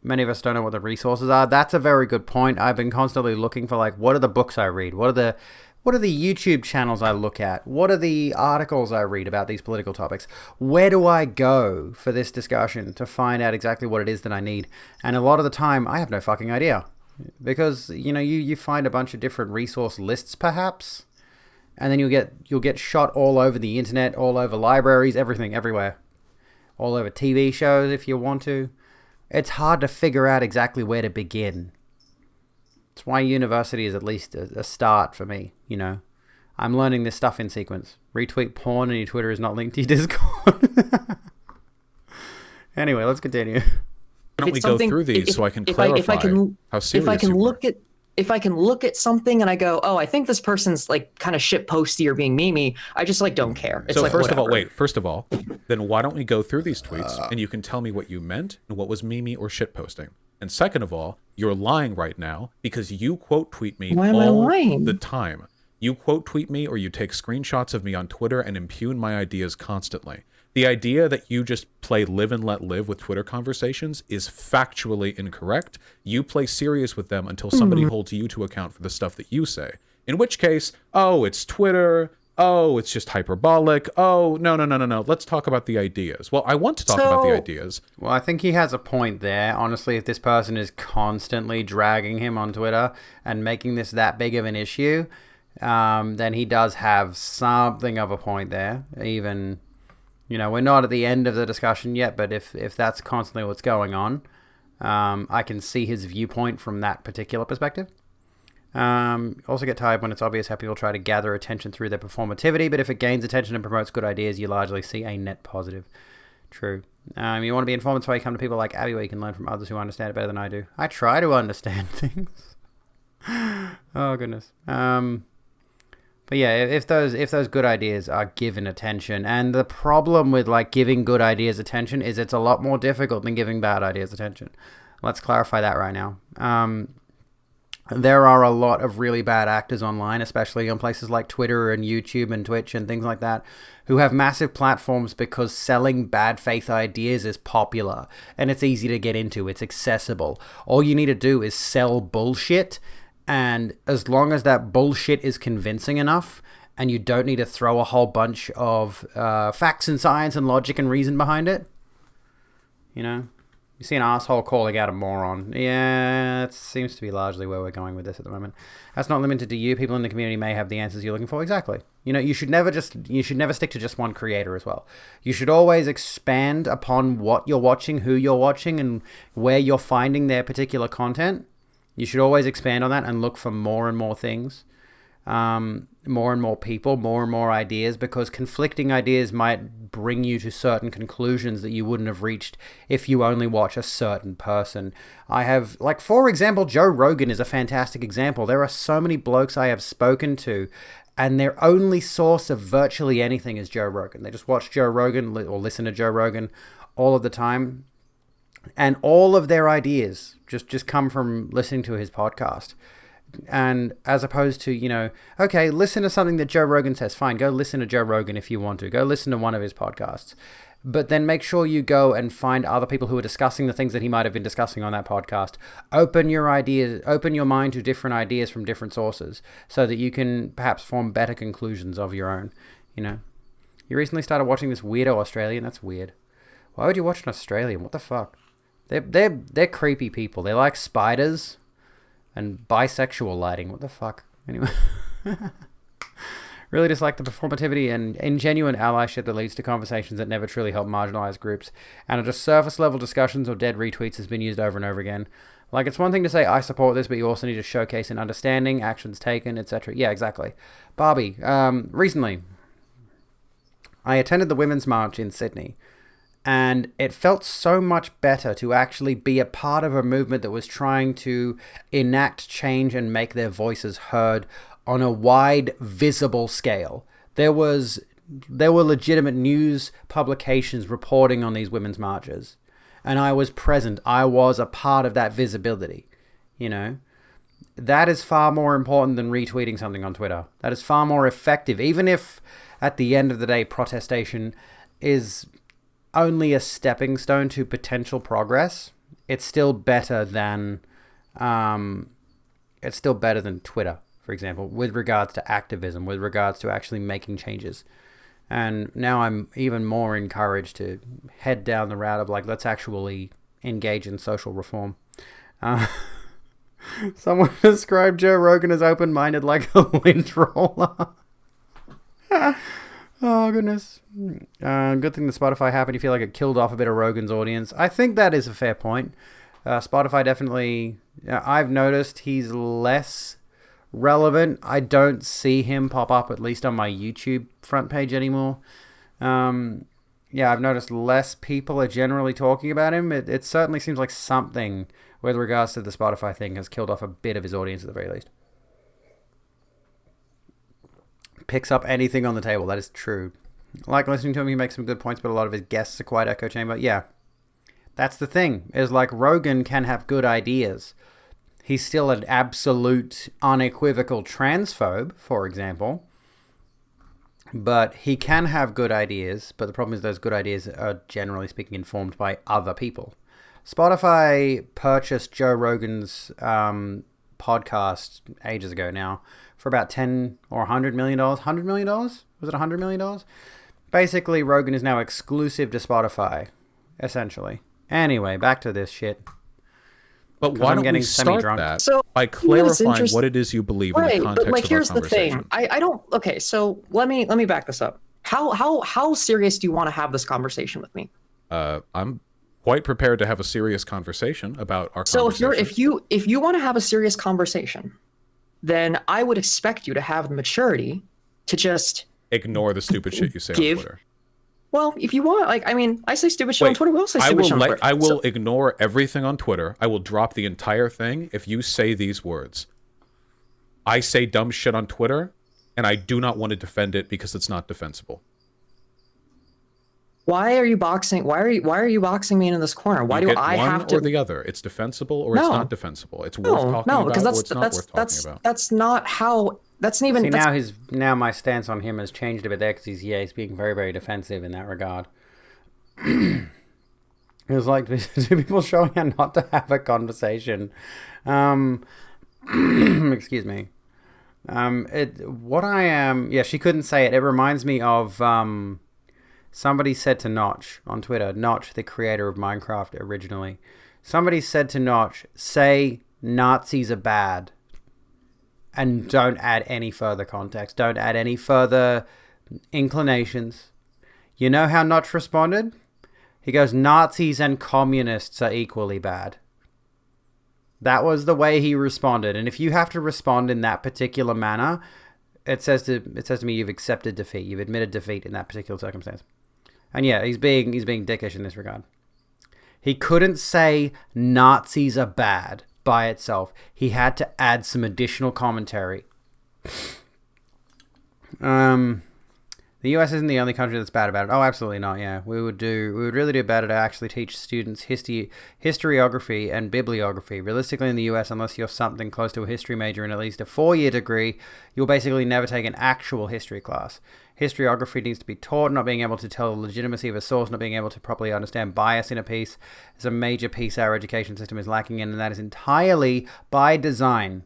Many of us don't know what the resources are. That's a very good point. I've been constantly looking for, like, what are the books I read? What are the YouTube channels I look at? What are the articles I read about these political topics? Where do I go for this discussion to find out exactly what it is that I need? And a lot of the time, I have no fucking idea. Because, you know, you find a bunch of different resource lists, perhaps, and then you'll get shot all over the internet, all over libraries, everything, everywhere. All over TV shows if you want to. It's hard to figure out exactly where to begin. That's why university is at least a start for me, you know. I'm learning this stuff in sequence. Retweet porn and your Twitter is not linked to your Discord. Anyway, let's continue. Why don't we go through these so I can clarify how serious you are? If I can look at something and I go, oh, I think this person's like kind of shit posty or being memey, I just like don't care. It's so like, first whatever. of all, then why don't we go through these tweets and you can tell me what you meant and what was memey or shit posting? And second of all, you're lying right now because you quote tweet me all the time. You quote tweet me or you take screenshots of me on Twitter and impugn my ideas constantly. The idea that you just play live and let live with Twitter conversations is factually incorrect. You play serious with them until somebody holds you to account for the stuff that you say. In which case, oh, it's Twitter. Oh, it's just hyperbolic. Oh, no. Let's talk about the ideas. Well, I want to talk about the ideas. Well, I think he has a point there. Honestly, if this person is constantly dragging him on Twitter and making this that big of an issue, then he does have something of a point there. Even... You know, we're not at the end of the discussion yet, but if that's constantly what's going on, I can see his viewpoint from that particular perspective. Also get tired when it's obvious how people try to gather attention through their performativity, but if it gains attention and promotes good ideas, you largely see a net positive. True. You want to be informed, that's why you come to people like Abby, where you can learn from others who understand it better than I do. I try to understand things. Oh, goodness. But yeah, if those good ideas are given attention, and the problem with like giving good ideas attention is it's a lot more difficult than giving bad ideas attention. Let's clarify that right now. there are a lot of really bad actors online, especially on places like Twitter and YouTube and Twitch and things like that, who have massive platforms because selling bad faith ideas is popular and it's easy to get into. It's accessible. All you need to do is sell bullshit, and as long as that bullshit is convincing enough and you don't need to throw a whole bunch of facts and science and logic and reason behind it, you know? You see an asshole calling out a moron. Yeah, it seems to be largely where we're going with this at the moment. That's not limited to you. People in the community may have the answers you're looking for. Exactly. You know, you should never stick to just one creator as well. You should always expand upon what you're watching, who you're watching, and where you're finding their particular content. You should always expand on that and look for more and more things. More and more people, more and more ideas, because conflicting ideas might bring you to certain conclusions that you wouldn't have reached if you only watch a certain person. For example, Joe Rogan is a fantastic example. There are so many blokes I have spoken to, and their only source of virtually anything is Joe Rogan. They just watch Joe Rogan or listen to Joe Rogan all of the time, and all of their ideas just come from listening to his podcast. And as opposed to, okay, listen to something that Joe Rogan says. Fine, go listen to Joe Rogan if you want to. Go listen to one of his podcasts. But then make sure you go and find other people who are discussing the things that he might have been discussing on that podcast. Open your mind to different ideas from different sources so that you can perhaps form better conclusions of your own, You recently started watching this weirdo Australian. That's weird. Why would you watch an Australian? What the fuck? They're creepy people. They like spiders and bisexual lighting. What the fuck? Anyway. Really dislike the performativity and ingenuine allyship that leads to conversations that never truly help marginalized groups, and are just surface level discussions or dead retweets has been used over and over again. Like, it's one thing to say, I support this, but you also need to showcase an understanding, actions taken, etc. Yeah, exactly. Barbie, recently, I attended the Women's March in Sydney, and it felt so much better to actually be a part of a movement that was trying to enact change and make their voices heard on a wide, visible scale. There were legitimate news publications reporting on these women's marches, and I was present. I was a part of that visibility, That is far more important than retweeting something on Twitter. That is far more effective, even if at the end of the day protestation is only a stepping stone to potential progress. It's still better than Twitter, for example, with regards to activism, with regards to actually making changes. And now I'm even more encouraged to head down the route of let's actually engage in social reform. Someone described Joe Rogan as open-minded like a lint roller. Oh, goodness. Good thing that Spotify happened. You feel like it killed off a bit of Rogan's audience. I think that is a fair point. Spotify definitely... I've noticed he's less relevant. I don't see him pop up, at least on my YouTube front page anymore. I've noticed less people are generally talking about him. It certainly seems like something with regards to the Spotify thing has killed off a bit of his audience at the very least. Picks up anything on the table. That is true. Like listening to him, he makes some good points, but a lot of his guests are quite echo chamber. Yeah. That's the thing, is Rogan can have good ideas. He's still an absolute, unequivocal transphobe, for example. But he can have good ideas, but the problem is those good ideas are, generally speaking, informed by other people. Spotify purchased Joe Rogan's podcast ages ago now for about $10 or $100 million. $100 million? Was it $100 million? Basically, Rogan is now exclusive to Spotify, essentially. Anyway, back to this shit. But why don't we start that by clarifying what it is you believe in the context of our here's the conversation? thing. I don't... Okay, so let me back this up. How serious do you want to have this conversation with me? I'm quite prepared to have a serious conversation about our conversation. So if you want to have a serious conversation, then I would expect you to have the maturity to just ignore the stupid shit you say on Twitter. Well, if you want, I say stupid shit on Twitter. We all say stupid shit on Twitter. I will ignore everything on Twitter. I will drop the entire thing if you say these words. I say dumb shit on Twitter, and I do not want to defend it because it's not defensible. Why are you boxing? Why are you boxing me into this corner? Why You do get I one have to? or the other. It's defensible or it's No, not defensible. It's worth talking no, because about or it's not worth talking about. that's not how. That's not even. See, now my stance on him has changed a bit there because he's being very, very defensive in that regard. It was like two people showing how not to have a conversation. Excuse me. She couldn't say it. It reminds me of somebody said to Notch on Twitter, Notch, the creator of Minecraft originally. Somebody said to Notch, say Nazis are bad. And don't add any further context. Don't add any further inclinations. You know how Notch responded? He goes, Nazis and communists are equally bad. That was the way he responded. And if you have to respond in that particular manner, it says to me you've accepted defeat. You've admitted defeat in that particular circumstance. And yeah, he's being dickish in this regard. He couldn't say Nazis are bad by itself. He had to add some additional commentary. The US isn't the only country that's bad about it. Oh, absolutely not. Yeah, we would really do better to actually teach students historiography and bibliography. Realistically, in the US, unless you're something close to a history major in at least a 4-year degree, you'll basically never take an actual history class. Historiography needs to be taught. Not being able to tell the legitimacy of a source, not being able to properly understand bias in a piece, is a major piece our education system is lacking in, and that is entirely by design.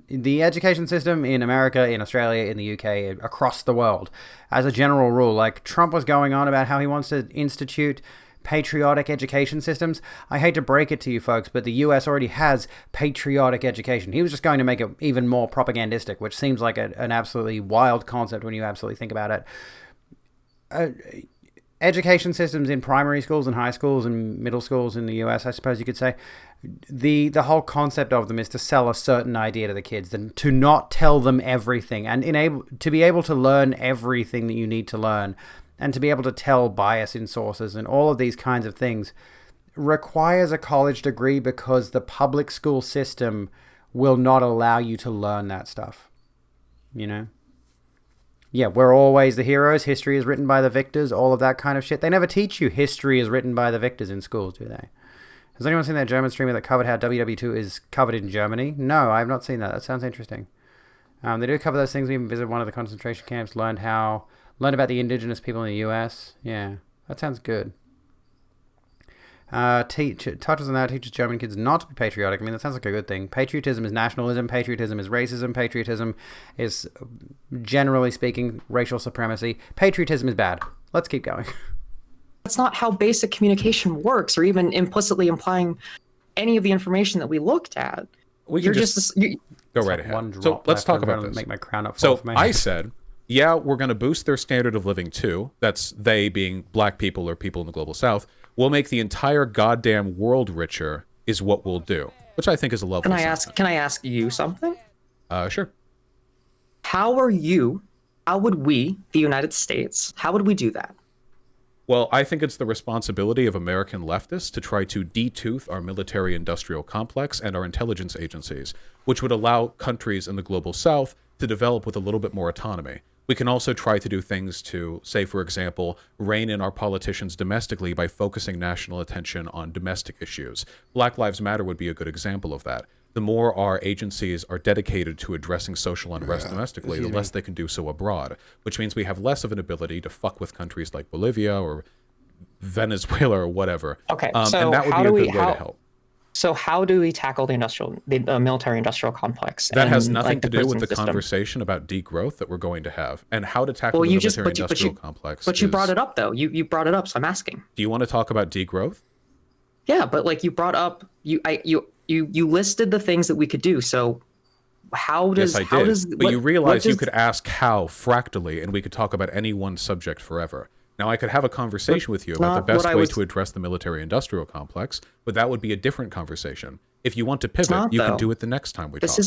The education system in America, in Australia, in the UK, across the world, as a general rule, like Trump was going on about how he wants to institute patriotic education systems. I hate to break it to you folks, but the US already has patriotic education. He was just going to make it even more propagandistic, which seems like an absolutely wild concept when you absolutely think about it. Education systems in primary schools and high schools and middle schools in the US, I suppose you could say, the whole concept of them is to sell a certain idea to the kids, and to not tell them everything, and to be able to learn everything that you need to learn, and to be able to tell bias in sources and all of these kinds of things requires a college degree, because the public school system will not allow you to learn that stuff. You know? Yeah, we're always the heroes. History is written by the victors, all of that kind of shit. They never teach you history is written by the victors in schools, do they? Has anyone seen that German streamer that covered how WW2 is covered in Germany? No, I have not seen that. That sounds interesting. They do cover those things. We even visited one of the concentration camps, learned about the indigenous people in the US. Yeah, that sounds good. Touches on that, teaches German kids not to be patriotic. I mean, that sounds like a good thing. Patriotism is nationalism. Patriotism is racism. Patriotism is, generally speaking, racial supremacy. Patriotism is bad. Let's keep going. That's not how basic communication works, or even implicitly implying any of the information that we looked at. You're just go right ahead. So let's talk about this. Make my crown up. So I said, yeah, we're going to boost their standard of living too. That's they being black people or people in the global south. We'll make the entire goddamn world richer is what we'll do, which I think is a lovely sentiment. Can I ask you something? Sure. How would we, the United States, how would we do that? Well, I think it's the responsibility of American leftists to try to detooth our military-industrial complex and our intelligence agencies, which would allow countries in the global south to develop with a little bit more autonomy. We can also try to do things to, say, for example, rein in our politicians domestically by focusing national attention on domestic issues. Black Lives Matter would be a good example of that. The more our agencies are dedicated to addressing social unrest domestically, the less they can do so abroad, which means we have less of an ability to fuck with countries like Bolivia or Venezuela or whatever. Okay, so and that would be a good way to help. So how do we tackle the military-industrial complex? That has nothing to do with the conversation about degrowth that we're going to have, and how to tackle the military-industrial complex. But you brought it up, though. You brought it up, so I'm asking. Do you want to talk about degrowth? Yeah, but like you brought up, you listed the things that we could do. So how does yes, I did. But you realize you could ask how fractally, and we could talk about any one subject forever. Now, I could have a conversation with you about the best way to address the military-industrial complex, but that would be a different conversation. If you want to pivot, you can do it the next time we talk. This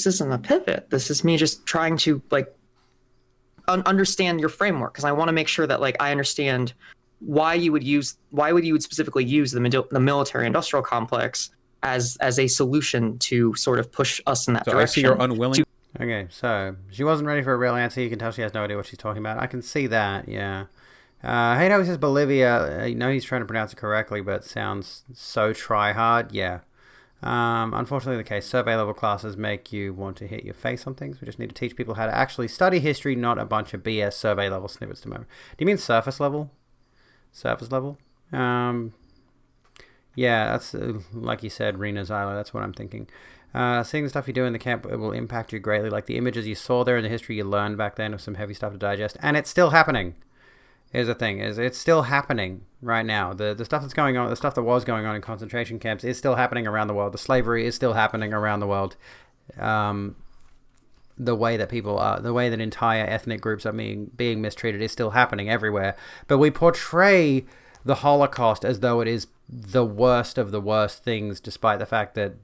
isn't a pivot. This is me just trying to like understand your framework, because I want to make sure that like I understand why you would specifically use the military-industrial complex as a solution to sort of push us in that direction. I see you're unwilling. Okay, so she wasn't ready for a real answer. You can tell she has no idea what she's talking about. I can see that, yeah. I hate how he says Bolivia. I know he's trying to pronounce it correctly, but it sounds so try hard. Yeah. Unfortunately, the case. Survey level classes make you want to hit your face on things. We just need to teach people how to actually study history, not a bunch of BS survey level snippets to remember. Do you mean surface level? Surface level? Yeah, that's like you said, Rena Zyla. That's what I'm thinking. Seeing the stuff you do in the camp, it will impact you greatly. Like the images you saw there in the history you learned back then of some heavy stuff to digest, and it's still happening. Here's the thing: it's still happening right now. The stuff that's going on, the stuff that was going on in concentration camps, is still happening around the world. The slavery is still happening around the world. The way that people are, the way that entire ethnic groups are being mistreated is still happening everywhere. But we portray the Holocaust as though it is the worst of the worst things, despite the fact that,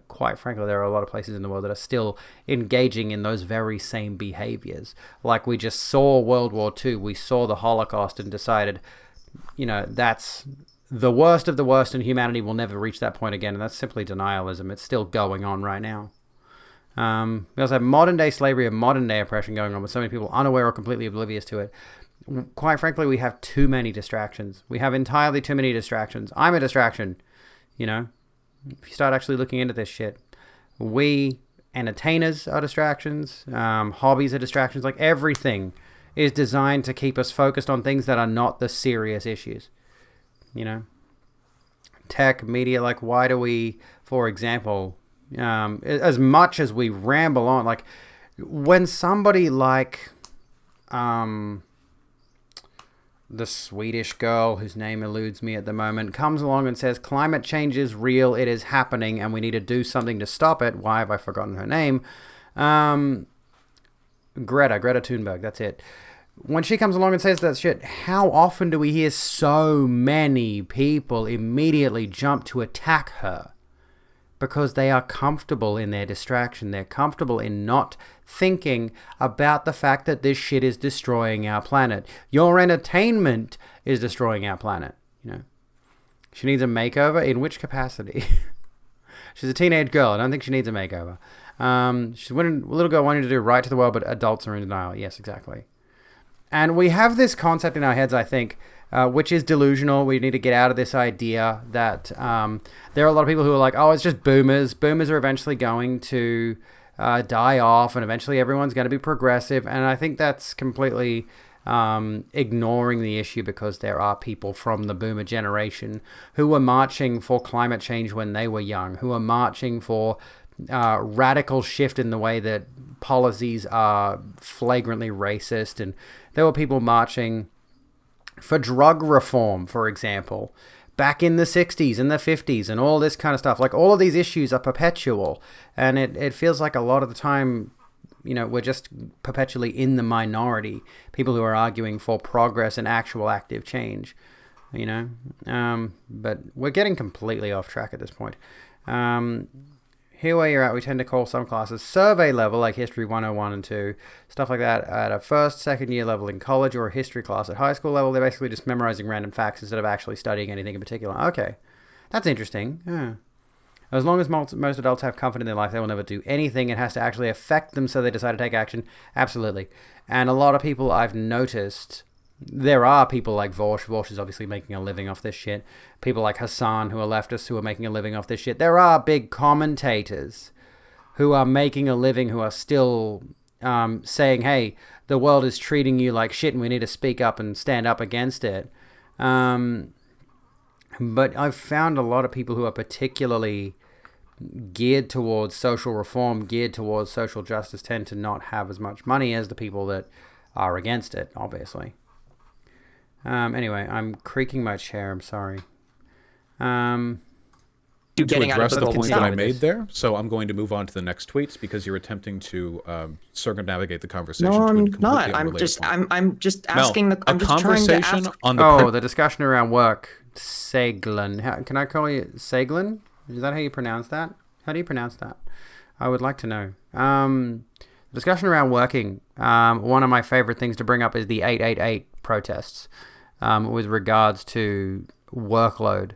quite frankly, there are a lot of places in the world that are still engaging in those very same behaviors. Like we just saw World War II, we saw the Holocaust and decided, that's the worst of the worst and humanity will never reach that point again. And that's simply denialism. It's still going on right now. We also have modern day slavery and modern day oppression going on with so many people unaware or completely oblivious to it. Quite frankly, we have too many distractions. We have entirely too many distractions. I'm a distraction, If you start actually looking into this shit. We entertainers are distractions. Hobbies are distractions. Like everything is designed to keep us focused on things that are not the serious issues. Tech, media, like why do we, for example, as much as we ramble on, like when somebody like... the Swedish girl, whose name eludes me at the moment, comes along and says, climate change is real, it is happening, and we need to do something to stop it. Why have I forgotten her name? Greta Thunberg, that's it. When she comes along and says that shit, how often do we hear so many people immediately jump to attack her? Because they are comfortable in their distraction. They're comfortable in not thinking about the fact that this shit is destroying our planet. Your entertainment is destroying our planet. She needs a makeover. In which capacity? She's a teenage girl. I don't think she needs a makeover. She's a little girl wanting to do right to the world, but adults are in denial. Yes, exactly. And we have this concept in our heads, I think, which is delusional. We need to get out of this idea that there are a lot of people who are like, oh, it's just boomers. Boomers are eventually going to die off, and eventually everyone's going to be progressive. And I think that's completely ignoring the issue, because there are people from the boomer generation who were marching for climate change when they were young, who are marching for radical shift in the way that policies are flagrantly racist. And there were people marching for drug reform, for example, back in the 60s and the 50s and all this kind of stuff. Like, all of these issues are perpetual, and it feels like a lot of the time, we're just perpetually in the minority, people who are arguing for progress and actual active change, but we're getting completely off track at this point. Here where you're at, we tend to call some classes survey level, like History 101 and 2, stuff like that, at a first, second year level in college, or a history class at high school level. They're basically just memorizing random facts instead of actually studying anything in particular. Okay, that's interesting. Yeah. As long as most adults have comfort in their life, they will never do anything. It has to actually affect them, so they decide to take action. Absolutely. And a lot of people I've noticed... There are people like Vorsh. Vorsh is obviously making a living off this shit. People like Hassan, who are leftists, who are making a living off this shit. There are big commentators who are making a living, who are still saying, hey, the world is treating you like shit and we need to speak up and stand up against it. But I've found a lot of people who are particularly geared towards social reform, geared towards social justice, tend to not have as much money as the people that are against it, obviously. Anyway, I'm creaking my chair. I'm sorry. To address the point that I made there, so I'm going to move on to the next tweets, because you're attempting to circumnavigate the conversation. No, I'm not. I'm just asking Mel, I'm just trying to ask. On the discussion around work. Seglin. Can I call you Seglin? Is that how you pronounce that? How do you pronounce that? I would like to know. Discussion around working. One of my favorite things to bring up is the 888 protests with regards to workload.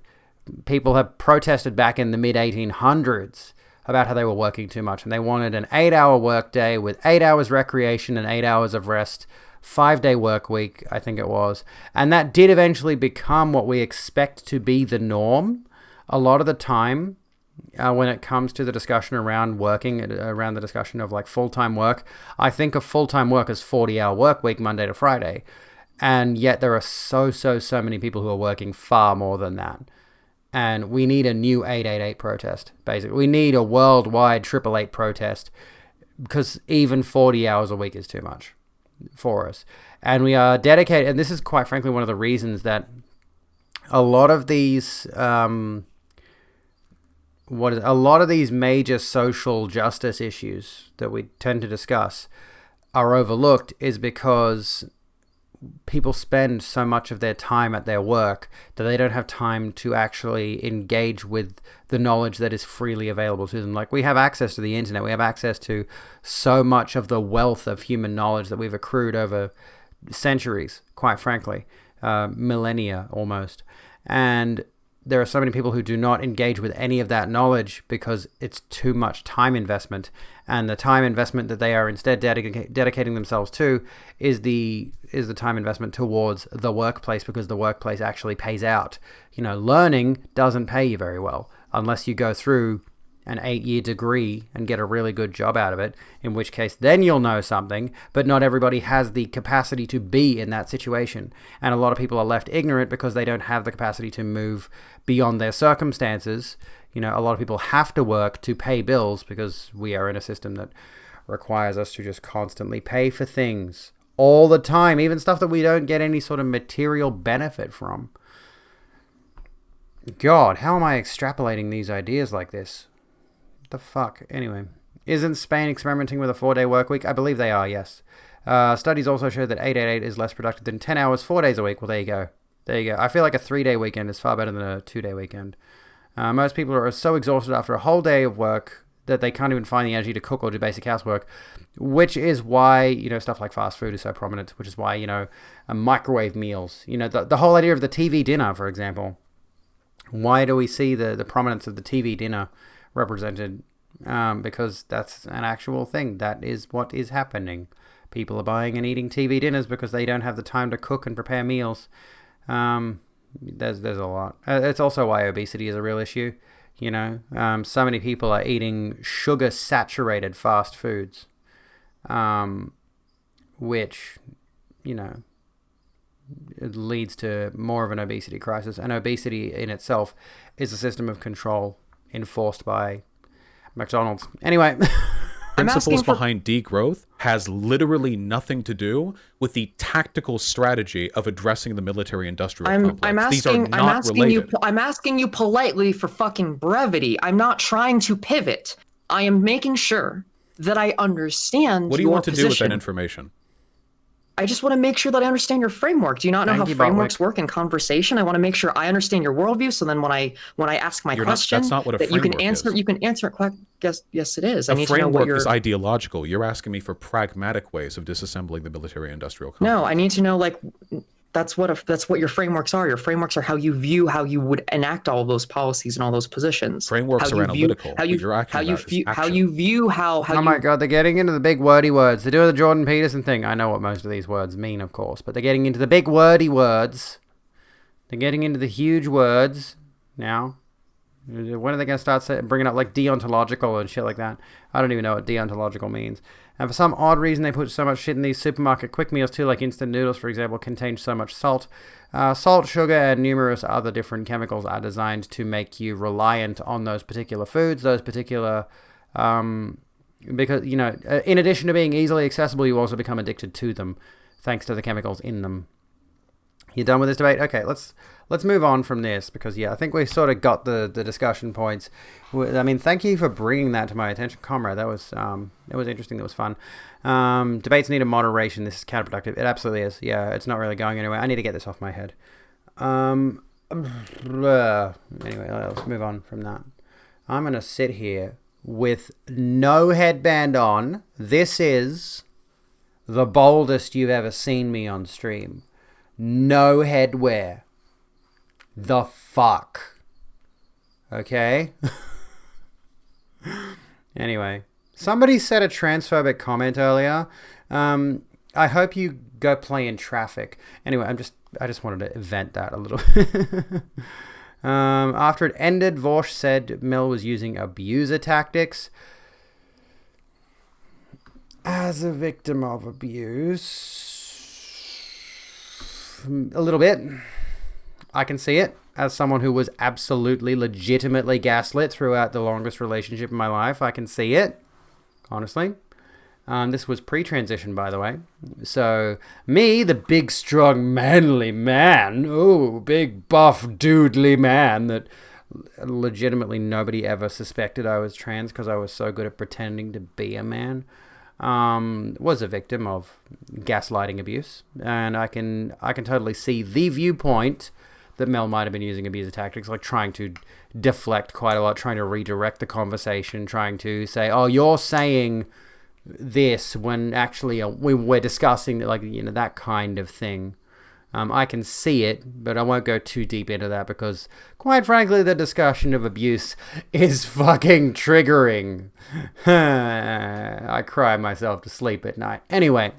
People have protested back in the mid-1800s about how they were working too much, and they wanted an 8-hour workday with 8 hours recreation and 8 hours of rest 5-day work week, I think it was. And that did eventually become what we expect to be the norm a lot of the time. When it comes to the discussion around working, around the discussion of like full-time work, I think of full-time work as 40-hour work week, Monday to Friday. And yet there are so many people who are working far more than that. And we need a new 888 protest, basically. We need a worldwide 888 protest, because even 40 hours a week is too much for us. And we are dedicated, and this is quite frankly one of the reasons that a lot of these... a lot of these major social justice issues that we tend to discuss are overlooked, is because people spend so much of their time at their work that they don't have time to actually engage with the knowledge that is freely available to them. Like, we have access to the internet, we have access to so much of the wealth of human knowledge that we've accrued over centuries, quite frankly, millennia almost. And there are so many people who do not engage with any of that knowledge because it's too much time investment, and the time investment that they are instead dedicating themselves to is the time investment towards the workplace, because the workplace actually pays out. Learning doesn't pay you very well unless you go through an 8-year degree and get a really good job out of it, in which case then you'll know something, but not everybody has the capacity to be in that situation. And a lot of people are left ignorant because they don't have the capacity to move beyond their circumstances. A lot of people have to work to pay bills because we are in a system that requires us to just constantly pay for things all the time, even stuff that we don't get any sort of material benefit from. God, how am I extrapolating these ideas like this? The fuck? Anyway, isn't Spain experimenting with a 4-day work week? I believe they are, yes. Studies also show that 888 is less productive than 10 hours, 4 days a week. Well, there you go. I feel like a 3-day weekend is far better than a 2-day weekend. Most people are so exhausted after a whole day of work that they can't even find the energy to cook or do basic housework, which is why, stuff like fast food is so prominent, which is why, microwave meals, the whole idea of the TV dinner, for example. Why do we see the prominence of the TV dinner represented? Because that's an actual thing. That is what is happening. People are buying and eating TV dinners because they don't have the time to cook and prepare meals. There's a lot. It's also why obesity is a real issue. So many people are eating sugar-saturated fast foods, which, it leads to more of an obesity crisis. And obesity in itself is a system of control enforced by McDonald's. Anyway. Principles behind degrowth has literally nothing to do with the tactical strategy of addressing the military-industrial complex. These are not related. I'm asking you politely for fucking brevity. I'm not trying to pivot. I am making sure that I understand. What do you want to do with that information? I just want to make sure that I understand your framework. Do you not know how frameworks work in conversation? I want to make sure I understand your worldview. So then when I ask my question, that's not what a framework you can answer. Is. You can answer it. Yes, it is. A framework is ideological. You're asking me for pragmatic ways of disassembling the military-industrial complex. No, I need to know that's what your frameworks are. Your frameworks are how you would enact all of those policies and all those positions. Frameworks are analytical. How you view how. Oh my god, they're getting into the big wordy words. They're doing the Jordan Peterson thing. I know what most of these words mean, of course, but they're getting into the big wordy words. They're getting into the huge words now. When are they going to start bringing up like deontological and shit like that? I don't even know what deontological means. And for some odd reason, they put so much shit in these supermarket quick meals too, like instant noodles, for example, contain so much salt. Salt, sugar, and numerous other different chemicals are designed to make you reliant on those particular foods, because, in addition to being easily accessible, you also become addicted to them, thanks to the chemicals in them. You done with this debate? Okay, let's move on from this, because I think we sort of got the discussion points. I mean, thank you for bringing that to my attention, comrade. That was it was interesting. That was fun. Debates need a moderation. This is counterproductive. It absolutely is. Yeah, it's not really going anywhere. I need to get this off my head. Anyway, let's move on from that. I'm gonna sit here with no headband on. This is the boldest you've ever seen me on stream. No headwear. The fuck? Okay? Anyway. Somebody said a transphobic comment earlier. I hope you go play in traffic. Anyway, I just wanted to vent that a little. After it ended, Vorsh said Mel was using abuser tactics. As a victim of abuse, a little bit. I can see it. As someone who was absolutely, legitimately gaslit throughout the longest relationship in my life, I can see it. Honestly. This was pre-transition, by the way. So, me, the big, strong, manly man, big, buff, dudely man that legitimately nobody ever suspected I was trans because I was so good at pretending to be a man, was a victim of gaslighting abuse. And I can totally see the viewpoint that Mel might have been using abuser tactics, like trying to deflect quite a lot, trying to redirect the conversation, trying to say, oh, you're saying this when actually we're discussing that kind of thing. I can see it, but I won't go too deep into that because, quite frankly, the discussion of abuse is fucking triggering. I cry myself to sleep at night. Anyway,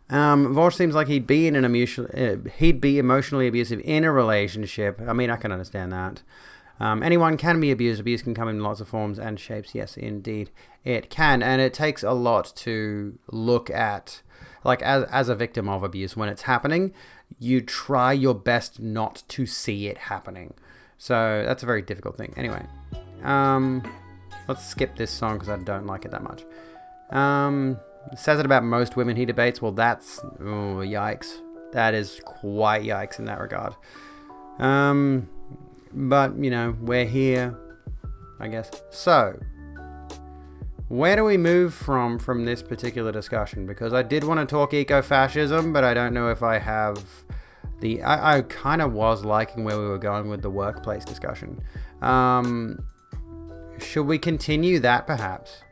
Vorsh seems like he'd be emotionally abusive in a relationship. I mean, I can understand that. Anyone can be abused. Abuse can come in lots of forms and shapes. Yes, indeed, it can. And it takes a lot to look at, like, as a victim of abuse, when it's happening, you try your best not to see it happening. So that's a very difficult thing. Anyway, let's skip this song because I don't like it that much. Says it about most women he debates. Well, that's, yikes. That is quite yikes in that regard. But, we're here, I guess. So, where do we move from this particular discussion? Because I did want to talk eco-fascism, but I don't know if I have the... I kind of was liking where we were going with the workplace discussion. Should we continue that, perhaps?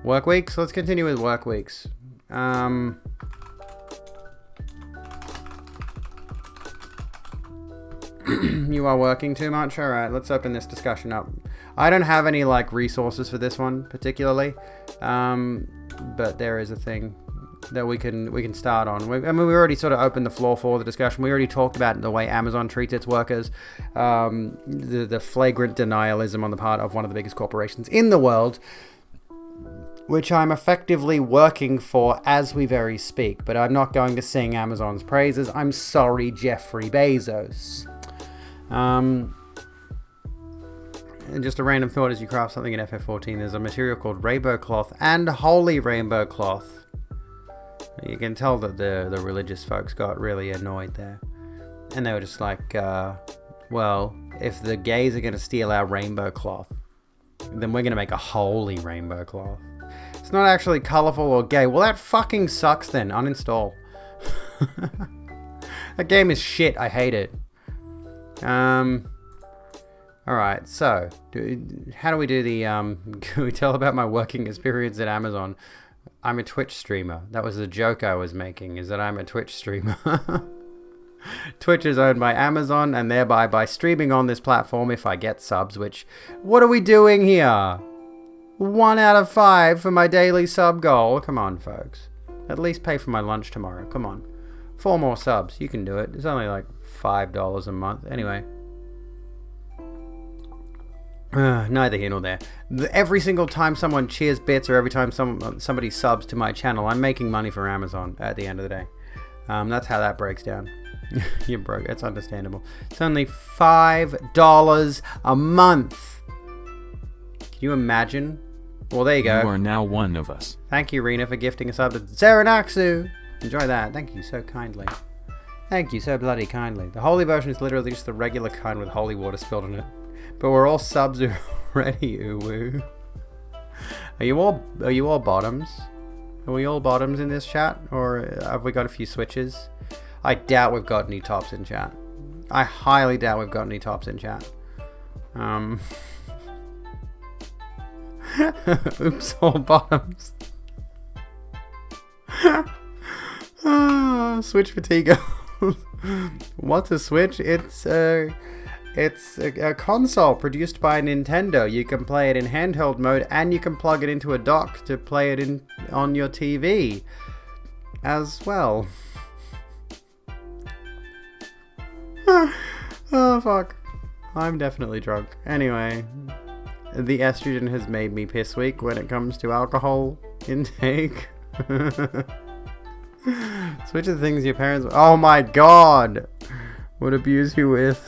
Work weeks? Let's continue with work weeks. You are working too much? Alright, let's open this discussion up. I don't have any, resources for this one, particularly. But there is a thing that we can start on. We already sort of opened the floor for the discussion. We already talked about the way Amazon treats its workers. The flagrant denialism on the part of one of the biggest corporations in the world, which I'm effectively working for as we very speak. But I'm not going to sing Amazon's praises. I'm sorry, Jeffrey Bezos. And just a random thought as you craft something in FF14, there's a material called rainbow cloth and holy rainbow cloth. You can tell that the religious folks got really annoyed there. And they were just like, well, if the gays are going to steal our rainbow cloth, then we're going to make a holy rainbow cloth. It's not actually colorful or gay. Well, that fucking sucks then. Uninstall. That game is shit. I hate it. Alright, so, how do we do the, can we tell about my working experience at Amazon? I'm a Twitch streamer. That was the joke I was making, is that I'm a Twitch streamer. Twitch is owned by Amazon, and thereby by streaming on this platform, if I get subs, which, what are we doing here? 1 out of 5 for my daily sub goal. Come on, folks. At least pay for my lunch tomorrow. Come on. 4 more subs. You can do it. It's only like $5 a month. Anyway. Neither here nor there. Every single time someone cheers bits or every time somebody subs to my channel, I'm making money for Amazon at the end of the day. That's how that breaks down. You're broke. It's understandable. It's only $5 a month. Can you imagine? Well, there you go. You are now one of us. Thank you, Rena, for gifting a sub to Zaranaxu. Enjoy that. Thank you so kindly. Thank you so bloody kindly. The holy version is literally just the regular kind with holy water spilled on it. But we're all subs already, ooh. Are you all bottoms? Are we all bottoms in this chat? Or have we got a few switches? I doubt we've got any tops in chat. I highly doubt we've got any tops in chat. Oops, all bottoms. Switch fatigue. What's a Switch? It's a console produced by Nintendo. You can play it in handheld mode, and you can plug it into a dock to play it on your TV. as well. Oh, fuck. I'm definitely drunk. Anyway, the estrogen has made me piss weak when it comes to alcohol intake. Switch of the things your parents... Oh my god! Would abuse you with.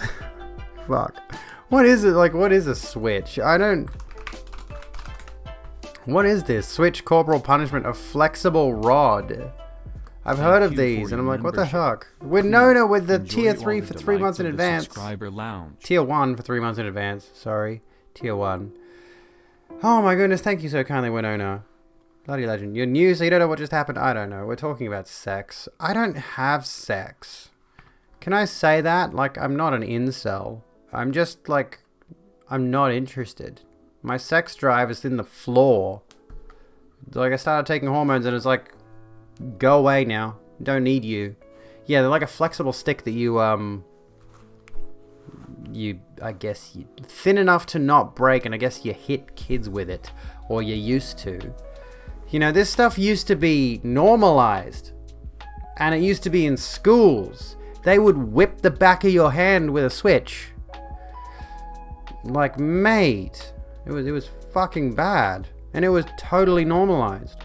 Fuck. What is it? Like, what is a switch? I don't... What is this? Switch corporal punishment, a flexible rod. I've heard of these, and I'm like, what the fuck? With with the tier 3 for 3 months in advance. Tier 1 for 3 months in advance. Sorry. Tier 1. Oh my goodness, thank you so kindly, Winona. Bloody legend. You're new, so you don't know what just happened? I don't know. We're talking about sex. I don't have sex. Can I say that? Like, I'm not an incel. I'm just, like, I'm not interested. My sex drive is in the floor. Like, I started taking hormones, and it's like, go away now. Don't need you. Yeah, they're like a flexible stick that you I guess, thin enough to not break, and I guess you hit kids with it. Or you used to. You know, this stuff used to be normalized. And it used to be in schools. They would whip the back of your hand with a switch. Like, mate. It was fucking bad. And it was totally normalized.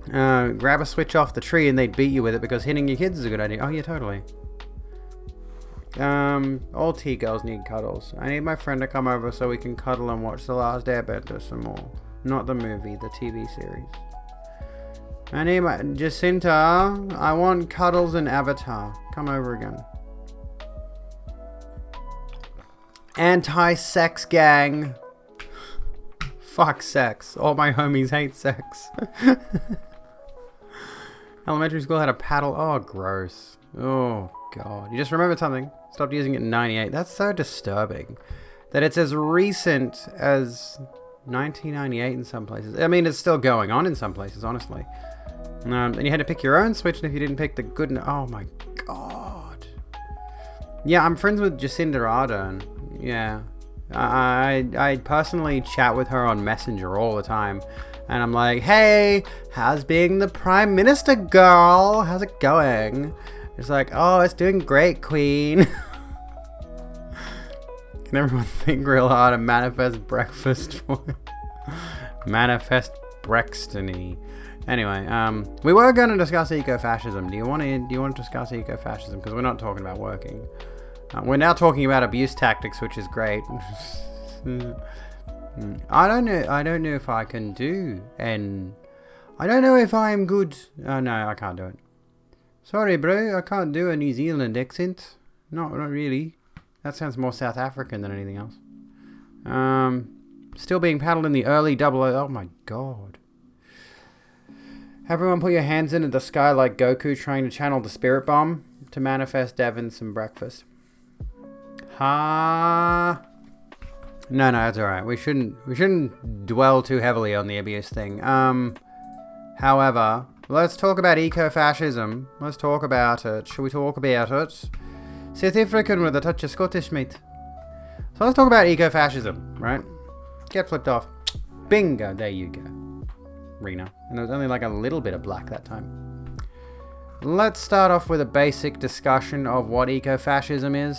Grab a switch off the tree and they'd beat you with it because hitting your kids is a good idea. Oh yeah, totally. All T-girls need cuddles. I need my friend to come over so we can cuddle and watch The Last Airbender some more. Not the movie, the TV series. I need my... Jacinta, I want cuddles and Avatar. Come over again. Anti-sex gang. Fuck sex. All my homies hate sex. Elementary school had a paddle. Oh, gross. Oh, God. You just remembered something. Stopped using it in 98. That's so disturbing. That it's as recent as 1998 in some places. I mean, it's still going on in some places, honestly. And you had to pick your own Switch, and if you didn't pick the good... Oh, my God. Yeah, I'm friends with Jacinda Ardern. Yeah. I personally chat with her on Messenger all the time. And I'm like, hey, how's being the Prime Minister, girl? How's it going? It's like, oh, it's doing great, Queen. Can everyone think real hard and manifest breakfast for it? Manifest Brextony. Anyway, we were going to discuss ecofascism. Do you want to discuss ecofascism? Because we're not talking about working. We're now talking about abuse tactics, which is great. I don't know if I can do, and I don't know if I'm good. Oh no, I can't do it. Sorry, bro, I can't do a New Zealand accent. Not really. That sounds more South African than anything else. Still being paddled in the early double. Oh my god. Everyone put your hands into the sky like Goku trying to channel the spirit bomb to manifest Devon some breakfast. Ha. No, that's alright. We shouldn't dwell too heavily on the abuse thing. However, let's talk about ecofascism. Let's talk about it. Shall we talk about it? South African with a touch of Scottish, mate. So let's talk about ecofascism, right? Get flipped off. Bingo, there you go. Rena. And there was only like a little bit of black that time. Let's start off with a basic discussion of what ecofascism is.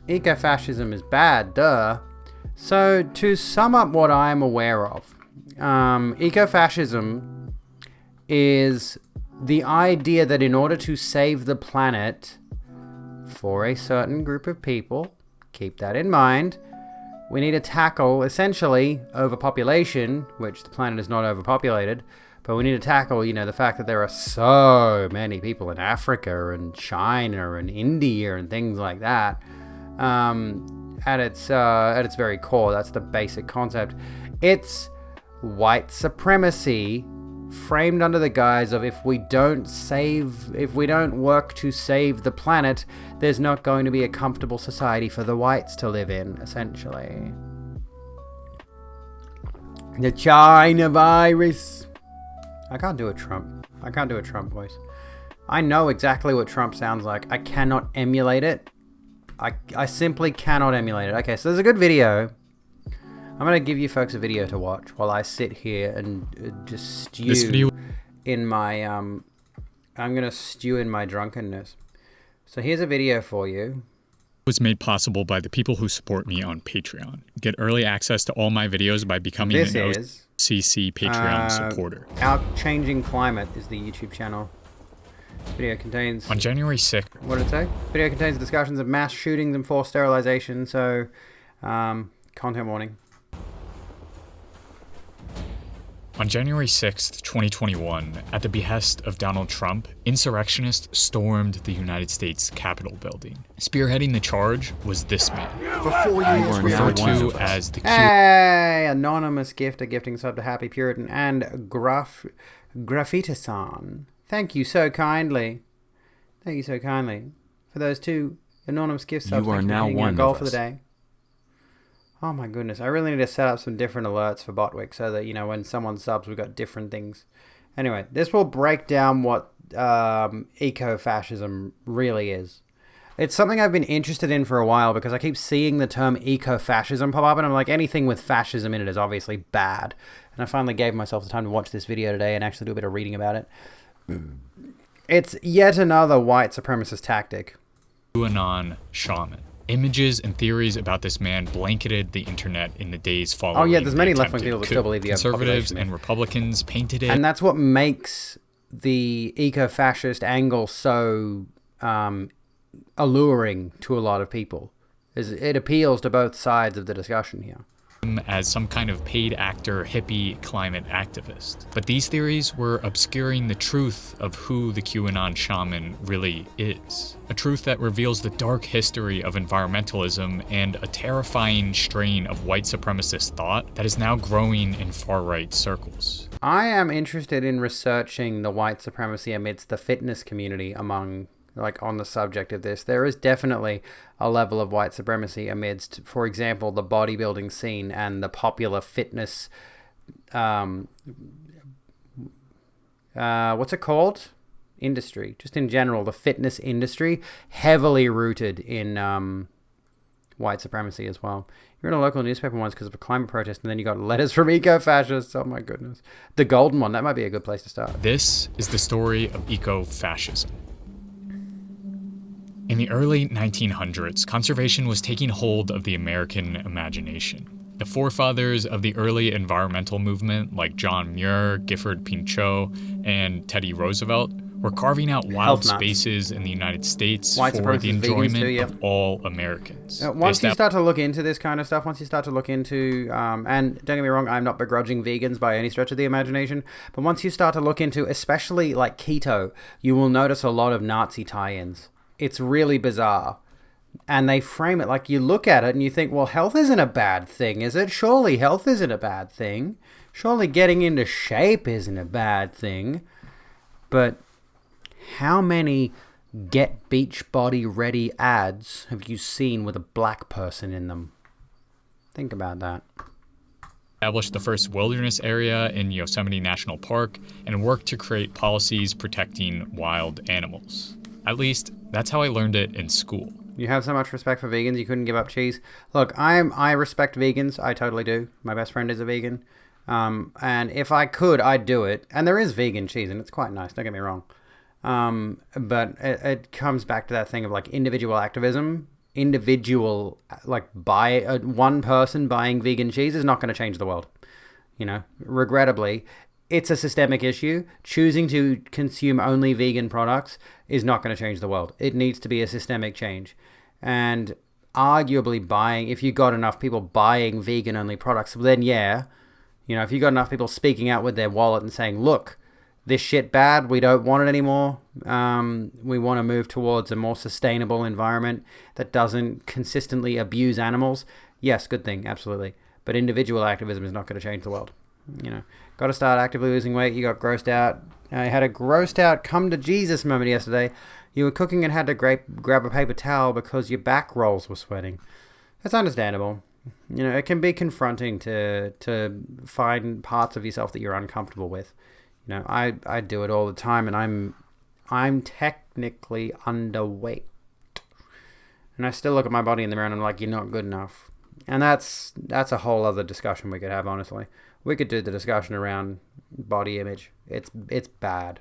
Ecofascism is bad, duh. So, to sum up what I'm aware of, ecofascism is the idea that in order to save the planet for a certain group of people, keep that in mind, we need to tackle, essentially, overpopulation, which the planet is not overpopulated, but we need to tackle, the fact that there are so many people in Africa and China and India and things like that. At its very core, that's the basic concept. It's white supremacy framed under the guise of if we don't work to save the planet, there's not going to be a comfortable society for the whites to live in, essentially. The China virus. I can't do a Trump voice. I know exactly what Trump sounds like. I cannot emulate it. I simply cannot emulate it. Okay, so there's a good video. I'm going to give you folks a video to watch while I sit here and just stew in my, I'm going to stew in my drunkenness. So here's a video for you. Was made possible by the people who support me on Patreon. Get early access to all my videos by becoming an OCC Patreon supporter. Our Changing Climate is the YouTube channel. Video contains... On January 6th... What did it say? Video contains discussions of mass shootings and forced sterilization, so... content warning. On January 6th, 2021, at the behest of Donald Trump, insurrectionists stormed the United States Capitol building. Spearheading the charge was this man, referred to as the Hey! Anonymous gifter gifting sub to Happy Puritan and Graffitisan. Thank you so kindly. Thank you so kindly for those 2 anonymous gift subs. You are now one goal of for the us. day. Oh my goodness, I really need to set up some different alerts for Botwick so that, you know, when someone subs, we've got different things. Anyway, this will break down what eco-fascism really is. It's something I've been interested in for a while because I keep seeing the term eco-fascism pop up, and I'm like, anything with fascism in it is obviously bad. And I finally gave myself the time to watch this video today and actually do a bit of reading about it. It's yet another white supremacist tactic. QAnon shaman. Images and theories about this man blanketed the internet in the days following. Oh yeah, there's many the left-wing people that still believe the conservatives and Republicans painted it. And that's what makes the eco-fascist angle so alluring to a lot of people. Is it appeals to both sides of the discussion here. As some kind of paid actor, hippie, climate activist. But these theories were obscuring the truth of who the QAnon shaman really is. A truth that reveals the dark history of environmentalism and a terrifying strain of white supremacist thought that is now growing in far-right circles. I am interested in researching the white supremacy amidst the fitness community among... like on the subject of this. There is definitely a level of white supremacy amidst, for example, the bodybuilding scene and the popular fitness, what's it called? Industry. Just in general, the fitness industry, heavily rooted in white supremacy as well. You're in a local newspaper once because of a climate protest, and then you got letters from eco-fascists. Oh my goodness. The golden one, that might be a good place to start. This is the story of eco-fascism. In the early 1900s, conservation was taking hold of the American imagination. The forefathers of the early environmental movement, like John Muir, Gifford Pinchot, and Teddy Roosevelt, were carving out wild spaces in the United States for the enjoyment of all Americans. Once you start to look into this kind of stuff, once you start to look into, and don't get me wrong, I'm not begrudging vegans by any stretch of the imagination, but once you start to look into, especially like keto, you will notice a lot of Nazi tie-ins. It's really bizarre. And they frame it like you look at it and you think, well, health isn't a bad thing, is it? Surely health isn't a bad thing. Surely getting into shape isn't a bad thing. But how many Get Beachbody Ready ads have you seen with a black person in them? Think about that. Established the first wilderness area in Yosemite National Park and worked to create policies protecting wild animals. At least, that's how I learned it in school. You have so much respect for vegans, you couldn't give up cheese. Look, I respect vegans. I totally do. My best friend is a vegan. And if I could, I'd do it. And there is vegan cheese, and it's quite nice. Don't get me wrong. But it comes back to that thing of like individual activism. One person buying vegan cheese is not going to change the world. You know, regrettably, it's a systemic issue. Choosing to consume only vegan products is not going to change the world. It needs to be a systemic change. And arguably if you got enough people buying vegan-only products, then yeah, you know, if you got enough people speaking out with their wallet and saying, look, this shit bad, we don't want it anymore. We want to move towards a more sustainable environment that doesn't consistently abuse animals. Yes, good thing, absolutely. But individual activism is not going to change the world. You know, got to start actively losing weight. You got grossed out. I had a grossed out come to Jesus moment yesterday. You were cooking and had to grab a paper towel because your back rolls were sweating. That's understandable. You know, it can be confronting to find parts of yourself that you're uncomfortable with. You know, I do it all the time, and I'm technically underweight. And I still look at my body in the mirror and I'm like, you're not good enough. And that's a whole other discussion we could have, honestly. We could do the discussion around body image. It's bad.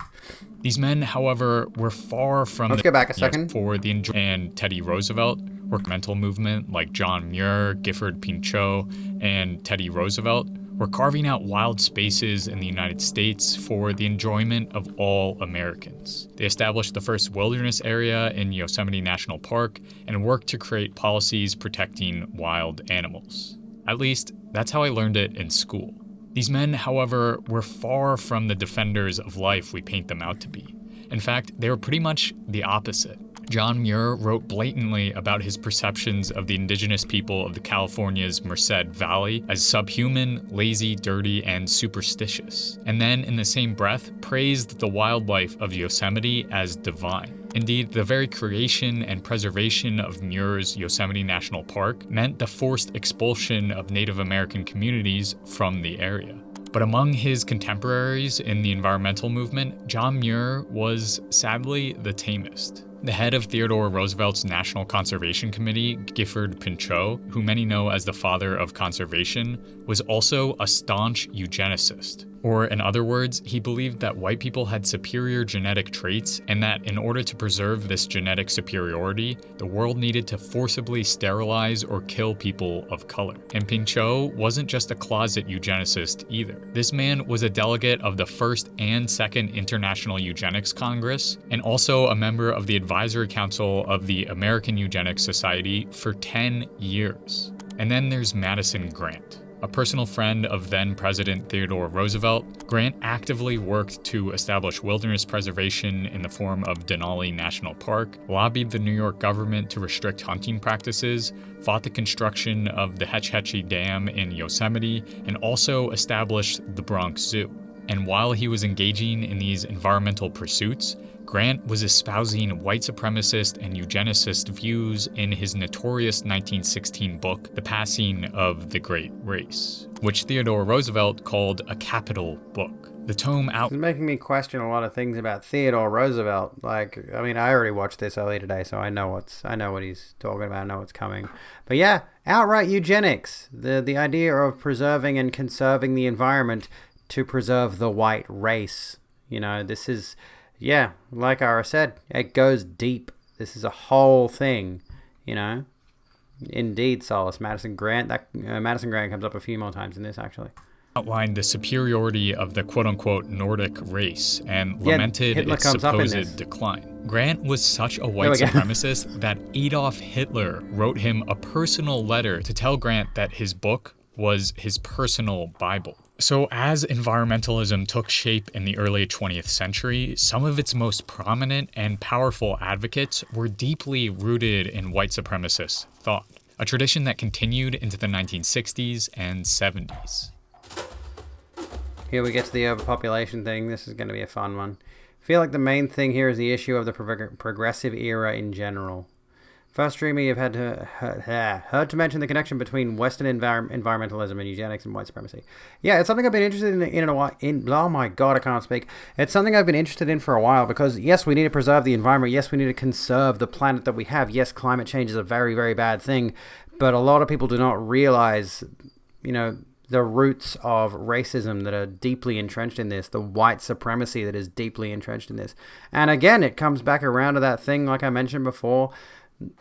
These men, however, were far from Let's go back a second. for the and Teddy Roosevelt were mental movement like John Muir, Gifford Pinchot, and Teddy Roosevelt were carving out wild spaces in the United States for the enjoyment of all Americans. They established the first wilderness area in Yosemite National Park and worked to create policies protecting wild animals. At least, that's how I learned it in school. These men, however, were far from the defenders of life we paint them out to be. In fact, they were pretty much the opposite. John Muir wrote blatantly about his perceptions of the indigenous people of the California's Merced Valley as subhuman, lazy, dirty, and superstitious, and then in the same breath praised the wildlife of Yosemite as divine. Indeed, the very creation and preservation of Muir's Yosemite National Park meant the forced expulsion of Native American communities from the area. But among his contemporaries in the environmental movement, John Muir was sadly the tamest. The head of Theodore Roosevelt's National Conservation Committee, Gifford Pinchot, who many know as the father of conservation, was also a staunch eugenicist. Or in other words, he believed that white people had superior genetic traits and that in order to preserve this genetic superiority, the world needed to forcibly sterilize or kill people of color. And Pinchot wasn't just a closet eugenicist either. This man was a delegate of the First and Second International Eugenics Congress and also a member of the Advisory Council of the American Eugenics Society for 10 years. And then there's Madison Grant. A personal friend of then-President Theodore Roosevelt, Grant actively worked to establish wilderness preservation in the form of Denali National Park, lobbied the New York government to restrict hunting practices, fought the construction of the Hetch Hetchy Dam in Yosemite, and also established the Bronx Zoo. And while he was engaging in these environmental pursuits, Grant was espousing white supremacist and eugenicist views in his notorious 1916 book, The Passing of the Great Race, which Theodore Roosevelt called a capital book. The tome It's making me question a lot of things about Theodore Roosevelt. I already watched this earlier today, so I know what he's talking about, I know what's coming. But yeah, outright eugenics. The idea of preserving and conserving the environment to preserve the white race. This is... Yeah, like Ara said, it goes deep. This is a whole thing, Indeed, Solace. Madison Grant comes up a few more times in this, actually. Outlined the superiority of the quote-unquote Nordic race and lamented Hitler its comes up in supposed this. decline. Grant was such a white supremacist that Adolf Hitler wrote him a personal letter to tell Grant that his book was his personal Bible. So as environmentalism took shape in the early 20th century, some of its most prominent and powerful advocates were deeply rooted in white supremacist thought, a tradition that continued into the 1960s and 70s. Here we get to the overpopulation thing. This is going to be a fun one. I feel like the main thing here is the issue of the progressive era in general. First streamer, you've heard to mention the connection between Western environmentalism and eugenics and white supremacy. Yeah, it's something I've been interested in a while. Oh my god, I can't speak. It's something I've been interested in for a while because, yes, we need to preserve the environment. Yes, we need to conserve the planet that we have. Yes, climate change is a very, very bad thing. But a lot of people do not realize, the roots of racism that are deeply entrenched in this, the white supremacy that is deeply entrenched in this. And again, it comes back around to that thing, like I mentioned before,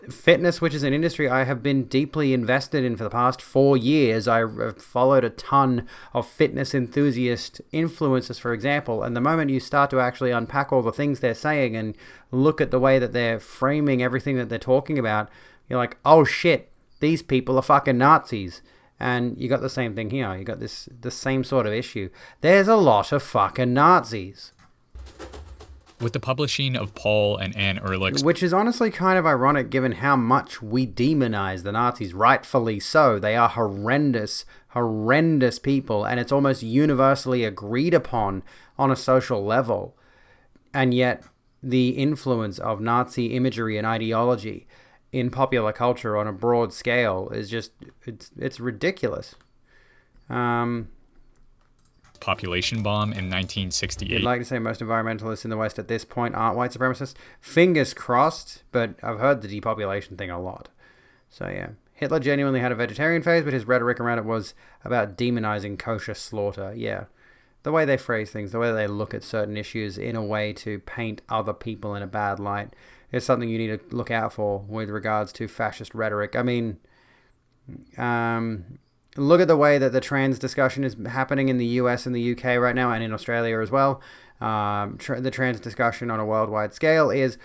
fitness, which is an industry I have been deeply invested in for the past 4 years. I've followed a ton of fitness enthusiast influencers, for example, and the moment you start to actually unpack all the things they're saying and look at the way that they're framing everything that they're talking about, you're like, oh shit, these people are fucking Nazis. And you got the same thing here. You got the same sort of issue. There's a lot of fucking Nazis. With the publishing of Paul and Anne Ehrlich's... Which is honestly kind of ironic given how much we demonize the Nazis, rightfully so. They are horrendous, horrendous people, and it's almost universally agreed upon on a social level. And yet, the influence of Nazi imagery and ideology in popular culture on a broad scale is just, it's ridiculous. population bomb in You'd 1968. like to say most environmentalists in the West at this point aren't white supremacists? Fingers crossed, but I've heard the depopulation thing a lot. So yeah. Hitler genuinely had a vegetarian phase, but his rhetoric around it was about demonizing kosher slaughter. Yeah. The way they phrase things, the way they look at certain issues in a way to paint other people in a bad light is something you need to look out for with regards to fascist rhetoric. I mean, look at the way that the trans discussion is happening in the US and the UK right now, and in Australia as well. The trans discussion on a worldwide scale is,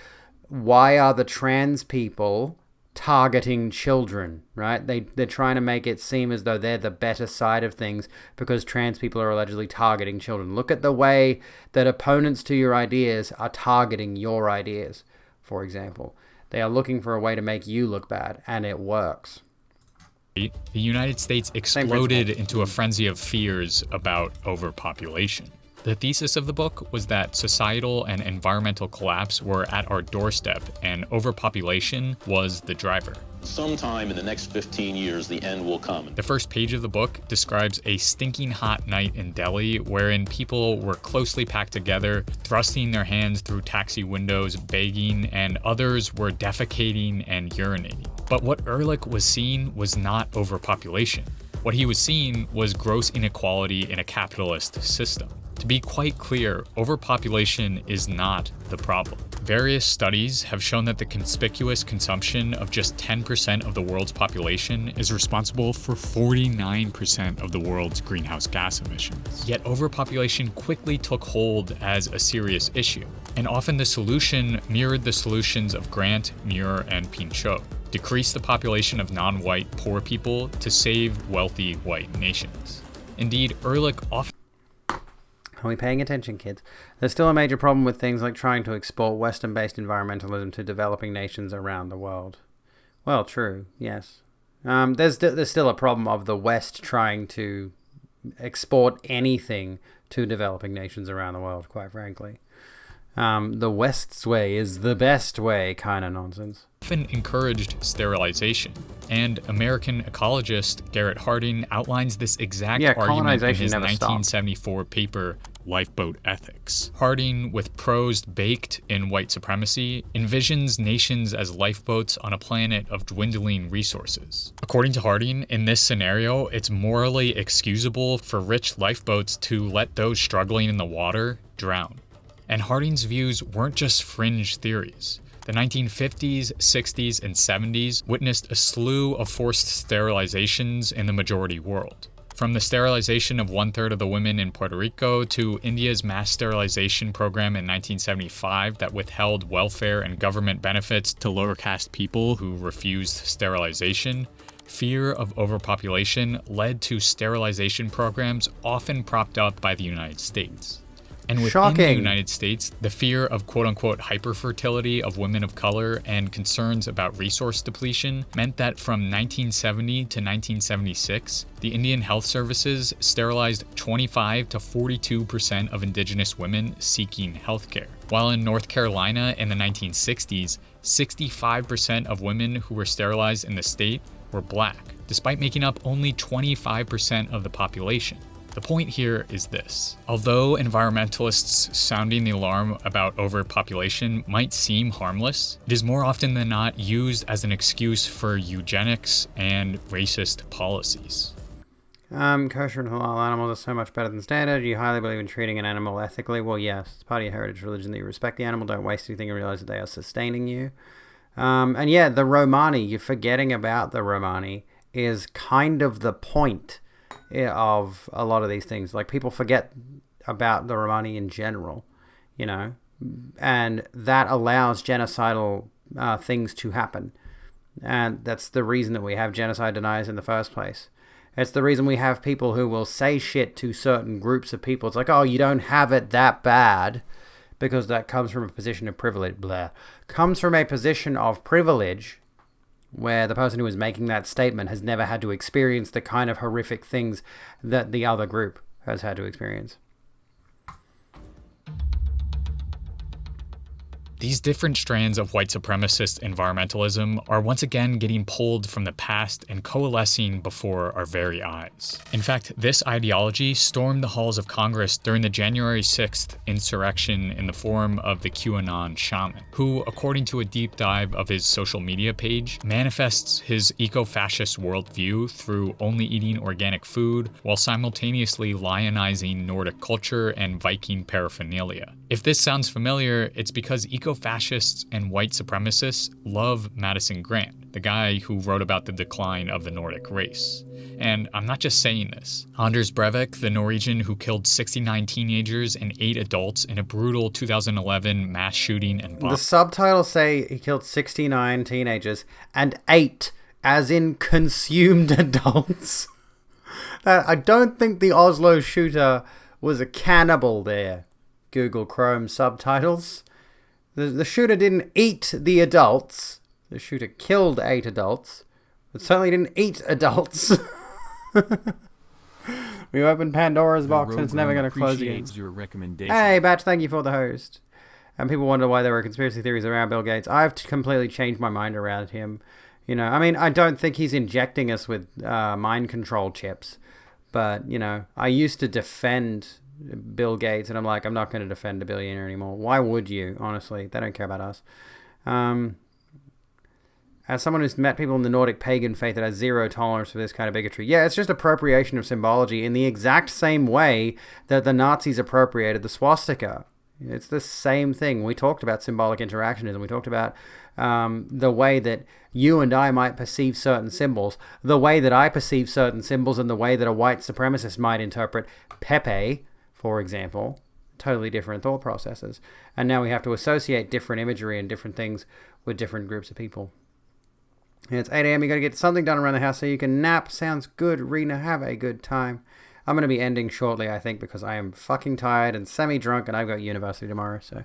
why are the trans people targeting children, right? They're trying to make it seem as though they're the better side of things because trans people are allegedly targeting children. Look at the way that opponents to your ideas are targeting your ideas, for example. They are looking for a way to make you look bad, and it works. The United States exploded into a frenzy of fears about overpopulation. The thesis of the book was that societal and environmental collapse were at our doorstep, and overpopulation was the driver. Sometime in the next 15 years, the end will come. The first page of the book describes a stinking hot night in Delhi wherein people were closely packed together, thrusting their hands through taxi windows, begging, and others were defecating and urinating. But what Ehrlich was seeing was not overpopulation. What he was seeing was gross inequality in a capitalist system. To be quite clear, overpopulation is not the problem. Various studies have shown that the conspicuous consumption of just 10% of the world's population is responsible for 49% of the world's greenhouse gas emissions. Yet overpopulation quickly took hold as a serious issue, and often the solution mirrored the solutions of Grant, Muir, and Pinchot. Decrease the population of non-white poor people to save wealthy white nations. Indeed, Ehrlich often... Are we paying attention, kids? There's still a major problem with things like trying to export Western-based environmentalism to developing nations around the world. Well, true, yes. There's still a problem of the West trying to export anything to developing nations around the world, quite frankly. The West's way is the best way kind of nonsense. Often encouraged sterilization, and American ecologist Garrett Harding outlines this exact argument in his 1974 paper, Lifeboat Ethics. Harding, with prose baked in white supremacy, envisions nations as lifeboats on a planet of dwindling resources. According to Harding, in this scenario, it's morally excusable for rich lifeboats to let those struggling in the water drown. And Harding's views weren't just fringe theories. The 1950s, 60s, and 70s witnessed a slew of forced sterilizations in the majority world. From the sterilization of 1/3 of the women in Puerto Rico to India's mass sterilization program in 1975 that withheld welfare and government benefits to lower caste people who refused sterilization, fear of overpopulation led to sterilization programs often propped up by the United States. And within the United States, the fear of quote-unquote hyperfertility of women of color and concerns about resource depletion meant that from 1970 to 1976, the Indian Health Services sterilized 25 to 42% of indigenous women seeking healthcare. While in North Carolina in the 1960s, 65% of women who were sterilized in the state were black, despite making up only 25% of the population. The point here is this. Although environmentalists sounding the alarm about overpopulation might seem harmless, it is more often than not used as an excuse for eugenics and racist policies. Kosher and halal animals are so much better than standard. You highly believe in treating an animal ethically. Well, yes, it's part of your heritage religion that you respect the animal, don't waste anything, and realize that they are sustaining you. And yeah, the Romani, you're forgetting about the Romani, is kind of the point of a lot of these things. Like, people forget about the Romani in general, you know, and that allows genocidal things to happen. And that's the reason that we have genocide deniers in the first place. It's the reason we have people who will say shit to certain groups of people. It's like, oh, you don't have it that bad, because that comes from a position of privilege. Blah. Comes from a position of privilege where the person who is making that statement has never had to experience the kind of horrific things that the other group has had to experience. These different strands of white supremacist environmentalism are once again getting pulled from the past and coalescing before our very eyes. In fact, this ideology stormed the halls of Congress during the January 6th insurrection in the form of the QAnon shaman, who, according to a deep dive of his social media page, manifests his eco-fascist worldview through only eating organic food while simultaneously lionizing Nordic culture and Viking paraphernalia. If this sounds familiar, it's because eco-fascists and white supremacists love Madison Grant, the guy who wrote about the decline of the Nordic race. And I'm not just saying this. Anders Breivik, the Norwegian who killed 69 teenagers and 8 adults in a brutal 2011 mass shooting and bomb. The subtitles say he killed 69 teenagers and 8, as in consumed adults. I don't think the Oslo shooter was a cannibal there. Google Chrome subtitles. The shooter didn't eat the adults. The shooter killed 8 adults, but certainly didn't eat adults. We opened Pandora's box and it's never going to close again. Your recommendation. Hey, Batch, thank you for the host. And people wonder why there were conspiracy theories around Bill Gates. I've completely changed my mind around him. You know, I mean, I don't think he's injecting us with mind control chips. But, you know, I used to defend Bill Gates, and I'm like, I'm not going to defend a billionaire anymore. Why would you? Honestly, they don't care about us. As someone who's met people in the Nordic pagan faith that has zero tolerance for this kind of bigotry, yeah, it's just appropriation of symbology in the exact same way that the Nazis appropriated the swastika. It's the same thing. We talked about symbolic interactionism. We talked about the way that you and I might perceive certain symbols, the way that I perceive certain symbols, and the way that a white supremacist might interpret Pepe, for example. Totally different thought processes. And now we have to associate different imagery and different things with different groups of people. And it's 8 a.m. You got to get something done around the house so you can nap. Sounds good, Rena. Have a good time. I'm going to be ending shortly, I think, because I am fucking tired and semi-drunk, and I've got university tomorrow. So,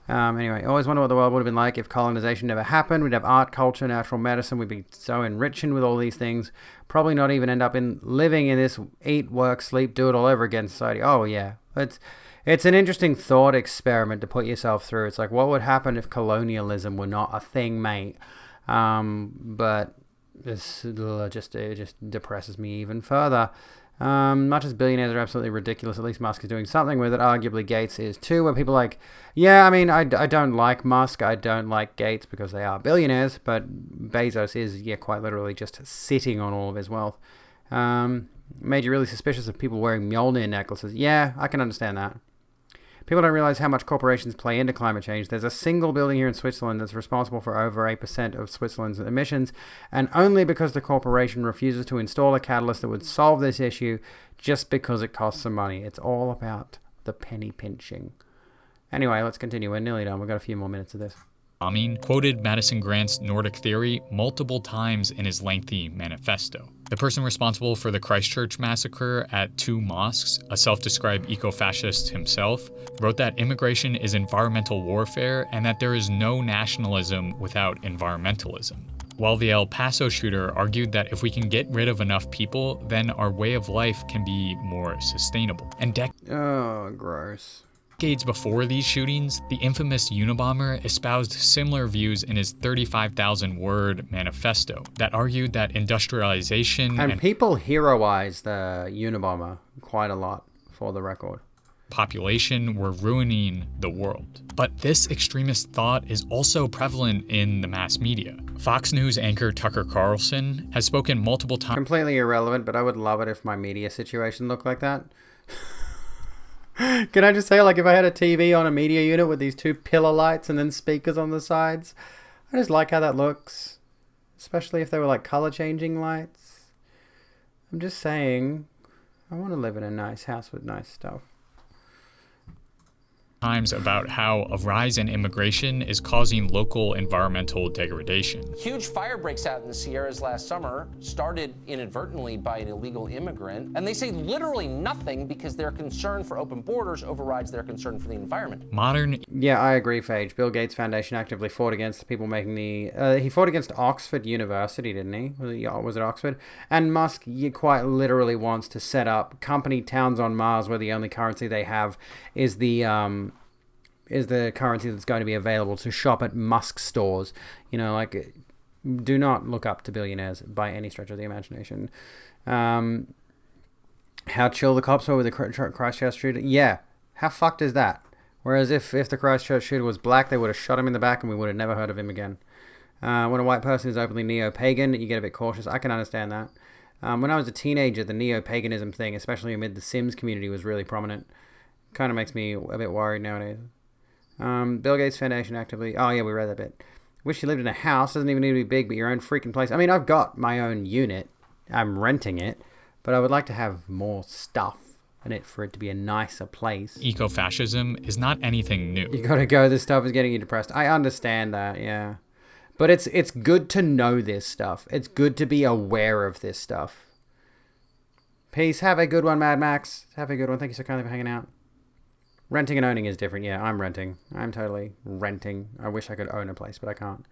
anyway, I always wonder what the world would have been like if colonization never happened. We'd have art, culture, natural medicine. We'd be so enriching with all these things. Probably not even end up in living in this eat, work, sleep, do it all over again society. Oh, yeah. It's an interesting thought experiment to put yourself through. It's like, what would happen if colonialism were not a thing, mate? But this it just depresses me even further. Much as billionaires are absolutely ridiculous, at least Musk is doing something with it. Arguably Gates is too, where people are like, yeah, I mean, I don't like Musk, I don't like Gates because they are billionaires, but Bezos is, yeah, quite literally just sitting on all of his wealth. Made you really suspicious of people wearing Mjolnir necklaces. Yeah, I can understand that. People don't realize how much corporations play into climate change. There's a single building here in Switzerland that's responsible for over 8% of Switzerland's emissions, and only because the corporation refuses to install a catalyst that would solve this issue just because it costs some money. It's all about the penny pinching. Anyway, let's continue. We're nearly done. We've got a few more minutes of this. Amin quoted Madison Grant's Nordic theory multiple times in his lengthy manifesto. The person responsible for the Christchurch massacre at 2 mosques, a self-described eco-fascist himself, wrote that immigration is environmental warfare and that there is no nationalism without environmentalism. While the El Paso shooter argued that if we can get rid of enough people, then our way of life can be more sustainable. And oh, gross. decades before these shootings, the infamous Unabomber espoused similar views in his 35,000-word manifesto that argued that industrialization and people heroize the Unabomber quite a lot, for the record. Population were ruining the world. But this extremist thought is also prevalent in the mass media. Fox News anchor Tucker Carlson has spoken multiple times. Completely irrelevant, but I would love it if my media situation looked like that. Can I just say, like, if I had a TV on a media unit with these 2 pillar lights and then speakers on the sides, I just like how that looks. Especially if they were like color changing lights. I'm just saying, I want to live in a nice house with nice stuff. Times about how a rise in immigration is causing local environmental degradation. Huge fire breaks out in the Sierras last summer, started inadvertently by an illegal immigrant, and they say literally nothing because their concern for open borders overrides their concern for the environment. Yeah, I agree, Phage. Bill Gates Foundation actively fought against the people making the... he fought against Oxford University, didn't he? Was it Oxford? And Musk quite literally wants to set up company towns on Mars where the only currency they have is the is the currency that's going to be available to shop at Musk stores. You know, like, do not look up to billionaires by any stretch of the imagination. How chill the cops were with the Christchurch shooter. Yeah, how fucked is that? Whereas if the Christchurch shooter was black, they would have shot him in the back and we would have never heard of him again. When a white person is openly neo-pagan, you get a bit cautious. I can understand that. When I was a teenager, the neo-paganism thing, especially amid the Sims community, was really prominent. Kind of makes me a bit worried nowadays. Bill Gates Foundation actively... Oh, yeah, we read that bit. Wish you lived in a house. Doesn't even need to be big, but your own freaking place. I mean, I've got my own unit. I'm renting it. But I would like to have more stuff in it for it to be a nicer place. Ecofascism is not anything new. You gotta go, this stuff is getting you depressed. I understand that, yeah. But it's good to know this stuff. It's good to be aware of this stuff. Peace. Have a good one, Mad Max. Have a good one. Thank you so kindly for hanging out. Renting and owning is different. Yeah, I'm renting. I'm totally renting. I wish I could own a place, but I can't.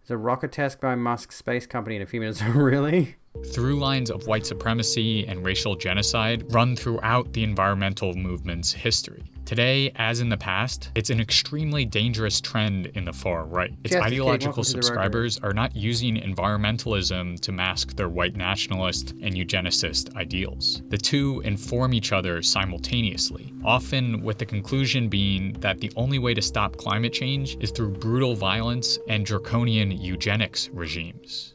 There's a rocket test by Musk's space company in a few minutes. Really? Through lines of white supremacy and racial genocide run throughout the environmental movement's history. Today, as in the past, it's an extremely dangerous trend in the far right. Its ideological subscribers are not using environmentalism to mask their white nationalist and eugenicist ideals. The two inform each other simultaneously, often with the conclusion being that the only way to stop climate change is through brutal violence and draconian eugenics regimes.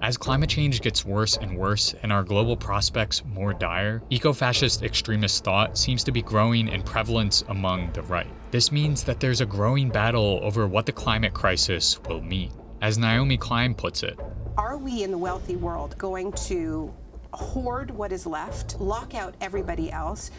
As climate change gets worse and worse and our global prospects more dire, eco-fascist extremist thought seems to be growing in prevalence among the right. This means that there's a growing battle over what the climate crisis will mean. As Naomi Klein puts it, are we in the wealthy world going to hoard what is left, lock out everybody else,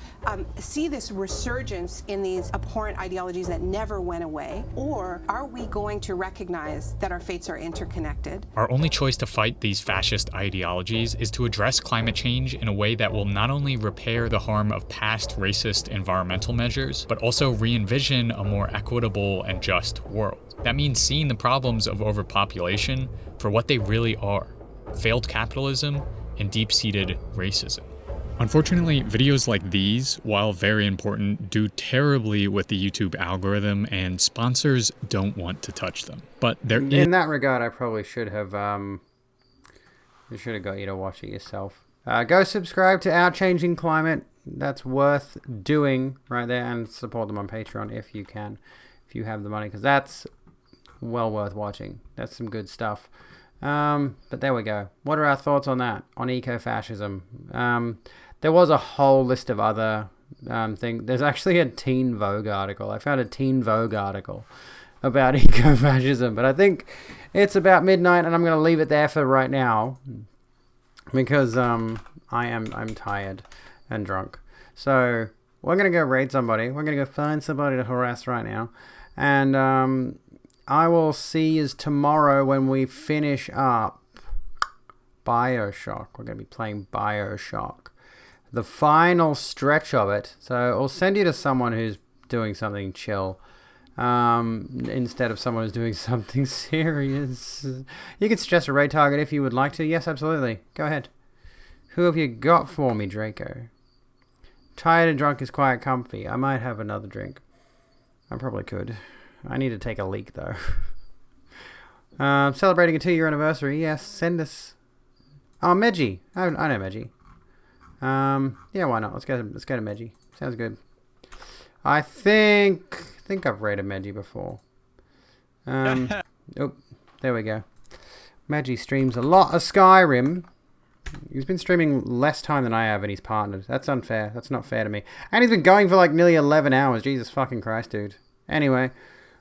see this resurgence in these abhorrent ideologies that never went away? Or are we going to recognize that our fates are interconnected? Our only choice to fight these fascist ideologies is to address climate change in a way that will not only repair the harm of past racist environmental measures, but also re-envision a more equitable and just world. That means seeing the problems of overpopulation for what they really are: failed capitalism and deep-seated racism. Unfortunately, videos like these, while very important, do terribly with the YouTube algorithm, and sponsors don't want to touch them. But in that regard, I probably should have got you to watch it yourself. Go subscribe to Our Changing Climate. That's worth doing right there, and support them on Patreon if you can, if you have the money, because that's well worth watching. That's some good stuff. But there we go. What are our thoughts on that? On eco-fascism? There was a whole list of other things. There's actually a Teen Vogue article. I found a Teen Vogue article about eco-fascism, but I think it's about midnight, and I'm going to leave it there for right now because I'm tired and drunk. So we're going to go raid somebody. We're going to go find somebody to harass right now, and I will see you tomorrow when we finish up BioShock. We're going to be playing BioShock. The final stretch of it. So I'll send you to someone who's doing something chill instead of someone who's doing something serious. You can suggest a raid target if you would like to. Yes, absolutely. Go ahead. Who have you got for me, Draco? Tired and drunk is quite comfy. I might have another drink. I probably could. I need to take a leak, though. Celebrating a 2-year anniversary. Yes, send us... Oh, Meji. I know Meji. Yeah, why not? Let's go to Meji. Sounds good. I think I've rated Meji before. Oh, there we go. Meji streams a lot of Skyrim. He's been streaming less time than I have, and he's partnered. That's unfair. That's not fair to me. And he's been going for like nearly 11 hours. Jesus fucking Christ, dude. Anyway...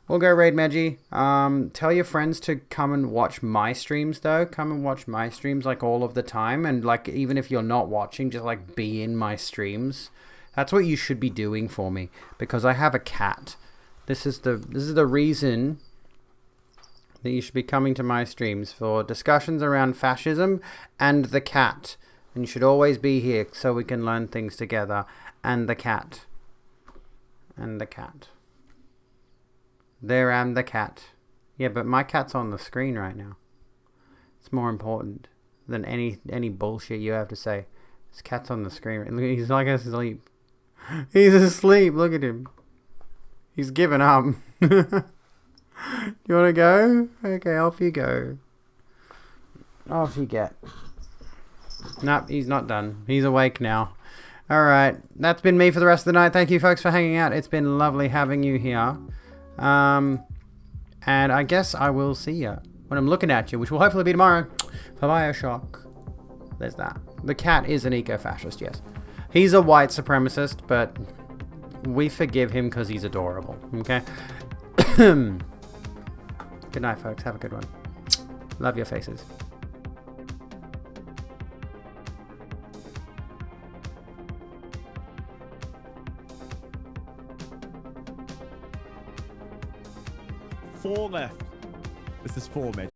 We'll go raid Meji. Tell your friends to come and watch my streams, though. Come and watch my streams, like, all of the time. And, like, even if you're not watching, just, like, be in my streams. That's what you should be doing for me. Because I have a cat. This is the reason that you should be coming to my streams, for discussions around fascism and the cat. And you should always be here so we can learn things together. And the cat. And the cat. There am the cat. Yeah, but my cat's on the screen right now. It's more important than any bullshit you have to say. This cat's on the screen. He's like asleep. He's asleep. Look at him. He's given up. You want to go? Okay, off you go. Off you get. Nope, he's not done. He's awake now. Alright, that's been me for the rest of the night. Thank you folks for hanging out. It's been lovely having you here. And I guess I will see you when I'm looking at you, which will hopefully be tomorrow for Bioshock. There's that. The cat is an eco-fascist, yes. He's a white supremacist, but we forgive him because he's adorable, okay? Good night, folks. Have a good one. Love your faces. Four left. This is 4, mate.